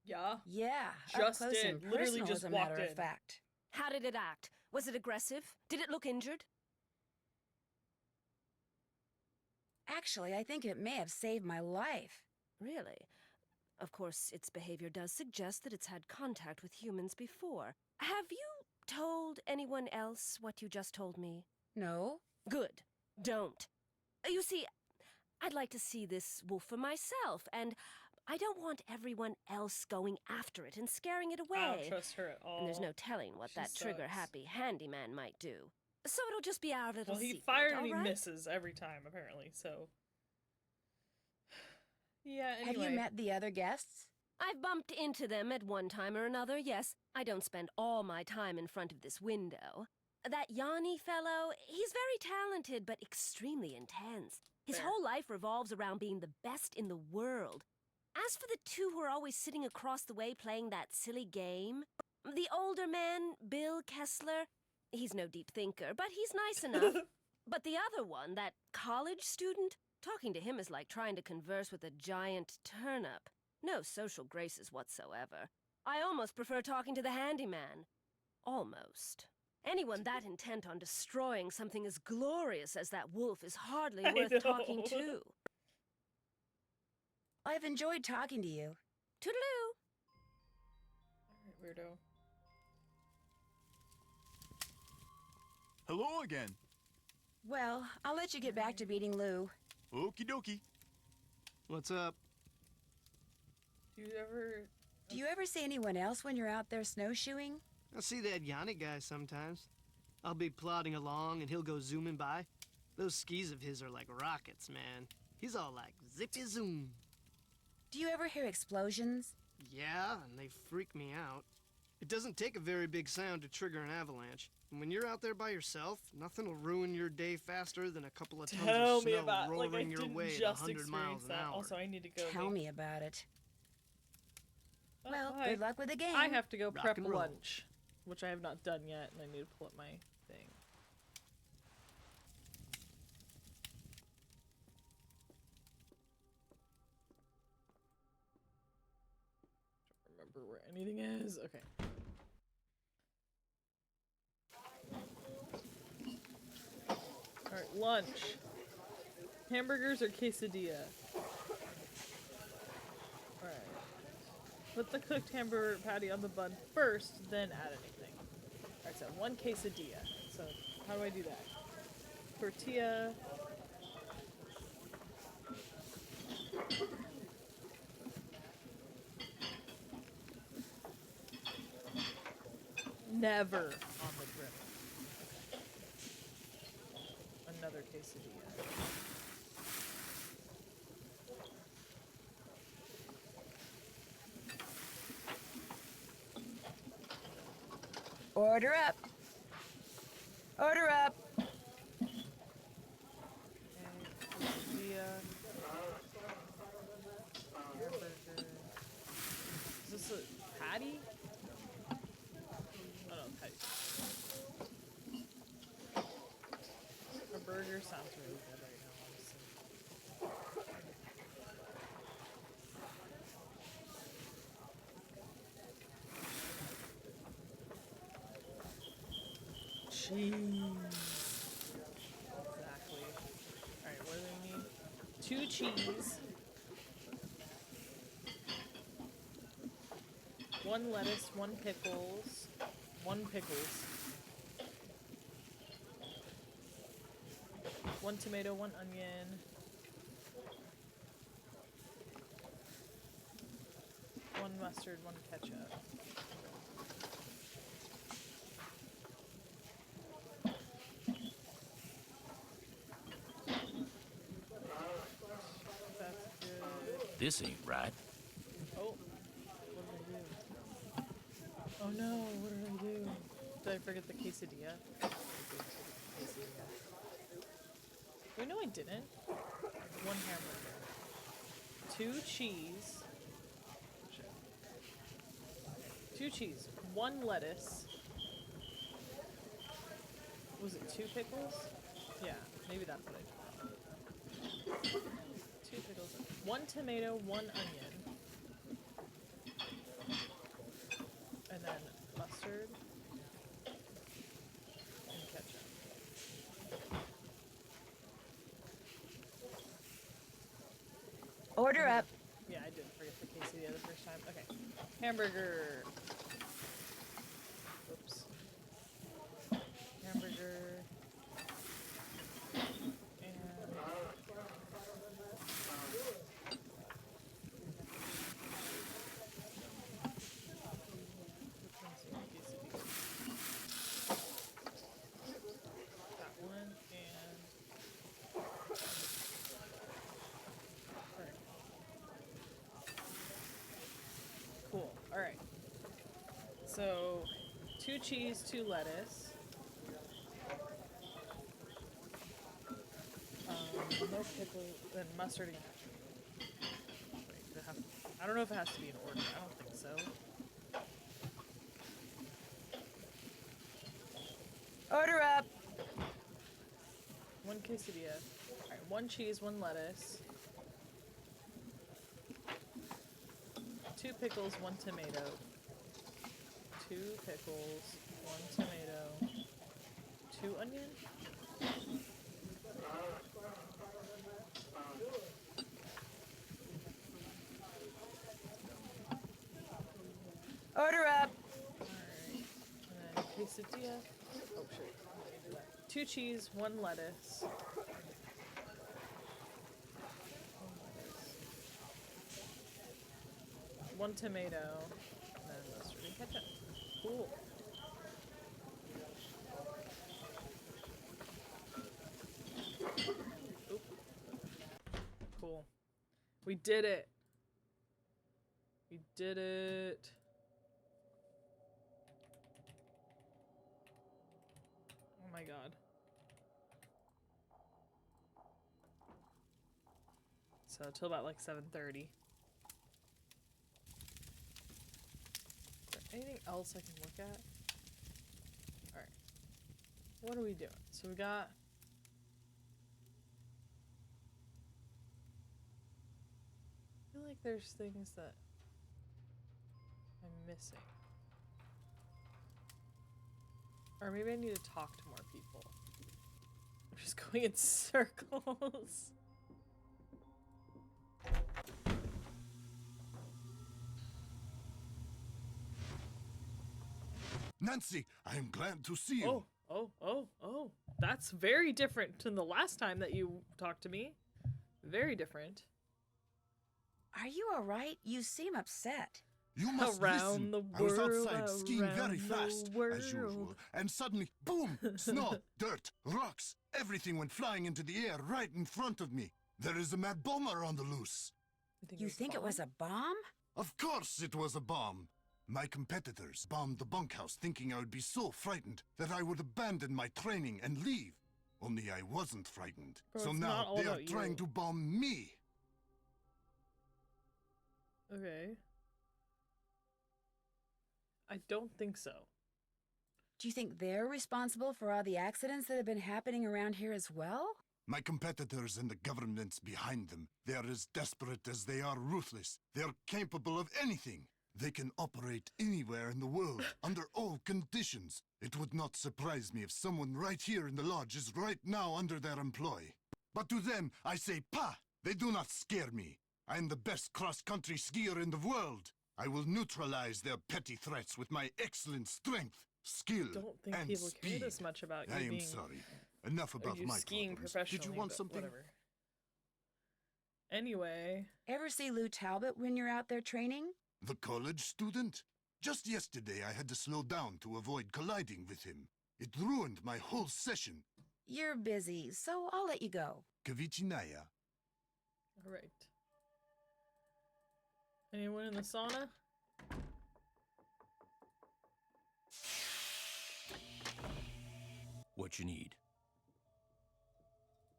Speaker 1: Yeah.
Speaker 3: Yeah,
Speaker 1: Just
Speaker 3: up close
Speaker 1: did.
Speaker 3: and
Speaker 1: Literally
Speaker 3: personal,
Speaker 1: just
Speaker 3: as a matter
Speaker 1: walked
Speaker 3: of
Speaker 1: in.
Speaker 3: fact.
Speaker 10: How did it act? Was it aggressive? Did it look injured?
Speaker 3: Actually, I think it may have saved my life.
Speaker 10: Really? Of course, its behavior does suggest that it's had contact with humans before. Have you told anyone else what you just told me?
Speaker 3: No?
Speaker 10: Good. Don't. You see, I'd like to see this wolf for myself, and I don't want everyone else going after it and scaring it away.
Speaker 1: I don't trust her at all.
Speaker 10: And there's no telling what that trigger-happy handyman might do. So it'll just be our little secret,
Speaker 1: fired and
Speaker 10: all
Speaker 1: he
Speaker 10: right?
Speaker 1: misses every time, apparently, so... Yeah, anyway.
Speaker 3: Have you met the other guests?
Speaker 10: I've bumped into them at one time or another, yes. I don't spend all my time in front of this window. That Yanni fellow, he's very talented, but extremely intense. His whole life revolves around being the best in the world. As for the two who are always sitting across the way playing that silly game, the older man, Bill Kessler, he's no deep thinker, but he's nice enough. But the other one, that college student, talking to him is like trying to converse with a giant turnip. No social graces whatsoever. I almost prefer talking to the handyman. Almost. Anyone that intent on destroying something as glorious as that wolf is hardly worth talking to.
Speaker 3: I've enjoyed talking to you.
Speaker 10: Toodaloo!
Speaker 1: Alright, weirdo.
Speaker 5: Hello again.
Speaker 3: Well, I'll let you get back to beating Lou.
Speaker 5: Okie dokie.
Speaker 6: What's up?
Speaker 1: Do you ever...
Speaker 3: Do you ever see anyone else when you're out there snowshoeing?
Speaker 6: I see that Yanni guy sometimes. I'll be plodding along and he'll go zooming by. Those skis of his are like rockets, man. He's all like zippy zoom.
Speaker 3: Do you ever hear explosions?
Speaker 6: Yeah, and they freak me out. It doesn't take a very big sound to trigger an avalanche. And when you're out there by yourself, nothing will ruin your day faster than a couple of tons
Speaker 1: Tell
Speaker 6: of
Speaker 1: me
Speaker 6: snow
Speaker 1: about,
Speaker 6: rolling
Speaker 1: like, I
Speaker 6: your
Speaker 1: didn't
Speaker 6: way at
Speaker 1: just
Speaker 6: 100 miles
Speaker 1: experience
Speaker 6: an
Speaker 1: that.
Speaker 6: hour.
Speaker 1: Also, I need to go.
Speaker 3: Tell me about it.
Speaker 1: Oh,
Speaker 3: Well,
Speaker 1: hi.
Speaker 3: good luck with the game.
Speaker 1: I have to go
Speaker 6: Rock
Speaker 1: prep
Speaker 6: and roll.
Speaker 1: lunch, which I have not done yet, and I need to pull up my thing. Don't remember where anything is. Okay. Alright, lunch. Hamburgers or quesadilla? Alright. Put the cooked hamburger patty on the bun first, then add anything. Alright, so 1 quesadilla. So, how do I do that? Tortilla. Never on the grill. Okay. Another quesadilla.
Speaker 3: Order up. Order up.
Speaker 1: Okay, quesadilla. Hamburger. Is this a patty? Oh no, patty. A burger sounds really good right now, honestly. Cheese. Exactly. Alright, what do we need? 2 cheese. 1 lettuce, 1 pickles. 1 pickles. 1 tomato, 1 onion. 1 mustard, 1 ketchup. That's good.
Speaker 2: This ain't right.
Speaker 1: Oh, what did I do? Oh no, what did I do? Did I forget the quesadilla? I did forget the quesadilla. Wait, no I didn't. 1 hamburger. 2 cheese. 2 cheese. 1 lettuce. Was it 2 pickles? Yeah, maybe that's what I did. 2 pickles. 1 tomato, 1 onion. And then mustard and ketchup.
Speaker 3: Order up.
Speaker 1: Yeah, I didn't forget the quesadilla the first time. Okay. Hamburger. Oops. Hamburger. And which one's the quesadilla? That one and alright. Cool. Alright. So 2 cheese, 2 lettuce. No pickle, then mustard and ketchup. Wait, does it have, I don't know if it has to be in order. I don't think so.
Speaker 3: Order up.
Speaker 1: 1 quesadilla. Alright, 1 cheese, 1 lettuce. 2 pickles, 1 tomato. 2 pickles, 1 tomato. 2 onion?
Speaker 3: Order up.
Speaker 1: Alright. And then quesadilla. Oh shit. I didn't do that. 2 cheese, 1 lettuce. One tomato, and then mustard and ketchup. Cool. Oop. Cool. We did it. We did it. Oh my god. So till about like 7:30. Anything else I can look at? Alright. What are we doing? So we got... I feel like there's things that I'm missing. Or maybe I need to talk to more people. I'm just going in circles.
Speaker 5: Nancy, I am glad to see you.
Speaker 1: Oh. That's very different than the last time that you talked to me. Very different.
Speaker 3: Are you alright? You seem upset.
Speaker 5: You must
Speaker 1: Around
Speaker 5: listen.
Speaker 1: the
Speaker 5: I was
Speaker 1: world,
Speaker 5: outside skiing very
Speaker 1: around the
Speaker 5: fast, as usual,
Speaker 1: world.
Speaker 5: and suddenly, boom! Snow, dirt, rocks, everything went flying into the air right in front of me. There is a mad bomber on the loose.
Speaker 3: You think it was a bomb?
Speaker 5: Of course it was a bomb. My competitors bombed the bunkhouse thinking I would be so frightened that I would abandon my training and leave. Only I wasn't frightened.
Speaker 1: Bro,
Speaker 5: So
Speaker 1: it's not
Speaker 5: now
Speaker 1: all
Speaker 5: they are
Speaker 1: about
Speaker 5: trying
Speaker 1: you.
Speaker 5: to bomb me.
Speaker 1: Okay. I don't think so.
Speaker 3: Do you think they're responsible for all the accidents that have been happening around here as well?
Speaker 5: My competitors and the governments behind them, they are as desperate as they are ruthless. They are capable of anything. They can operate anywhere in the world, under all conditions. It would not surprise me if someone right here in the lodge is right now under their employ. But to them, I say, "Pah!" They do not scare me. I am the best cross-country skier in the world. I will neutralize their petty threats with my excellent strength, skill,
Speaker 1: I don't think
Speaker 5: and
Speaker 1: people
Speaker 5: speed.
Speaker 1: care this much about you
Speaker 5: I am
Speaker 1: being
Speaker 5: sorry. Enough about
Speaker 1: you
Speaker 5: my
Speaker 1: skiing
Speaker 5: problems.
Speaker 1: professionally.
Speaker 5: Did you want
Speaker 1: but
Speaker 5: something?
Speaker 1: Whatever. Anyway,
Speaker 3: Ever see Lou Talbot when you're out there training?
Speaker 5: The college student? Just yesterday I had to slow down to avoid colliding with him. It ruined my whole session.
Speaker 3: You're busy, so I'll let you go.
Speaker 5: Kavichinaya.
Speaker 1: all right. Anyone in the sauna?
Speaker 2: What you need?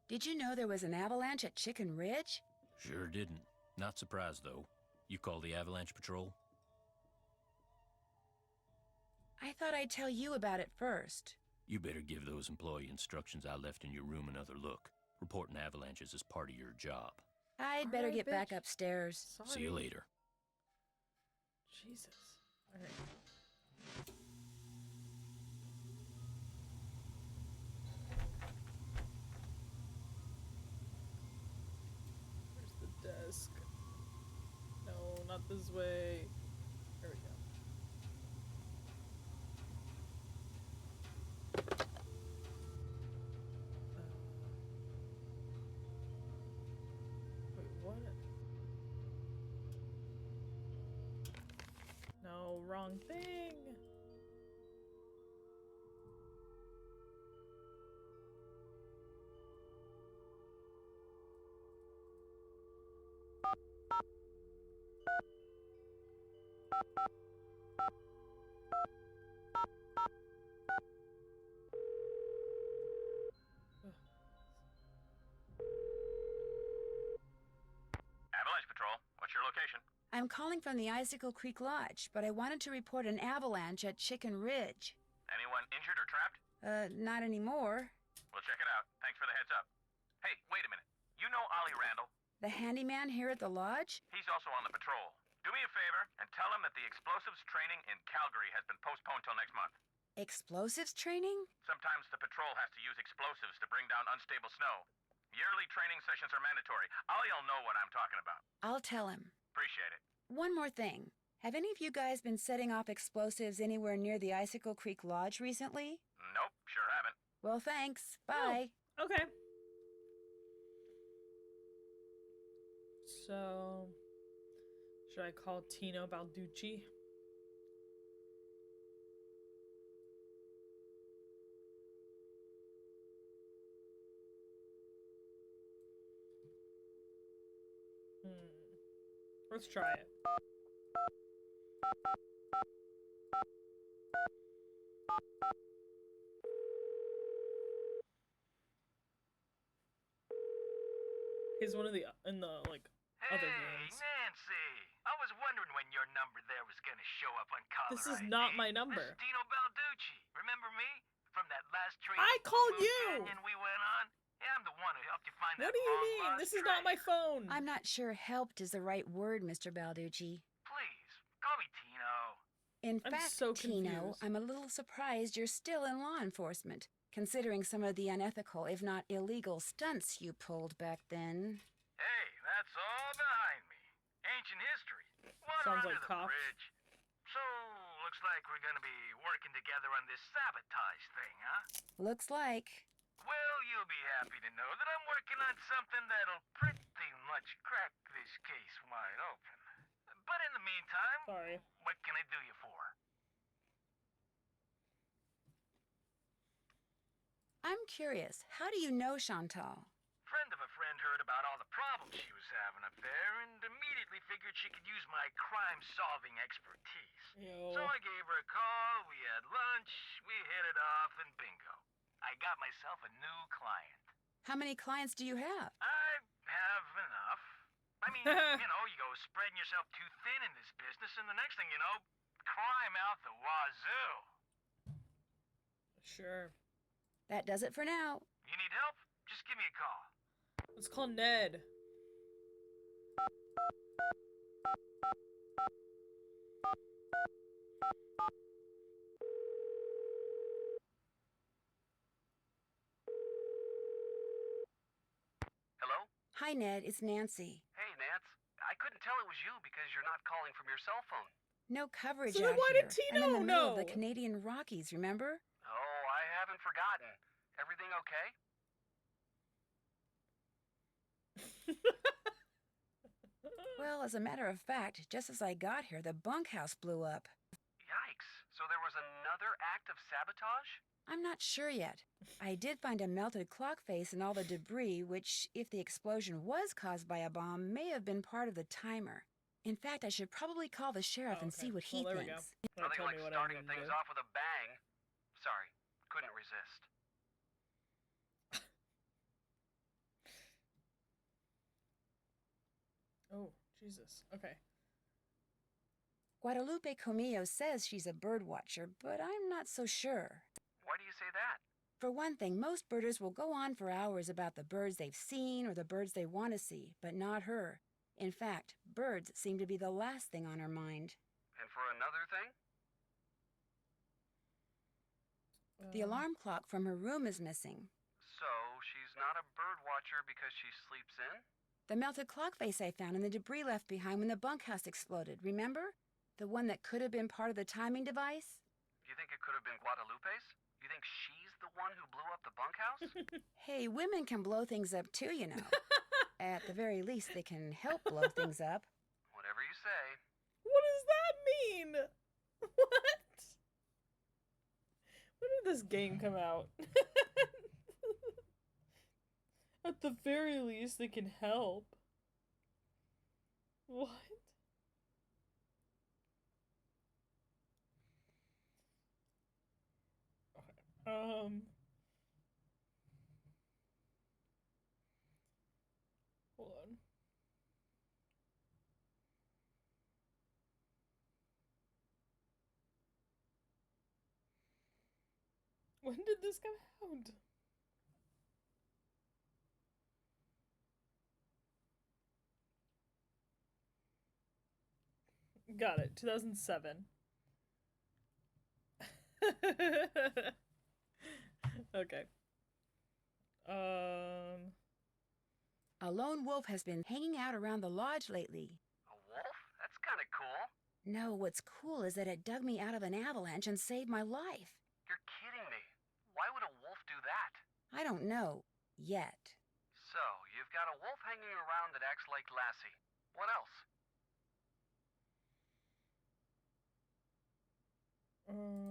Speaker 3: Did you know there was an avalanche at Chicken Ridge?
Speaker 2: Sure didn't. Not surprised, though. You call the Avalanche Patrol?
Speaker 3: I thought I'd tell you about it first.
Speaker 2: You better give those employee instructions I left in your room another look. Reporting avalanches is part of your job.
Speaker 3: I'd better
Speaker 1: Alright,
Speaker 3: get back
Speaker 1: bitch.
Speaker 3: upstairs.
Speaker 1: Sorry.
Speaker 2: See you later.
Speaker 1: Jesus. All right. Where's the desk? No, not this way. There we go. Wait, what? No, wrong thing.
Speaker 8: Avalanche Patrol, what's your location?
Speaker 3: I'm calling from the Icicle Creek Lodge, but I wanted to report an avalanche at Chicken Ridge.
Speaker 8: Anyone injured or trapped?
Speaker 3: Not anymore.
Speaker 8: We'll check it out. Thanks for the heads up. Hey, wait a minute. You know Ollie Randall?
Speaker 3: The handyman here at the lodge?
Speaker 8: He's also on the patrol. Do me a favor and tell him that the explosives training in Calgary has been postponed till next month.
Speaker 3: Explosives training?
Speaker 8: Sometimes the patrol has to use explosives to bring down unstable snow. Yearly training sessions are mandatory. Ollie'll know what I'm talking about.
Speaker 3: I'll tell him.
Speaker 8: Appreciate it.
Speaker 3: One more thing. Have any of you guys been setting off explosives anywhere near the Icicle Creek Lodge recently?
Speaker 8: Nope, sure haven't.
Speaker 3: Well, thanks. Bye.
Speaker 1: Oh, okay. So, should I call Tino Balducci? Let's try it. He's one of the in the like other games.
Speaker 8: Nancy! I was wondering when your number there was gonna show up on caller
Speaker 1: This is
Speaker 8: ID.
Speaker 1: not my number.
Speaker 8: This is Dino Balducci. Remember me from that last train?
Speaker 1: I called you.
Speaker 8: Canyon we went on. Yeah, I'm the one who helped you find
Speaker 1: What
Speaker 8: that
Speaker 1: do you
Speaker 8: long
Speaker 1: mean?
Speaker 8: lost
Speaker 1: This is
Speaker 8: train.
Speaker 1: not my phone.
Speaker 3: I'm not sure helped is the right word, Mr. Balducci.
Speaker 8: Please call me Tino.
Speaker 3: In
Speaker 1: I'm
Speaker 3: fact,
Speaker 1: so
Speaker 3: Tino,
Speaker 1: confused.
Speaker 3: I'm a little surprised you're still in law enforcement, considering some of the unethical, if not illegal, stunts you pulled back then.
Speaker 8: Hey, that's all behind me. Ancient history. Water
Speaker 1: Sounds
Speaker 8: under
Speaker 1: like
Speaker 8: the
Speaker 1: cops.
Speaker 8: bridge. So, looks like we're gonna be working together on this sabotage thing, huh?
Speaker 3: Looks like.
Speaker 8: Well, you'll be happy to know that I'm working on something that'll pretty much crack this case wide open. But in the meantime,
Speaker 1: Sorry.
Speaker 8: what can I do you for?
Speaker 3: I'm curious, how do you know Chantal?
Speaker 8: Friend of a friend heard about all the problems she was having up there and immediately figured she could use my crime-solving expertise.
Speaker 1: Yo.
Speaker 8: So I gave her a call, we had lunch, we hit it off, and bingo. I got myself a new client.
Speaker 3: How many clients do you have?
Speaker 8: I have enough. I mean, you know, you go spreading yourself too thin in this business, and the next thing you know, crime out the wazoo.
Speaker 1: Sure.
Speaker 3: That does it for now.
Speaker 8: You need help? Just give me a call.
Speaker 1: Let's call Ned.
Speaker 8: Hello?
Speaker 3: Hi, Ned. It's Nancy.
Speaker 8: Hey, Nance. I couldn't tell it was you because you're not calling from your cell phone.
Speaker 3: No coverage
Speaker 1: So then
Speaker 3: out
Speaker 1: why
Speaker 3: here.
Speaker 1: did Tino
Speaker 3: I'm in the middle of the
Speaker 1: know?
Speaker 3: Canadian Rockies, remember?
Speaker 8: Oh, I haven't forgotten. Everything okay?
Speaker 3: Well, as a matter of fact, just as I got here, the bunkhouse blew up.
Speaker 8: Yikes. So there was another act of sabotage?
Speaker 3: I'm not sure yet. I did find a melted clock face and all the debris, which, if the explosion was caused by a bomb, may have been part of the timer. In fact, I should probably call the sheriff and see what he
Speaker 1: Well, there we
Speaker 3: thinks.
Speaker 1: go.
Speaker 8: Nothing
Speaker 1: Tell
Speaker 8: like
Speaker 1: me what
Speaker 8: starting
Speaker 1: I'm gonna
Speaker 8: things
Speaker 1: do.
Speaker 8: off with a bang. Sorry, couldn't resist.
Speaker 1: Oh, Jesus. Okay.
Speaker 3: Guadalupe Comillo says she's a bird watcher, but I'm not so sure.
Speaker 8: Why do you say that?
Speaker 3: For one thing, most birders will go on for hours about the birds they've seen or the birds they want to see, but not her. In fact, birds seem to be the last thing on her mind.
Speaker 8: And for another thing?
Speaker 3: The alarm clock from her room is missing.
Speaker 8: So, she's not a bird watcher because she sleeps in?
Speaker 3: The melted clock face I found and the debris left behind when the bunkhouse exploded, remember? The one that could have been part of the timing device?
Speaker 8: You think it could have been Guadalupe's? You think she's the one who blew up the bunkhouse?
Speaker 3: Hey, women can blow things up too, you know. At the very least, they can help blow things up.
Speaker 8: Whatever you say.
Speaker 1: What does that mean? What? When did this game come out? At the very least, they can help. What? Okay. Hold on. When did this come out? Got it. 2007. Okay.
Speaker 3: A lone wolf has been hanging out around the lodge lately.
Speaker 8: A wolf? That's kind of cool.
Speaker 3: No, what's cool is that it dug me out of an avalanche and saved my life.
Speaker 8: You're kidding me. Why would a wolf do that?
Speaker 3: I don't know. Yet.
Speaker 11: So, you've got a wolf hanging around that acts like Lassie. What else?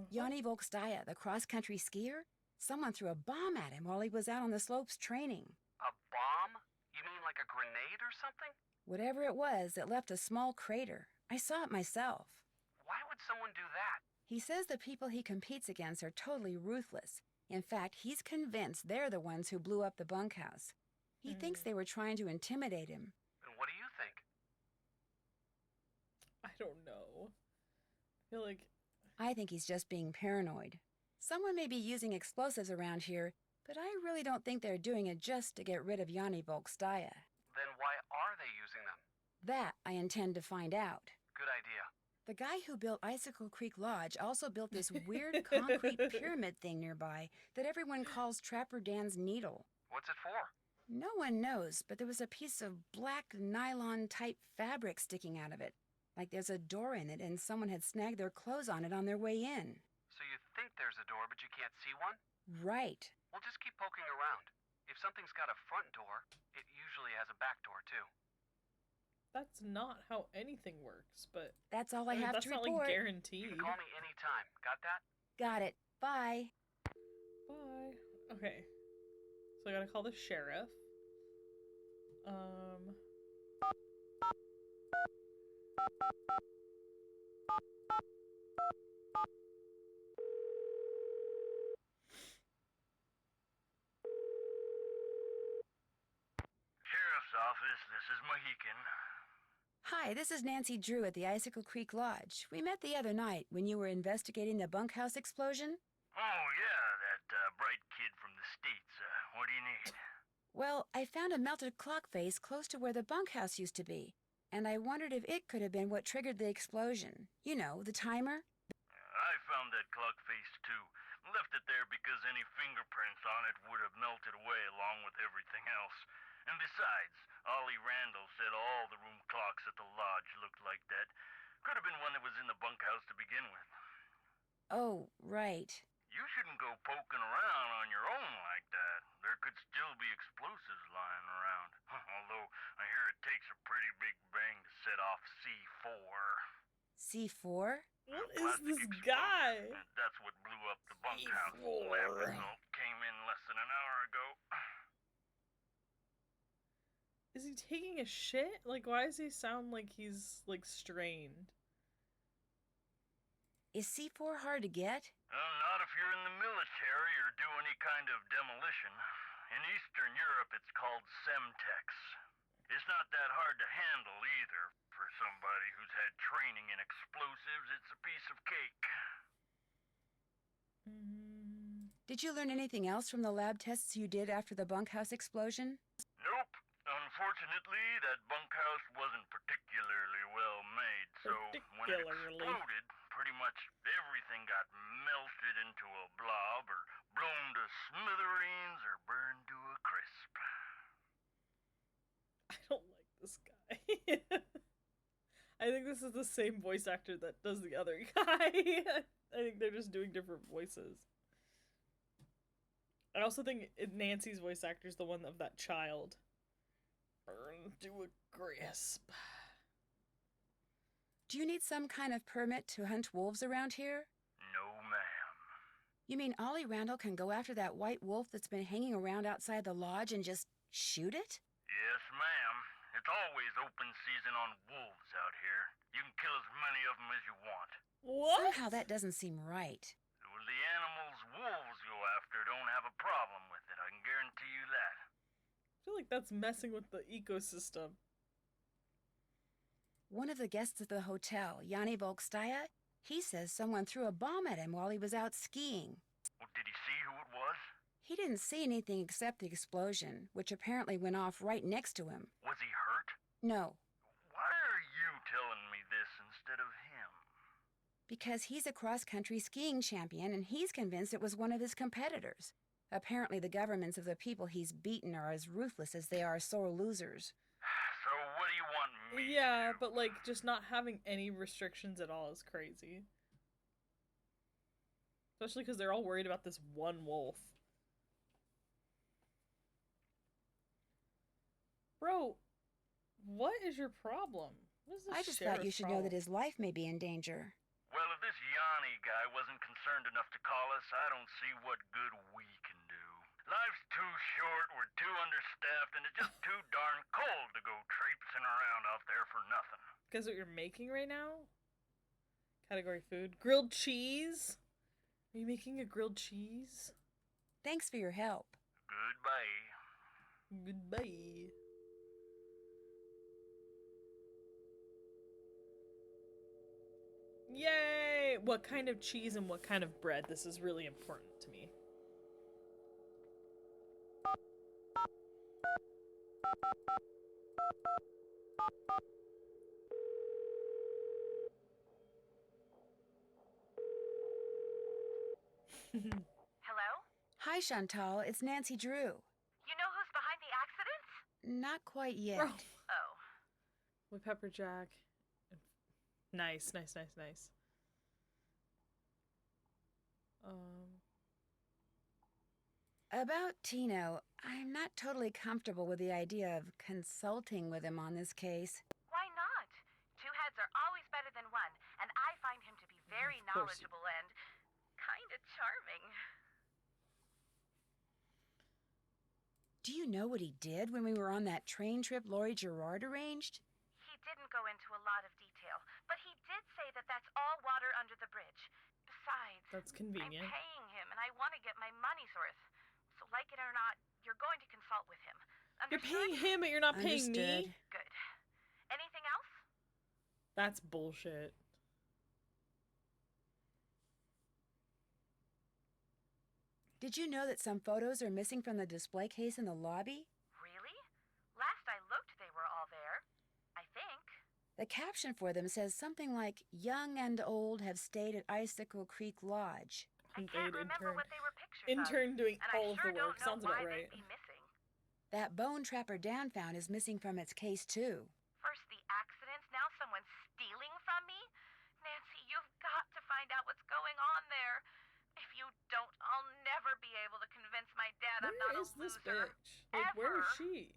Speaker 3: Yanni Volkstaya, the cross-country skier? Someone threw a bomb at him while he was out on the slopes training.
Speaker 11: A bomb? You mean like a grenade or something?
Speaker 3: Whatever it was, it left a small crater. I saw it myself.
Speaker 11: Why would someone do that?
Speaker 3: He says the people he competes against are totally ruthless. In fact, he's convinced they're the ones who blew up the bunkhouse. He thinks they were trying to intimidate him.
Speaker 11: And what do you think?
Speaker 1: I don't know. I feel like...
Speaker 3: I think he's just being paranoid. Someone may be using explosives around here, but I really don't think they're doing it just to get rid of Yanni Volkstaya.
Speaker 11: Then why are they using them?
Speaker 3: That I intend to find out.
Speaker 11: Good idea.
Speaker 3: The guy who built Icicle Creek Lodge also built this weird concrete pyramid thing nearby that everyone calls Trapper Dan's Needle.
Speaker 11: What's it for?
Speaker 3: No one knows, but there was a piece of black nylon-type fabric sticking out of it. Like there's a door in it and someone had snagged their clothes on it on their way in.
Speaker 11: So you think there's a door, but you can't see one?
Speaker 3: Right.
Speaker 11: Well, just keep poking around. If something's got a front door, it usually has a back door, too.
Speaker 1: That's not how anything works, but...
Speaker 3: That's all I have
Speaker 1: that's
Speaker 3: to
Speaker 1: not,
Speaker 3: report.
Speaker 1: like, guaranteed.
Speaker 11: You can call me anytime. Got that?
Speaker 3: Got it. Bye.
Speaker 1: Bye. Okay. So I gotta call the sheriff.
Speaker 8: Sheriff's office, this is Mohican.
Speaker 3: Hi, this is Nancy Drew at the Icicle Creek Lodge. We met the other night when you were investigating the bunkhouse explosion.
Speaker 8: Oh, yeah, that bright kid from the States. What do you need?
Speaker 3: Well, I found a melted clock face close to where the bunkhouse used to be, and I wondered if it could have been what triggered the explosion. You know, the timer?
Speaker 8: I found that clock face, too. Left it there because any fingerprints on it would have melted away along with everything else. And besides, Ollie Randall said all the room clocks at the lodge looked like that. Could have been one that was in the bunkhouse to begin with.
Speaker 3: Oh, right.
Speaker 8: You shouldn't go poking around on your own like that. There could still be explosives lying around. Although, I hear it takes a pretty big bang to set off C4.
Speaker 3: C4?
Speaker 1: What is this guy?
Speaker 8: That's what blew up the bunkhouse. Lab result came in less than an hour ago.
Speaker 1: Is he taking a shit? Like, why does he sound like he's, like, strained?
Speaker 3: Is C4 hard to get?
Speaker 8: Well, not if you're in the military or do any kind of demolition. In Eastern Europe, it's called Semtex. It's not that hard to handle either. For somebody who's had training in explosives, it's a piece of cake.
Speaker 3: Did you learn anything else from the lab tests you did after the bunkhouse explosion?
Speaker 8: Nope. Unfortunately, that bunkhouse wasn't particularly well made, so when it exploded, pretty much everything got melted into a blob or blown to smithereens or burned to a crisp.
Speaker 1: I don't like this guy. I think this is the same voice actor that does the other guy. I think they're just doing different voices. I also think Nancy's voice actor is the one of that child. Burn to a crisp.
Speaker 3: Do you need some kind of permit to hunt wolves around here?
Speaker 8: No, ma'am.
Speaker 3: You mean Ollie Randall can go after that white wolf that's been hanging around outside the lodge and just shoot it?
Speaker 8: Yes, ma'am. It's always open season on wolves out here. You can kill as many of them as you want.
Speaker 1: What?
Speaker 3: Somehow that doesn't seem right.
Speaker 8: Well, the animals wolves go after don't have a problem with it, I can guarantee you that.
Speaker 1: I feel like that's messing with the ecosystem.
Speaker 3: One of the guests at the hotel, Yanni Volkstaya, he says someone threw a bomb at him while he was out skiing.
Speaker 8: Well, did he see who it was?
Speaker 3: He didn't see anything except the explosion, which apparently went off right next to him.
Speaker 8: Was he hurt?
Speaker 3: No,
Speaker 8: Why are you telling me this instead of him?
Speaker 3: because he's a cross-country skiing champion and he's convinced it was one of his competitors. Apparently the governments of the people he's beaten are as ruthless as they are sore losers.
Speaker 8: So what do you want me
Speaker 1: Yeah,
Speaker 8: to do?
Speaker 1: but like just not having any restrictions at all is crazy. Especially because they're all worried about this one wolf. Bro, what is your problem? What is this
Speaker 3: I just thought you should know that his life may be in danger.
Speaker 8: Well, if this Yanni guy wasn't concerned enough to call us, I don't see what good we can do. Life's too short, we're too understaffed, and it's just too darn cold to go traipsing around out there for nothing.
Speaker 1: Guess what you're making right now? Category food. Grilled cheese? Are you making a grilled cheese?
Speaker 3: Thanks for your help.
Speaker 8: Goodbye.
Speaker 1: Goodbye. Yay! What kind of cheese and what kind of bread? This is really important to me.
Speaker 4: Hello?
Speaker 3: Hi, Chantal. It's Nancy Drew.
Speaker 4: You know who's behind the accident?
Speaker 3: Not quite yet.
Speaker 1: Bro.
Speaker 4: Oh.
Speaker 1: With pepper jack. Nice, nice, nice, nice.
Speaker 3: About Tino, I'm not totally comfortable with the idea of consulting with him on this case.
Speaker 4: Why not? Two heads are always better than one, and I find him to be very knowledgeable and kind of charming.
Speaker 3: Do you know what he did when we were on that train trip Laurie Gerard arranged?
Speaker 4: He didn't go into a lot of detail, but he did say that that's all water under the bridge. Besides,
Speaker 1: that's convenient.
Speaker 4: I'm paying him, and I want to get my money's worth. So like it or not, you're going to consult with him. Understood?
Speaker 1: You're paying him, but you're not paying me?
Speaker 4: Good. Anything else?
Speaker 1: That's bullshit.
Speaker 3: Did you know that some photos are missing from the display case in the lobby?
Speaker 4: Really? Last I looked, they were all there. I think.
Speaker 3: The caption for them says something like, "Young and old have stayed at Icicle Creek Lodge."
Speaker 4: I can't remember what they were pictures
Speaker 1: intern
Speaker 4: of,
Speaker 1: doing
Speaker 4: and
Speaker 1: all
Speaker 4: I
Speaker 1: of
Speaker 4: sure
Speaker 1: the work.
Speaker 4: don't know
Speaker 1: Sounds
Speaker 4: why
Speaker 1: about right.
Speaker 4: they'd be missing.
Speaker 3: That bone Trapper Dan found is missing from its case, too.
Speaker 4: First the accident, now someone's stealing from me? Nancy, you've got to find out what's going on there. If you don't, I'll never be able to convince my dad I'm not a loser.
Speaker 1: Where is this bitch? Like, where is she?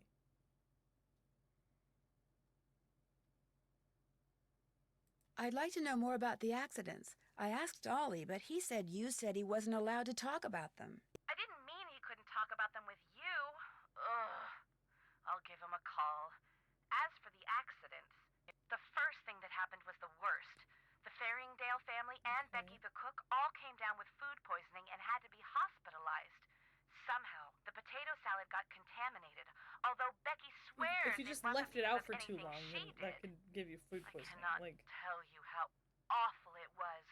Speaker 3: I'd like to know more about the accidents. I asked Ollie, but he said you said he wasn't allowed to talk about them.
Speaker 4: I didn't mean he couldn't talk about them with you. Ugh. I'll give him a call. As for the accidents, the first thing that happened was the worst. The Faringdale family and Becky the cook all came down with food poisoning and had to be hospitalized. Somehow, the potato salad got contaminated, although Becky swears
Speaker 1: if you just
Speaker 4: it wasn't
Speaker 1: left it out for
Speaker 4: because
Speaker 1: too
Speaker 4: anything
Speaker 1: long,
Speaker 4: she
Speaker 1: then that
Speaker 4: did.
Speaker 1: could give you food
Speaker 4: I
Speaker 1: poisoning.
Speaker 4: cannot
Speaker 1: Like,
Speaker 4: tell you how awful it was.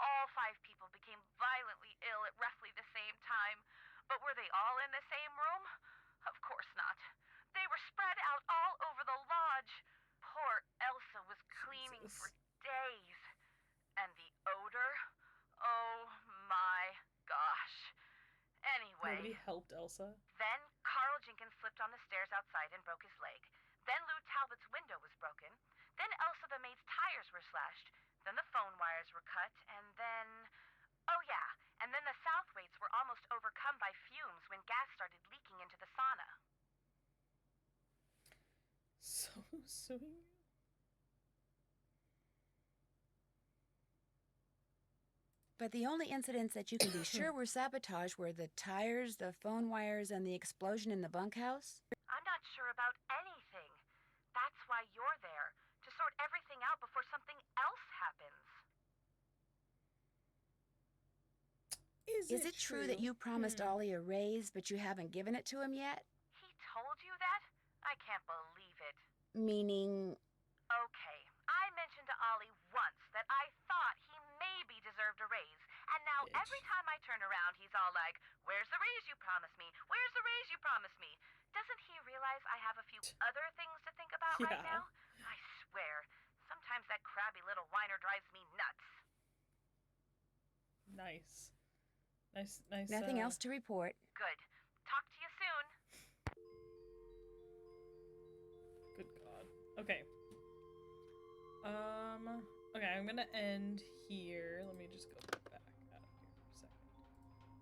Speaker 4: All 5 people became violently ill at roughly the same time. But were they all in the same room? Of course not. They were spread out all over the lodge. Poor Elsa was cleaning for days. And the odor? Oh my gosh. Anyway.
Speaker 1: nobody helped Elsa.
Speaker 4: Then Carl Jenkins slipped on the stairs outside and broke his leg. Then Lou Talbot's window was broken. Then Elsa the maid's tires were slashed. Then the phone wires were cut. And then... oh yeah, and then the Southwaites were almost overcome by fumes when gas started leaking into the sauna.
Speaker 1: So soon?
Speaker 3: But the only incidents that you can be sure were sabotage were the tires, the phone wires, and the explosion in the bunkhouse.
Speaker 4: I'm not sure about anything. That's why you're there, to sort everything out before something else happens.
Speaker 3: Is it true that you promised Ollie a raise, but you haven't given it to him yet?
Speaker 4: He told you that? I can't believe it.
Speaker 3: Meaning...
Speaker 4: Okay, I mentioned to Ollie once that I thought he maybe deserved a raise, and now every time I turn around, he's all like, "Where's the raise you promised me? Where's the raise you promised me?" Doesn't he realize I have a few other things to think about right now? I swear, sometimes that crabby little whiner drives me nuts.
Speaker 1: Nice. Nice.
Speaker 3: Nothing else to report.
Speaker 4: Good. Talk to you soon.
Speaker 1: Good God. Okay. Okay, I'm gonna end here. Let me just go back out of here for a second.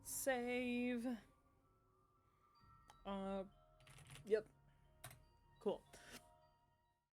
Speaker 1: Save. Yep.